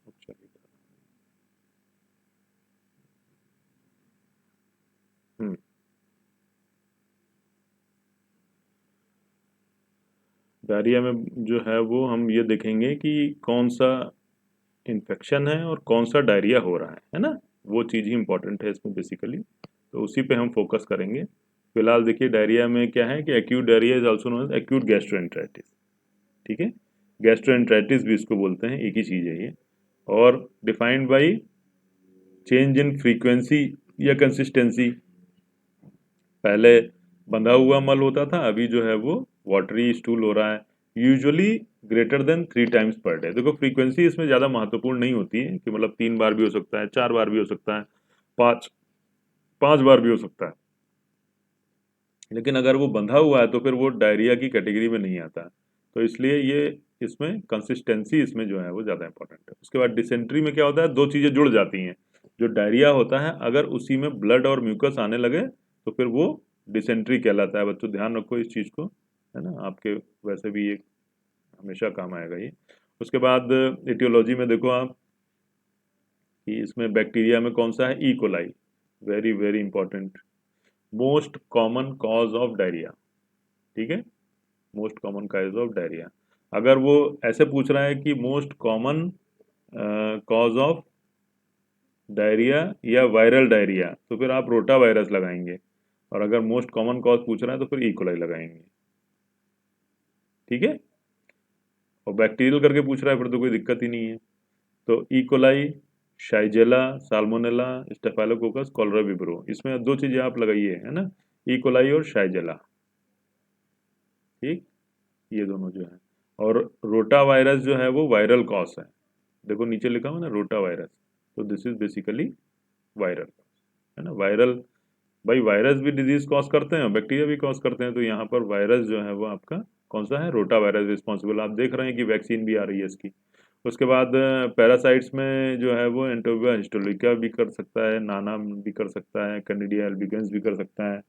अच्छा, हम्म, डायरिया में जो है वो हम ये देखेंगे कि कौन सा इन्फेक्शन है और कौन सा डायरिया हो रहा है ना, वो चीज़ ही इंपॉर्टेंट है इसमें बेसिकली, तो उसी पे हम फोकस करेंगे। फिलहाल देखिए डायरिया में क्या है कि acute diarrhoea is also known as acute gastroenteritis. ठीक है, गैस्ट्रोएंटेराइटिस भी इसको बोलते हैं, एक ही चीज़ है ये। और defined by change in frequency या कंसिस्टेंसी। पहले बंधा हुआ मल होता था, अभी जो है वो वाटरी स्टूल हो रहा है, usually greater than 3 times per day. देखो फ्रीक्वेंसी इसमें ज़्यादा महत्वपूर्ण नहीं होती है कि मतलब 3 बार भी हो सकता है, 4 बार भी हो सकता है, पाँच 5 बार भी हो सकता है, लेकिन अगर वो बंधा हुआ है तो फिर वो डायरिया की कैटेगरी में नहीं आता है। तो इसलिए ये इसमें कंसिस्टेंसी इसमें जो है वो ज़्यादा इंपॉर्टेंट है। उसके बाद डिसेंट्री में क्या होता है, दो चीज़ें जुड़ जाती हैं। जो डायरिया होता है अगर उसी में ब्लड और म्यूकस आने लगे तो फिर वो डिसेंट्री कहलाता है। बच्चों ध्यान रखो इस चीज़ को, है ना, आपके वैसे भी ये हमेशा काम आएगा ये। उसके बाद एटियोलॉजी में देखो आप कि इसमें बैक्टीरिया में कौन सा है, E coli, very very important, most common cause of diarrhoea. ठीक है, मोस्ट कॉमन काइज ऑफ डायरिया। अगर वो ऐसे पूछ रहा है कि most common cause of diarrhoea या वायरल डायरिया, तो फिर आप रोटा वायरस लगाएंगे। और अगर मोस्ट कॉमन कॉज पूछ रहा है तो फिर इकोलाई लगाएंगे। ठीक है, और बैक्टीरियल करके पूछ रहा है फिर तो कोई दिक्कत ही नहीं है। तो E coli, Shigella, Salmonella, Staphylococcus, cholera Vibrio, इसमें दो चीज़ें आप लगाइए, है ना, इकोलाई और शाइजेला। ठीक, ये दोनों जो है। और रोटा वायरस जो है वो वायरल कॉज है, देखो नीचे लिखा हुआ ना रोटा वायरस, तो दिस इज बेसिकली वायरल, है ना। वायरल, भाई वायरस भी डिजीज कॉज करते हैं, बैक्टीरिया भी कॉज करते हैं, तो यहाँ पर वायरस जो है वो आपका कौन सा है, रोटा वायरस रिस्पॉन्सिबल। आप देख रहे हैं कि वैक्सीन भी आ रही है इसकी। उसके बाद पैरासाइट्स में जो है वो एंटोबिया हिस्टोलिका भी कर सकता है, नाना भी कर सकता है, कैंडिडिया एल्बिगेंस भी कर सकता है।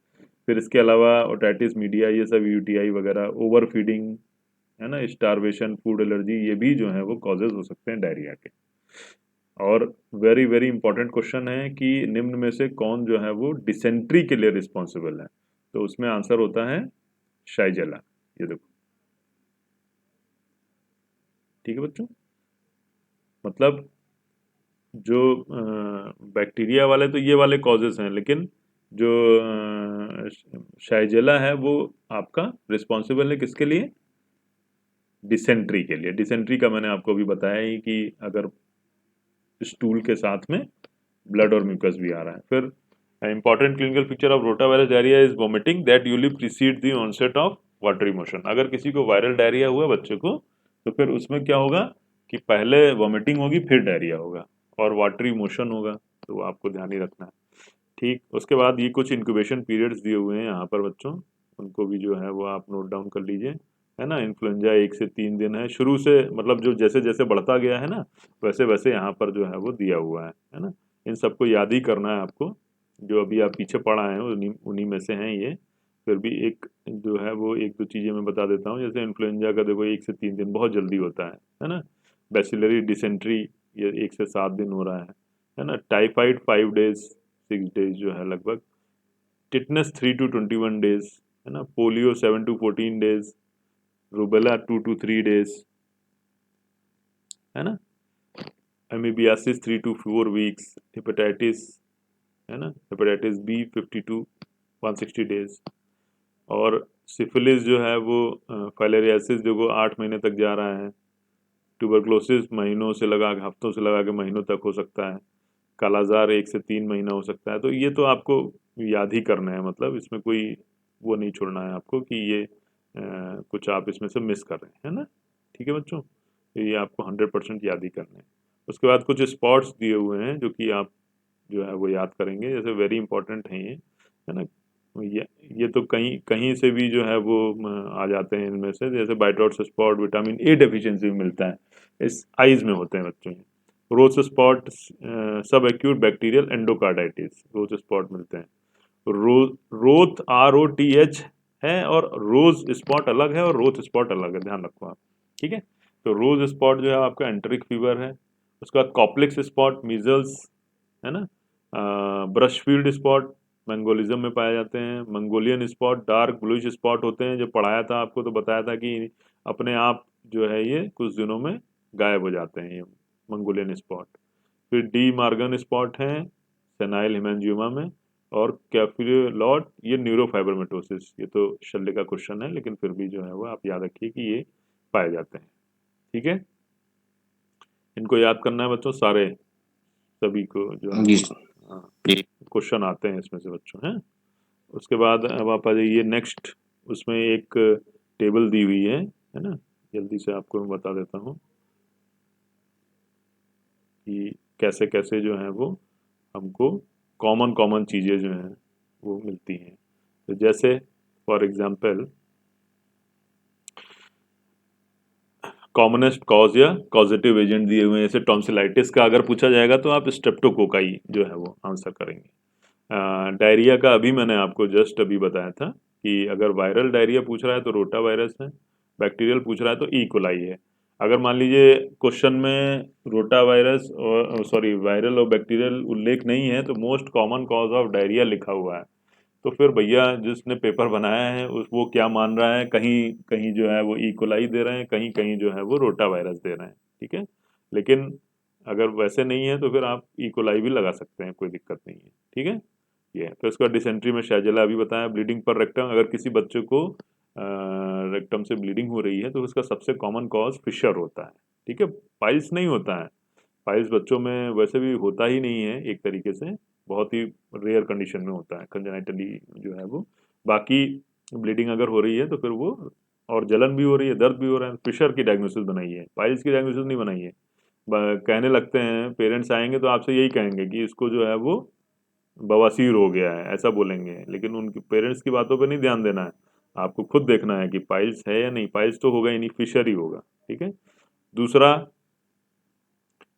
फिर इसके अलावा ओटाइटिस मीडिया, ये सब यूटीआई वगैरह, ओवर फीडिंग, है ना, स्टारवेशन, फूड एलर्जी, ये भी जो है वो कॉजेज हो सकते हैं डायरिया के। और वेरी वेरी इंपॉर्टेंट क्वेश्चन है कि निम्न में से कौन जो है वो डिसेंट्री के लिए रिस्पॉन्सिबल है, तो उसमें आंसर होता है शाइजेला। ये देखो, ठीक है बच्चों, मतलब जो बैक्टीरिया वाले तो ये वाले कॉजेज हैं, लेकिन जो शाइजेला है वो आपका रिस्पॉन्सिबल है किसके लिए, डिसेंट्री के लिए। डिसेंट्री का मैंने आपको अभी बताया ही कि अगर स्टूल के साथ में ब्लड और म्यूकस भी आ रहा है। फिर important clinical picture of rotavirus diarrhoea is vomiting that usually precede the onset of watery motion. अगर किसी को वायरल डायरिया हुआ बच्चे को, तो फिर उसमें क्या होगा कि पहले वोमिटिंग होगी, फिर डायरिया होगा और वाटरी मोशन होगा। तो वो आपको ध्यान ही रखना है। ठीक, उसके बाद ये कुछ इंक्यूबेशन पीरियड्स दिए हुए हैं यहाँ पर बच्चों, उनको भी जो है वो आप नोट डाउन कर लीजिए, है ना। इन्फ्लुएंजा 1 से 3 दिन है शुरू से, मतलब जो जैसे जैसे बढ़ता गया है ना, वैसे वैसे यहाँ पर जो है वो दिया हुआ है ना। इन सबको याद ही करना है आपको, जो अभी आप पीछे पढ़ा है उन्हीं उन्हीं में से हैं ये। फिर भी एक जो है वो 1-2 चीज़ें मैं बता देता हूँ। जैसे इन्फ्लुएंजा का देखो 1 से 3 दिन बहुत जल्दी होता है ना। बैसिलरी डिसेंट्री ये 1 से 7 दिन हो रहा है ना। टाइफाइड 5 डेज 6 डेज जो है लगभग। टिटनेस 3 to 21 डेज, है ना। Polio 7 to 14 days. Rubella 2 to 3 days, है ना। Amoebiasis 3 to 4 weeks. हेपेटाइटिस, है ना, हेपेटाइटिस बी 50 to 160 डेज। और सिफिलिस जो है वो फाइलेरियासिस जो वो 8 महीने तक जा रहा है। ट्यूबरक्लोसिस महीनों से लगा के, हफ्तों से लगा के महीनों तक हो सकता है। कालाजार 1 से 3 महीना हो सकता है। तो ये तो आपको याद ही करना है, मतलब इसमें कोई वो नहीं छोड़ना है आपको कि ये कुछ आप इसमें से मिस कर रहे हैं ना। ठीक है बच्चों, तो ये आपको 100% याद ही करना है। उसके बाद कुछ स्पॉट्स दिए हुए हैं जो कि आप जो है वो याद करेंगे, जैसे वेरी इंपॉर्टेंट हैं ये, है ना। ये तो कहीं कहीं से भी जो है वो आ जाते हैं इनमें से, जैसे बाइटॉट्स स्पॉट विटामिन ए डेफिशिएंसी मिलता है, इस आइज में होते हैं बच्चों में। रोज स्पॉट सब एक्यूट बैक्टीरियल एंडोकार्डाइटिस, रोज स्पॉट मिलते हैं। रोथ ROTH है और रोज स्पॉट अलग है और रोथ स्पॉट अलग है, ध्यान रखो आप। ठीक है, तो रोज स्पॉट जो है आपका एंटरिक फीवर है। उसके बाद कॉप्लेक्स स्पॉट मीजल्स, है ना। ब्रशफील्ड स्पॉट मंगोलिज्म में पाए जाते हैं। Mongolian spot dark bluish spot होते हैं, जो पढ़ाया था आपको तो बताया था कि अपने आप जो है ये कुछ दिनों में गायब हो जाते हैं ये मंगोलियन स्पॉट। फिर डी मार्गन स्पॉट हैं सेनाइल हेमेंजियोमा में। और कैफिलॉट ये न्यूरोफाइब्रोमेटोसिस, ये तो शल्य का क्वेश्चन है लेकिन फिर भी जो है वो आप याद रखिए कि ये पाए जाते हैं। ठीक है, इनको याद करना है बच्चों सारे, सभी को जो है जी वो क्वेश्चन आते हैं इसमें से बच्चों हैं। उसके बाद अब आप आ जाइए नेक्स्ट, उसमें एक टेबल दी हुई है ना। जल्दी से आपको मैं बता देता हूँ कि कैसे कैसे जो है वो हमको कॉमन कॉमन चीज़ें जो हैं वो मिलती हैं। तो जैसे फॉर एग्जांपल कॉमनेस्ट कॉज या कॉजेटिव एजेंट दिए हुए हैं, जैसे टॉन्सिलाइटिस का अगर पूछा जाएगा तो आप स्ट्रेप्टोकोकाई जो है वो आंसर करेंगे। डायरिया का अभी मैंने आपको जस्ट अभी बताया था कि अगर वायरल डायरिया पूछ रहा है तो रोटा वायरस है, बैक्टीरियल पूछ रहा है तो ई कोलाई है। अगर मान लीजिए क्वेश्चन में रोटा वायरस और सॉरी वायरल और बैक्टीरियल उल्लेख नहीं है तो most common cause of diarrhoea लिखा हुआ है, तो फिर भैया जिसने पेपर बनाया है उस वो क्या मान रहा है, कहीं कहीं जो है वो ई कोलाई दे रहे हैं, कहीं कहीं जो है वो रोटा वायरस दे रहे हैं। ठीक है, लेकिन अगर वैसे नहीं है तो फिर आप ई कोलाई भी लगा सकते हैं, कोई दिक्कत नहीं है। ठीक है, ये फिर उसका डिसेंट्री में शैजला अभी बताया। ब्लीडिंग पर रेक्टम, अगर किसी बच्चे को रेक्टम से ब्लीडिंग हो रही है तो उसका सबसे कॉमन कॉज फिशर होता है। ठीक है, पाइल्स नहीं होता है, पाइल्स बच्चों में वैसे भी होता ही नहीं है, एक तरीके से बहुत ही रेयर कंडीशन में होता है कंजेनाइटली जो है वो। बाकी ब्लीडिंग अगर हो रही है तो फिर वो, और जलन भी हो रही है, दर्द भी हो रहा है, फिशर की डायग्नोसिस बनाई है, पाइल्स की डायग्नोसिस नहीं बनाई है। कहने लगते हैं, पेरेंट्स आएंगे तो आपसे यही कहेंगे कि इसको जो है वो बवासीर हो गया है, ऐसा बोलेंगे, लेकिन उनके पेरेंट्स की बातों पे नहीं ध्यान देना है, आपको खुद देखना है कि पाइल्स है या नहीं। पाइल्स तो होगा ही नहीं, फिशर ही होगा। ठीक है, दूसरा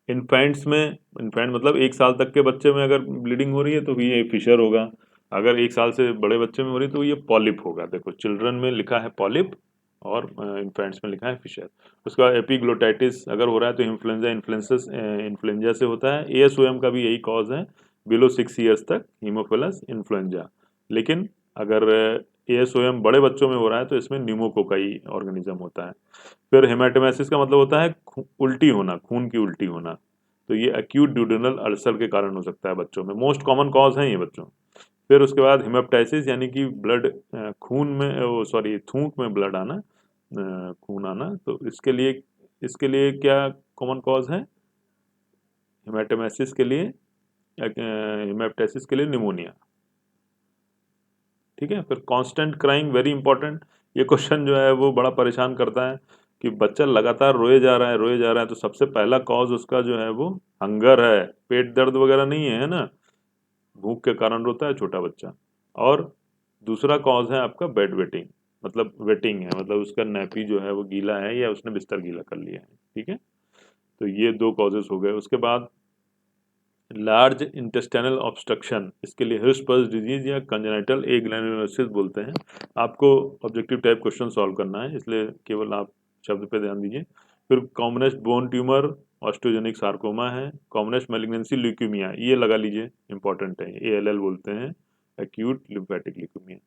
इन्फेंट्स में, इन्फेंट मतलब 1 साल तक के बच्चे में अगर ब्लीडिंग हो रही है तो ये फिशर होगा। अगर 1 साल से बड़े बच्चे में हो रही है तो ये पॉलिप होगा। देखो चिल्ड्रन में लिखा है पॉलिप और इन्फेंट्स में लिखा है फिशर। उसका एपिग्लोटाइटिस अगर हो रहा है तो इन्फ्लुएंजा से होता है। ASOM का भी यही कॉज है, बिलो 6 ईयर्स तक हीमोफिलस इन्फ्लुएंजा। लेकिन अगर ASOM बड़े बच्चों में हो रहा है तो इसमें न्यूमोकोकाई ऑर्गेनिज्म होता है। फिर हेमाटोमेसिस का मतलब होता है उल्टी होना, खून की उल्टी होना, तो ये एक्यूट ड्यूडेनल अल्सर के कारण हो सकता है बच्चों में। मोस्ट कॉमन कॉज है ये बच्चों। फिर उसके बाद हेमेप्टाइसिस यानी कि ब्लड खून में, सॉरी थूक में ब्लड आना, खून आना। तो इसके लिए क्या कॉमन कॉज है? हेमाटोमेसिस के लिए, हेमेप्टाइसिस के लिए निमोनिया। ठीक है। फिर कांस्टेंट क्राइंग, वेरी इंपॉर्टेंट। ये क्वेश्चन जो है वो बड़ा परेशान करता है कि बच्चा लगातार रोए जा रहा है, रोए जा रहा है, तो सबसे पहला कॉज उसका जो है वो हंगर है, पेट दर्द वगैरह नहीं है ना, भूख के कारण रोता है छोटा बच्चा। और दूसरा कॉज है आपका बेड वेटिंग, मतलब वेटिंग है, मतलब उसका नैपी जो है वो गीला है या उसने बिस्तर गीला कर लिया है। ठीक है। तो ये दो कॉजेस हो गए। उसके बाद लार्ज इंटेस्टाइनल ऑब्स्ट्रक्शन, इसके लिए हिर्शबर्ग डिजीज या कंजेनिटल ए ग्रैन्युलोसिस बोलते हैं। आपको ऑब्जेक्टिव टाइप क्वेश्चन सॉल्व करना है, इसलिए केवल आप शब्द पे ध्यान दीजिए। फिर commonest bone tumour, osteogenic sarcoma है। कॉमनेस्ट मैलिग्नेंसी ल्यूकीमिया, ये लगा लीजिए, इंपॉर्टेंट है, ALL बोलते हैं, एक्यूट लिम्फेटिक ल्यूकीमिया।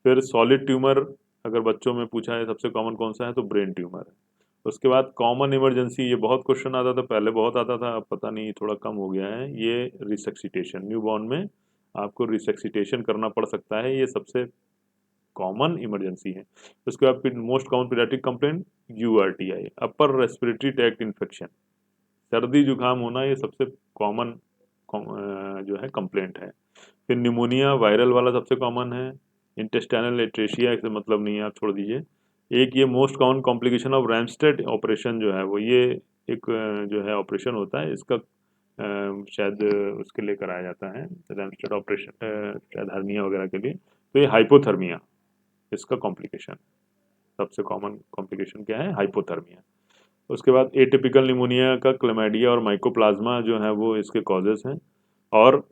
फिर सॉलिड ट्यूमर अगर बच्चों में पूछा है सबसे कॉमन कौन सा है, तो ब्रेन ट्यूमर है। उसके बाद कॉमन इमरजेंसी, ये बहुत क्वेश्चन आता था पहले, बहुत आता था, अब पता नहीं थोड़ा कम हो गया है, ये रिसेक्सिटेशन। न्यूबॉर्न में आपको रिसेक्सिटेशन करना पड़ सकता है, ये सबसे कॉमन इमरजेंसी है। उसके बाद फिर most common paediatric complaint URTI, upper respiratory tract infection, सर्दी जुकाम होना, ये सबसे कॉमन जो है कंप्लेंट है। फिर निमोनिया वायरल वाला सबसे कॉमन है। इंटेस्टाइनल एट्रेशिया, इससे मतलब नहीं है, आप छोड़ दीजिए। एक ये most common complication of रैमस्टेड operation जो है वो, ये एक जो है ऑपरेशन होता है, इसका शायद उसके लिए कराया जाता है, रैमस्टेड ऑपरेशन, शायद हर्निया वगैरह के लिए। तो ये हाइपोथर्मिया, इसका कॉम्प्लिकेशन, सबसे कॉमन कॉम्प्लिकेशन क्या है? हाइपोथर्मिया। उसके बाद एटिपिकल निमोनिया का क्लैमाइडिया और माइकोप्लाज्मा जो है वो इसके कॉजेस हैं। और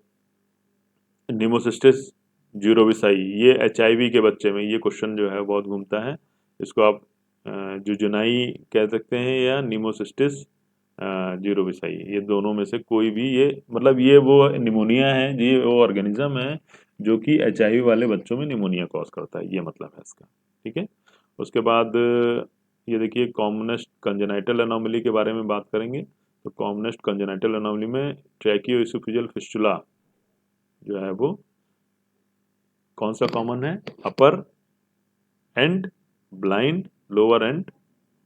निमोसिस्टिस ज्यूरोविसाई, ये HIV के बच्चे में ये क्वेश्चन जो है बहुत घूमता है, इसको आप जुजुनाई कह सकते हैं या निमोसिस्टिस ज्यूरोविसाई, ये दोनों में से कोई भी, ये मतलब ये वो निमोनिया है, ये वो ऑर्गेनिज्म है जो कि HIV वाले बच्चों में निमोनिया कॉज करता है, ये मतलब है इसका। ठीक है। उसके बाद ये देखिए कॉमनेस्ट कंजेनाइटल एनोमली के बारे में बात करेंगे। तो कॉमनेस्ट कंजेनाइटल एनोमली में ट्रैकियोइसोफेजियल फिस्टुला जो है वो कौन सा कॉमन है? Upper end blind, lower end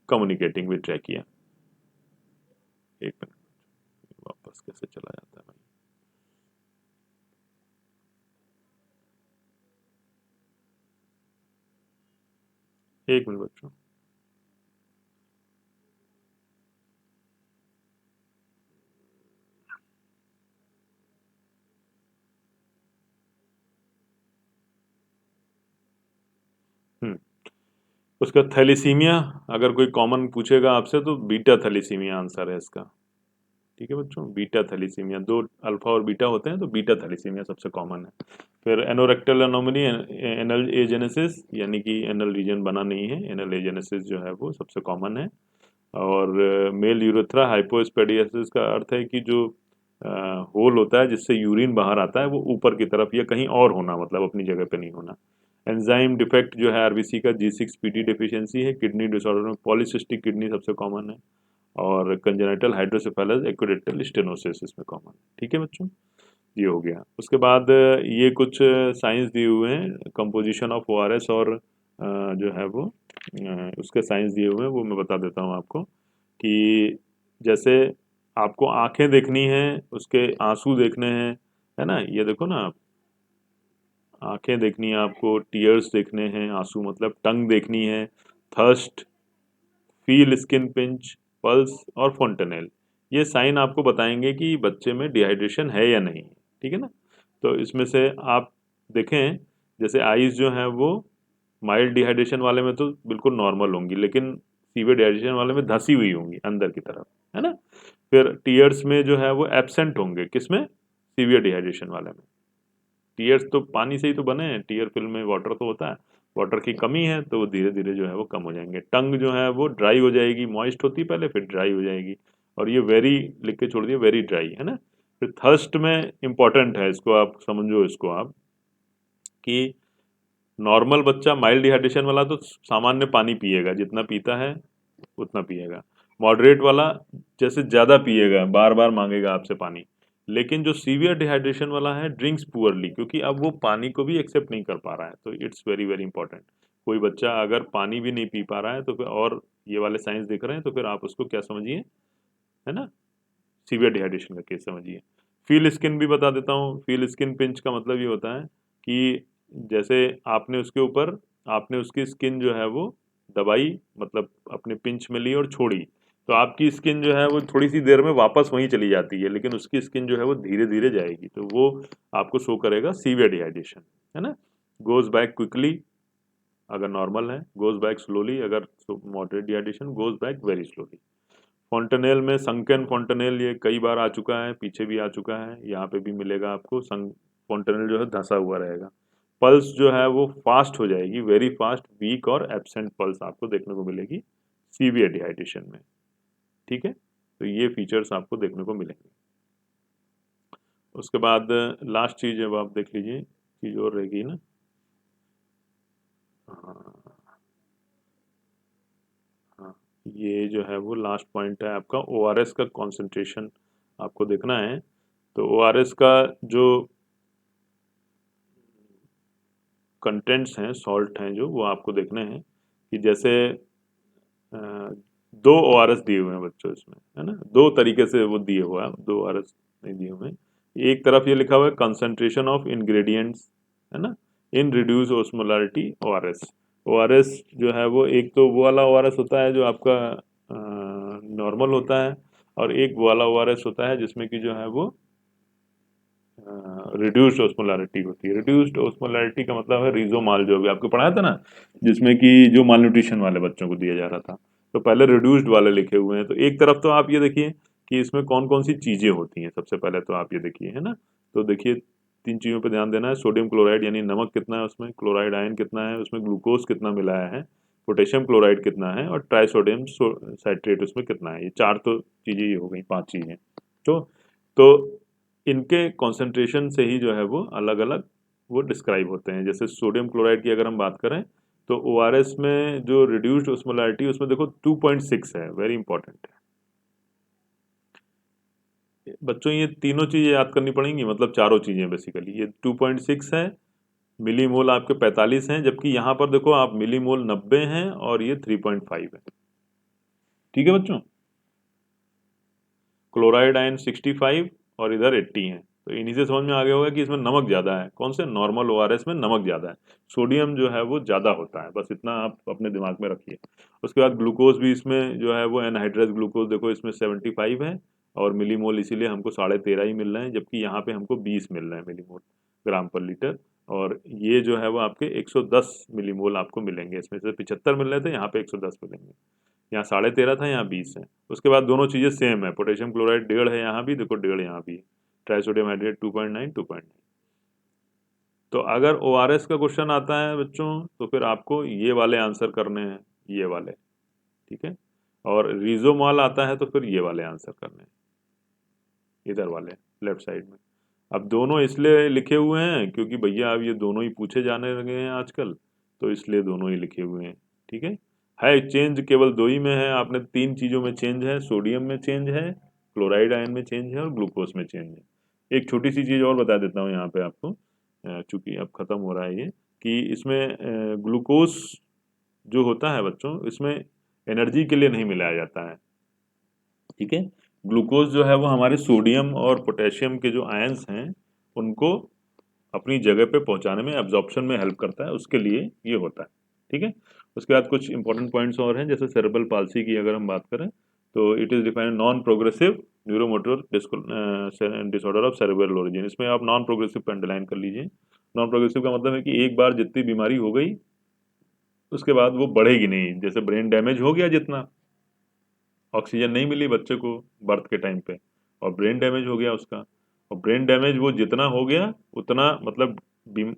communicating with trachea. एक मिनट, वापस कैसे चला जाता है भाई? एक मिनट बच्चों। उसका थैलीसीमिया, अगर कोई कॉमन पूछेगा आपसे तो बीटा थैलीसीमिया आंसर है इसका। ठीक है बच्चों, बीटा थैलीसीमिया, 2 अल्फा और बीटा होते हैं, तो बीटा थैलीसीमिया सबसे कॉमन है। फिर एनोरेक्टल एनोमली, एनल एजेनेसिस, यानी कि एनल रीजन बना नहीं है, एनल एजेनेसिस जो है वो सबसे कॉमन है। और मेल यूरेथ्रा हाइपोस्पेडियासिस का अर्थ है कि जो होल होता है जिससे यूरिन बाहर आता है वो ऊपर की तरफ या कहीं और होना, मतलब अपनी जगह पे नहीं होना। एंजाइम डिफेक्ट जो है RBC का G6PD डेफिशिएंसी है। किडनी डिसऑर्डर में पॉलीसिस्टिक किडनी सबसे कॉमन है। और कंजेनिटल हाइड्रोसेफेलस एक्वेडेक्टल स्टेनोसिस इसमें कॉमन। ठीक है बच्चों, ये हो गया। उसके बाद ये कुछ साइंस दिए हुए हैं, कंपोजिशन ऑफ ORS और जो है वो उसके साइंस दिए हुए हैं, वो मैं बता देता हूँ आपको। कि जैसे आपको आंखें देखनी है, उसके आंसू देखने हैं, है ना, ये देखो ना आप, आंखें देखनी है आपको, टीयर्स देखने हैं, आंसू मतलब टंग देखनी है, thirst, feel skin pinch, pulse और फोंटेनेल, ये साइन आपको बताएंगे कि बच्चे में डिहाइड्रेशन है या नहीं। ठीक है ना। तो इसमें से आप देखें, जैसे आईज जो है वो माइल्ड डिहाइड्रेशन वाले में तो बिल्कुल नॉर्मल होंगी, लेकिन सीवियर डिहाइड्रेशन वाले में धसी हुई होंगी अंदर की तरफ, है ना। फिर टीयर्स में जो है वो एब्सेंट होंगे, किसमें? सीवियर डिहाइड्रेशन वाले में। टीयर्स तो पानी से ही तो बने हैं, टीयर फिल्म में वाटर तो होता है, वाटर की कमी है तो वो धीरे धीरे जो है वो कम हो जाएंगे। टंग जो है वो ड्राई हो जाएगी, मॉइस्ट होती पहले फिर ड्राई हो जाएगी। और ये वेरी लिख के छोड़ दिए, वेरी ड्राई, है ना। फिर थर्स्ट में इंपॉर्टेंट है, इसको आप समझो, इसको आप कि नॉर्मल बच्चा माइल्ड डिहाइड्रेशन वाला तो सामान्य पानी पिएगा, जितना पीता है उतना पिएगा। मॉडरेट वाला जैसे ज़्यादा पिएगा, बार बार मांगेगा आपसे पानी। लेकिन जो सीवियर डिहाइड्रेशन वाला है, ड्रिंक्स पुअरली, क्योंकि अब वो पानी को भी एक्सेप्ट नहीं कर पा रहा है, तो इट्स वेरी वेरी इंपॉर्टेंट। कोई बच्चा अगर पानी भी नहीं पी पा रहा है तो फिर, और ये वाले साइंस दिख रहे हैं, तो फिर आप उसको क्या समझिए, है ना, सीवियर डिहाइड्रेशन का केस समझिए। फील स्किन भी बता देता हूँ। फील स्किन पिंच का मतलब ये होता है कि जैसे आपने उसके ऊपर, आपने उसकी स्किन जो है वो दबाई, मतलब अपने पिंच में ली और छोड़ी, तो आपकी स्किन जो है वो थोड़ी सी देर में वापस वहीं चली जाती है, लेकिन उसकी स्किन जो है वो धीरे धीरे जाएगी, तो वो आपको शो करेगा सीवियर डिहाइड्रेशन, है ना। गोज बैक क्विकली अगर नॉर्मल है, गोज बैक स्लोली अगर moderate dehydration, goes back very slowly. Fontanelle में संकन फॉन्टेनेल, ये कई बार आ चुका है, पीछे भी आ चुका है, यहाँ पे भी मिलेगा आपको। फॉन्टेनेल जो है धंसा हुआ रहेगा। पल्स जो है वो फास्ट हो जाएगी, वेरी फास्ट, वीक और एब्सेंट पल्स आपको देखने को मिलेगी सीवियर डिहाइड्रेशन में, ठीक है। तो ये फीचर्स आपको देखने को मिलेंगे। उसके बाद लास्ट चीज अब आप देख लीजिए, चीज और रहेगी ना, हाँ हाँ, ये जो है वो लास्ट पॉइंट है आपका, ओआरएस का कॉन्सेंट्रेशन आपको देखना है। तो ओआरएस का जो कंटेंट्स हैं, सॉल्ट हैं जो, वो आपको देखने हैं कि जैसे दो ओआरएस दिए हुए हैं बच्चों इसमें, है ना, दो तरीके से वो दिए हुआ है, दो ओआरएस नहीं दिए हुए हैं। एक तरफ ये लिखा हुआ है कंसंट्रेशन ऑफ इंग्रेडिएंट्स, है ना, इन रिड्यूस ओस्मोलारिटी ओआरएस। ओआरएस जो है वो एक तो वो वाला ओआरएस होता है जो आपका नॉर्मल होता है, और एक वो वाला ओआरएस होता है जिसमें कि जो है वो रिड्यूस्ड ओस्मोलैरिटी होती है। रिड्यूस्ड ओस्मोलैरिटी का मतलब है रीजोमाल, जो अभी आपको पढ़ाया था ना, जिसमें कि जो माल न्यूट्रिशन वाले बच्चों को दिया जा रहा था, तो पहले रिड्यूस्ड वाले लिखे हुए हैं। तो एक तरफ तो आप ये देखिए कि इसमें कौन कौन सी चीजें होती हैं, सबसे पहले तो आप ये देखिए, है ना। तो देखिए तीन चीजों पर ध्यान देना है, सोडियम क्लोराइड यानी नमक कितना है उसमें, क्लोराइड आयन कितना है उसमें, ग्लूकोज कितना मिलाया है, पोटेशियम क्लोराइड कितना है, और ट्राइसोडियम साइट्रेट उसमें कितना है। ये चार तो चीजें ही हो गई, पांच चीजें। तो इनके कॉन्सेंट्रेशन से ही जो है वो अलग अलग वो डिस्क्राइब होते हैं। जैसे सोडियम क्लोराइड की अगर हम बात करें, तो ओआरएस में जो रिड्यूस्ड ओस्मोलैरिटी उसमें देखो 2.6 है, वेरी इंपॉर्टेंट है बच्चों। ये तीनों चीजें याद करनी पड़ेंगी, मतलब चारों चीजें बेसिकली। ये 2.6 है, मिलीमोल आपके 45 हैं, जबकि यहाँ पर देखो आप मिलीमोल 90 हैं, और ये 3.5 है, ठीक है बच्चों। क्लोराइड आयन 65 और इधर 80 है। तो इन्हीं से समझ में आ गया होगा कि इसमें नमक ज़्यादा है। कौन से, नॉर्मल ओआरएस में नमक ज़्यादा है, सोडियम जो है वो ज़्यादा होता है, बस इतना आप अपने दिमाग में रखिए। उसके बाद ग्लूकोज भी इसमें जो है वो एनहाइड्रस ग्लूकोज देखो इसमें 75 है, और मिलीमोल इसीलिए हमको 13.5 ही मिल रहे हैं, जबकि यहाँ पे हमको 20 मिल रहे हैं मिलीमोल ग्राम पर लीटर। और ये जो है वो आपके 110 मिलीमोल आपको मिलेंगे, इसमें से 75 मिल रहे थे, यहाँ पे 110 मिलेंगे। यहाँ 13.5 था, यहाँ 20 है। उसके बाद दोनों चीज़ें सेम है, पोटेशियम क्लोराइड 1.5 है यहाँ भी, देखो 1.5 यहाँ भी है, ट्राइसोडियम हाइड्रेट 2.9 2.9। तो अगर ओआरएस का क्वेश्चन आता है बच्चों, तो फिर आपको ये वाले आंसर करने हैं, ये वाले, ठीक है। और रीजोमॉल आता है तो फिर ये वाले आंसर करने हैं, इधर वाले लेफ्ट साइड में। अब दोनों इसलिए लिखे हुए हैं क्योंकि भैया अब ये दोनों ही पूछे जाने लगे हैं आजकल, तो इसलिए दोनों ही लिखे हुए हैं, ठीक है चेंज केवल दो ही में है, आपने तीन चीज़ों में चेंज है, सोडियम में चेंज है, क्लोराइड आयन में चेंज है, और ग्लूकोज में चेंज है। एक छोटी सी चीज़ और बता देता हूँ यहाँ पे आपको, चूंकि अब ख़त्म हो रहा है ये, कि इसमें ग्लूकोज जो होता है बच्चों, इसमें एनर्जी के लिए नहीं मिलाया जाता है, ठीक है। ग्लूकोज जो है वो हमारे सोडियम और पोटेशियम के जो आयंस हैं उनको अपनी जगह पे पहुंचाने में, एब्जॉर्प्शन में हेल्प करता है, उसके लिए ये होता है, ठीक है। उसके बाद कुछ इंपॉर्टेंट पॉइंट्स और हैं, जैसे सेरेब्रल पाल्सी की अगर हम बात करें, तो it is defined non progressive neuromotor disorder of cerebral origin. इसमें आप नॉन प्रोग्रेसिव पर अंडरलाइन कर लीजिए। नॉन प्रोग्रेसिव का मतलब है कि एक बार जितनी बीमारी हो गई उसके बाद वो बढ़ेगी नहीं, जैसे ब्रेन डैमेज हो गया, जितना ऑक्सीजन नहीं मिली बच्चे को बर्थ के टाइम पे, और ब्रेन डैमेज हो गया उसका, और ब्रेन डैमेज वो जितना हो गया उतना, मतलब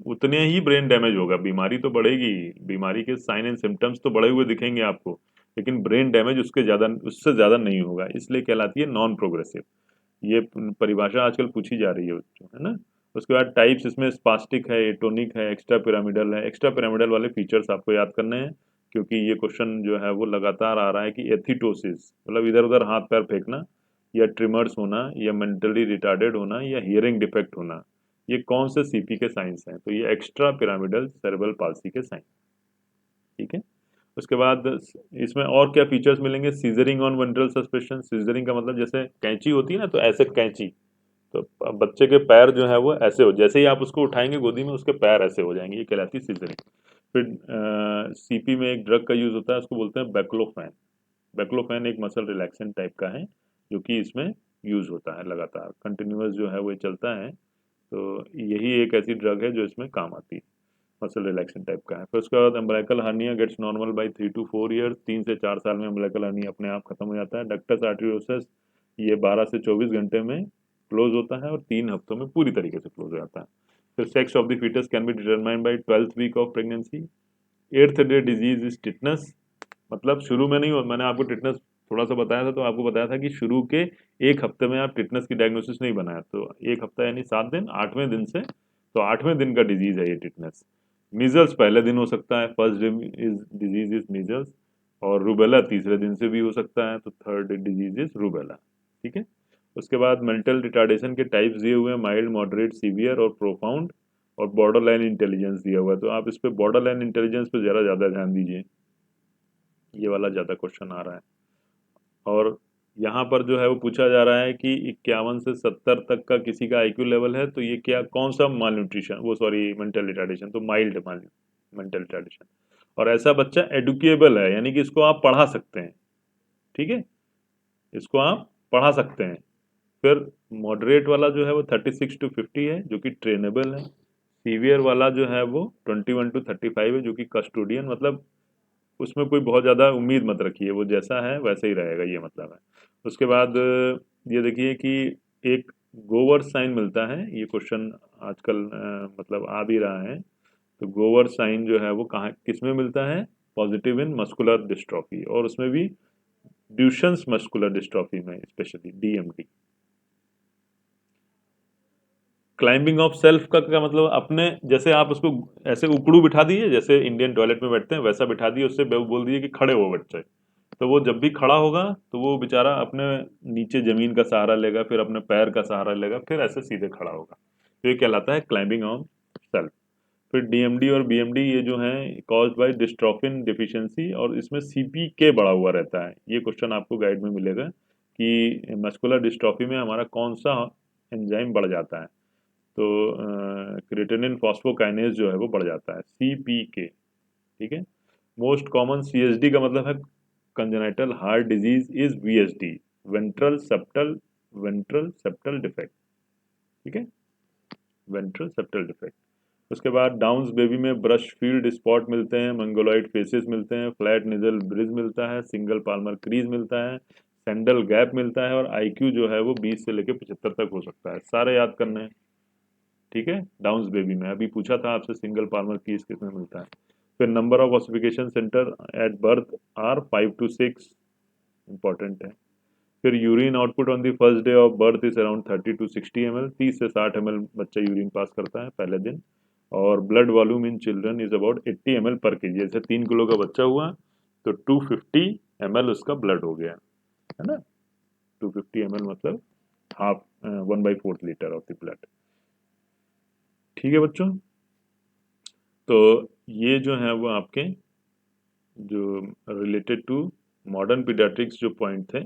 उतने ही ब्रेन डैमेज होगा, बीमारी तो बढ़ेगी, बीमारी के साइन एंड सिम्टम्स तो बढ़े हुए दिखेंगे आपको, लेकिन ब्रेन डैमेज उसके ज़्यादा, उससे ज़्यादा नहीं होगा, इसलिए कहलाती है नॉन प्रोग्रेसिव। ये परिभाषा आजकल पूछी जा रही है बच्चों, है ना। उसके बाद टाइप्स इसमें स्पास्टिक है, एटोनिक है, एक्स्ट्रा पिरामिडल है। एक्स्ट्रा पिरामिडल वाले फीचर्स आपको याद करने हैं, क्योंकि ये क्वेश्चन जो है वो लगातार आ रहा है कि एथिटोसिस मतलब इधर उधर हाथ पैर फेंकना, या ट्रिमर्स होना, या मेंटली रिटार्डेड होना, या हियरिंग डिफेक्ट होना, ये कौन से सीपी के साइंस हैं, तो ये एक्स्ट्रा पिरामिडल सेरेब्रल पाल्सी के साइन, ठीक है। उसके बाद इसमें और क्या फीचर्स मिलेंगे, scissoring on ventral suspension. Scissoring का मतलब जैसे कैंची होती है ना, तो ऐसे कैंची, तो बच्चे के पैर जो है वो ऐसे हो, जैसे ही आप उसको उठाएंगे गोदी में उसके पैर ऐसे हो जाएंगे, ये कहलाती है सीजरिंग। फिर सीपी में एक ड्रग का यूज होता है, उसको बोलते हैं बैक्लोफैन। बैक्लोफैन एक मसल रिलैक्सेंट टाइप का है जो कि इसमें यूज होता है लगातार, कंटिन्यूअस जो है वो चलता है। तो यही एक ऐसी ड्रग है जो इसमें काम आती है, मसल रिलैक्सेशन टाइप का है। फिर उसके बाद umbilical hernia gets normal by 3 to 4 years. 3 से 4 साल में अम्बिलिकल हर्निया अपने आप खत्म हो जाता है। डक्टस आर्टेरियोसस ये 12 से 24 घंटे में क्लोज होता है और 3 हफ्तों में पूरी तरीके से क्लोज हो जाता है। फिर sex of the foetus can be determined by 12th week of pregnancy. 8th day disease is tetanus, मतलब शुरू में नहीं हो, मैंने आपको टिटनस थोड़ा सा बताया था, तो आपको बताया था कि शुरू के 1 हफ्ते में आप टिटनस की डायग्नोसिस नहीं बनाया, तो 1 हफ्ता यानी 7 दिन, 8वें दिन से, तो 8वें दिन का डिजीज है ये टिटनस। मीजल्स पहले दिन हो सकता है, फर्स्ट डिजीज इज मीजल्स। और रूबेला तीसरे दिन से भी हो सकता है, तो थर्ड डिजीज इज रूबेला। ठीक है। उसके बाद मेंटल रिटार्डेशन के टाइप्स दिए हुए हैं, माइल्ड, मॉडरेट, सीवियर और प्रोफाउंड, और बॉर्डर लाइन इंटेलिजेंस दिया हुआ है। तो आप इस पे बॉर्डर लाइन इंटेलिजेंस पे ज़रा ज़्यादा ध्यान दीजिए, ये वाला ज़्यादा क्वेश्चन आ रहा है। और यहाँ पर जो है वो पूछा जा रहा है कि 51 से 70 तक का किसी का आईक्यू लेवल है, तो ये क्या, कौन सा माल न्यूट्रिशन, वो सॉरी मेंटल रिटार्डेशन, तो माइल्ड मेंटल रिटार्डेशन। और ऐसा बच्चा एडुकेबल है, यानी कि इसको आप पढ़ा सकते हैं। ठीक है, इसको आप पढ़ा सकते हैं। फिर मॉडरेट वाला जो है वो 36 to 50 है, जो कि ट्रेनेबल है। सीवियर वाला जो है वो 21 to 35 है, जो कि कस्टोडियन, मतलब उसमें कोई बहुत ज़्यादा उम्मीद मत रखिए, वो जैसा है वैसे ही रहेगा, ये मतलब है। उसके बाद ये देखिए कि एक गोवर साइन मिलता है, ये क्वेश्चन आजकल मतलब आ भी रहा है। तो गोवर साइन जो है वो कहाँ किस में मिलता है, पॉजिटिव इन मस्कुलर डिस्ट्रॉफी, और उसमें भी ड्यूशंस मस्कुलर डिस्ट्रॉफी में specially DMD. Climbing of self का क्या मतलब, अपने जैसे आप उसको ऐसे उकड़ू बिठा दिए, जैसे इंडियन टॉयलेट में बैठते हैं वैसा बिठा दिए, उससे बोल दिए कि खड़े हो बच्चे, तो वो जब भी खड़ा होगा तो वो बेचारा अपने नीचे जमीन का सहारा लेगा, फिर अपने पैर का सहारा लेगा, फिर ऐसे सीधे खड़ा होगा। तो ये कहलाता है क्लाइंबिंग ऑन सेल्फ। फिर डीएमडी और बीएमडी ये जो हैं कॉज्ड बाय डिस्ट्रोफिन डिफिशियंसी, और इसमें सीपीके बढ़ा हुआ रहता है। ये क्वेश्चन आपको गाइड में मिलेगा कि मस्कुलर डिस्ट्रॉफी में हमारा कौन सा एंजाइम बढ़ जाता है, तो क्रिएटिनिन फॉस्फोकाइनेज जो है वो बढ़ जाता है, सीपीके। ठीक है। मोस्ट कॉमन सीएसडी का मतलब है congenital heart disease is VSD, ventral septal defect. ठीक है, वेंट्रल सेप्टल डिफेक्ट। उसके बाद डाउन्स बेबी में ब्रश फील्ड स्पॉट मिलते हैं, मंगोलॉइड फेसेस मिलते हैं, फ्लैट निजल ब्रिज मिलता है, सिंगल पाल्मर क्रीज मिलता है, सैंडल गैप मिलता है, और आईक्यू जो है वो 20 से लेकर 75 तक हो सकता है। सारे याद करने हैं। ठीक है, डाउन्स बेबी में अभी पूछा था आपसे सिंगल पाल्मर कीज किसमें मिलता है। फिर number of ossification centre at birth are 5 to 6, important है। फिर urine output on the first day of birth is around 30 to 60 ml, 30 से 60 ml बच्चा यूरिन पास करता है पहले दिन। और blood volume in children is about 80 ml पर केजी, जैसे 3 किलो का बच्चा हुआ तो 250 ml उसका ब्लड हो गया, है ना। 250 ml मतलब half 1/4 litre of the blood. ठीक है बच्चों, तो ये जो है वो आपके जो रिलेटेड टू मॉडर्न पीडियाट्रिक्स जो पॉइंट थे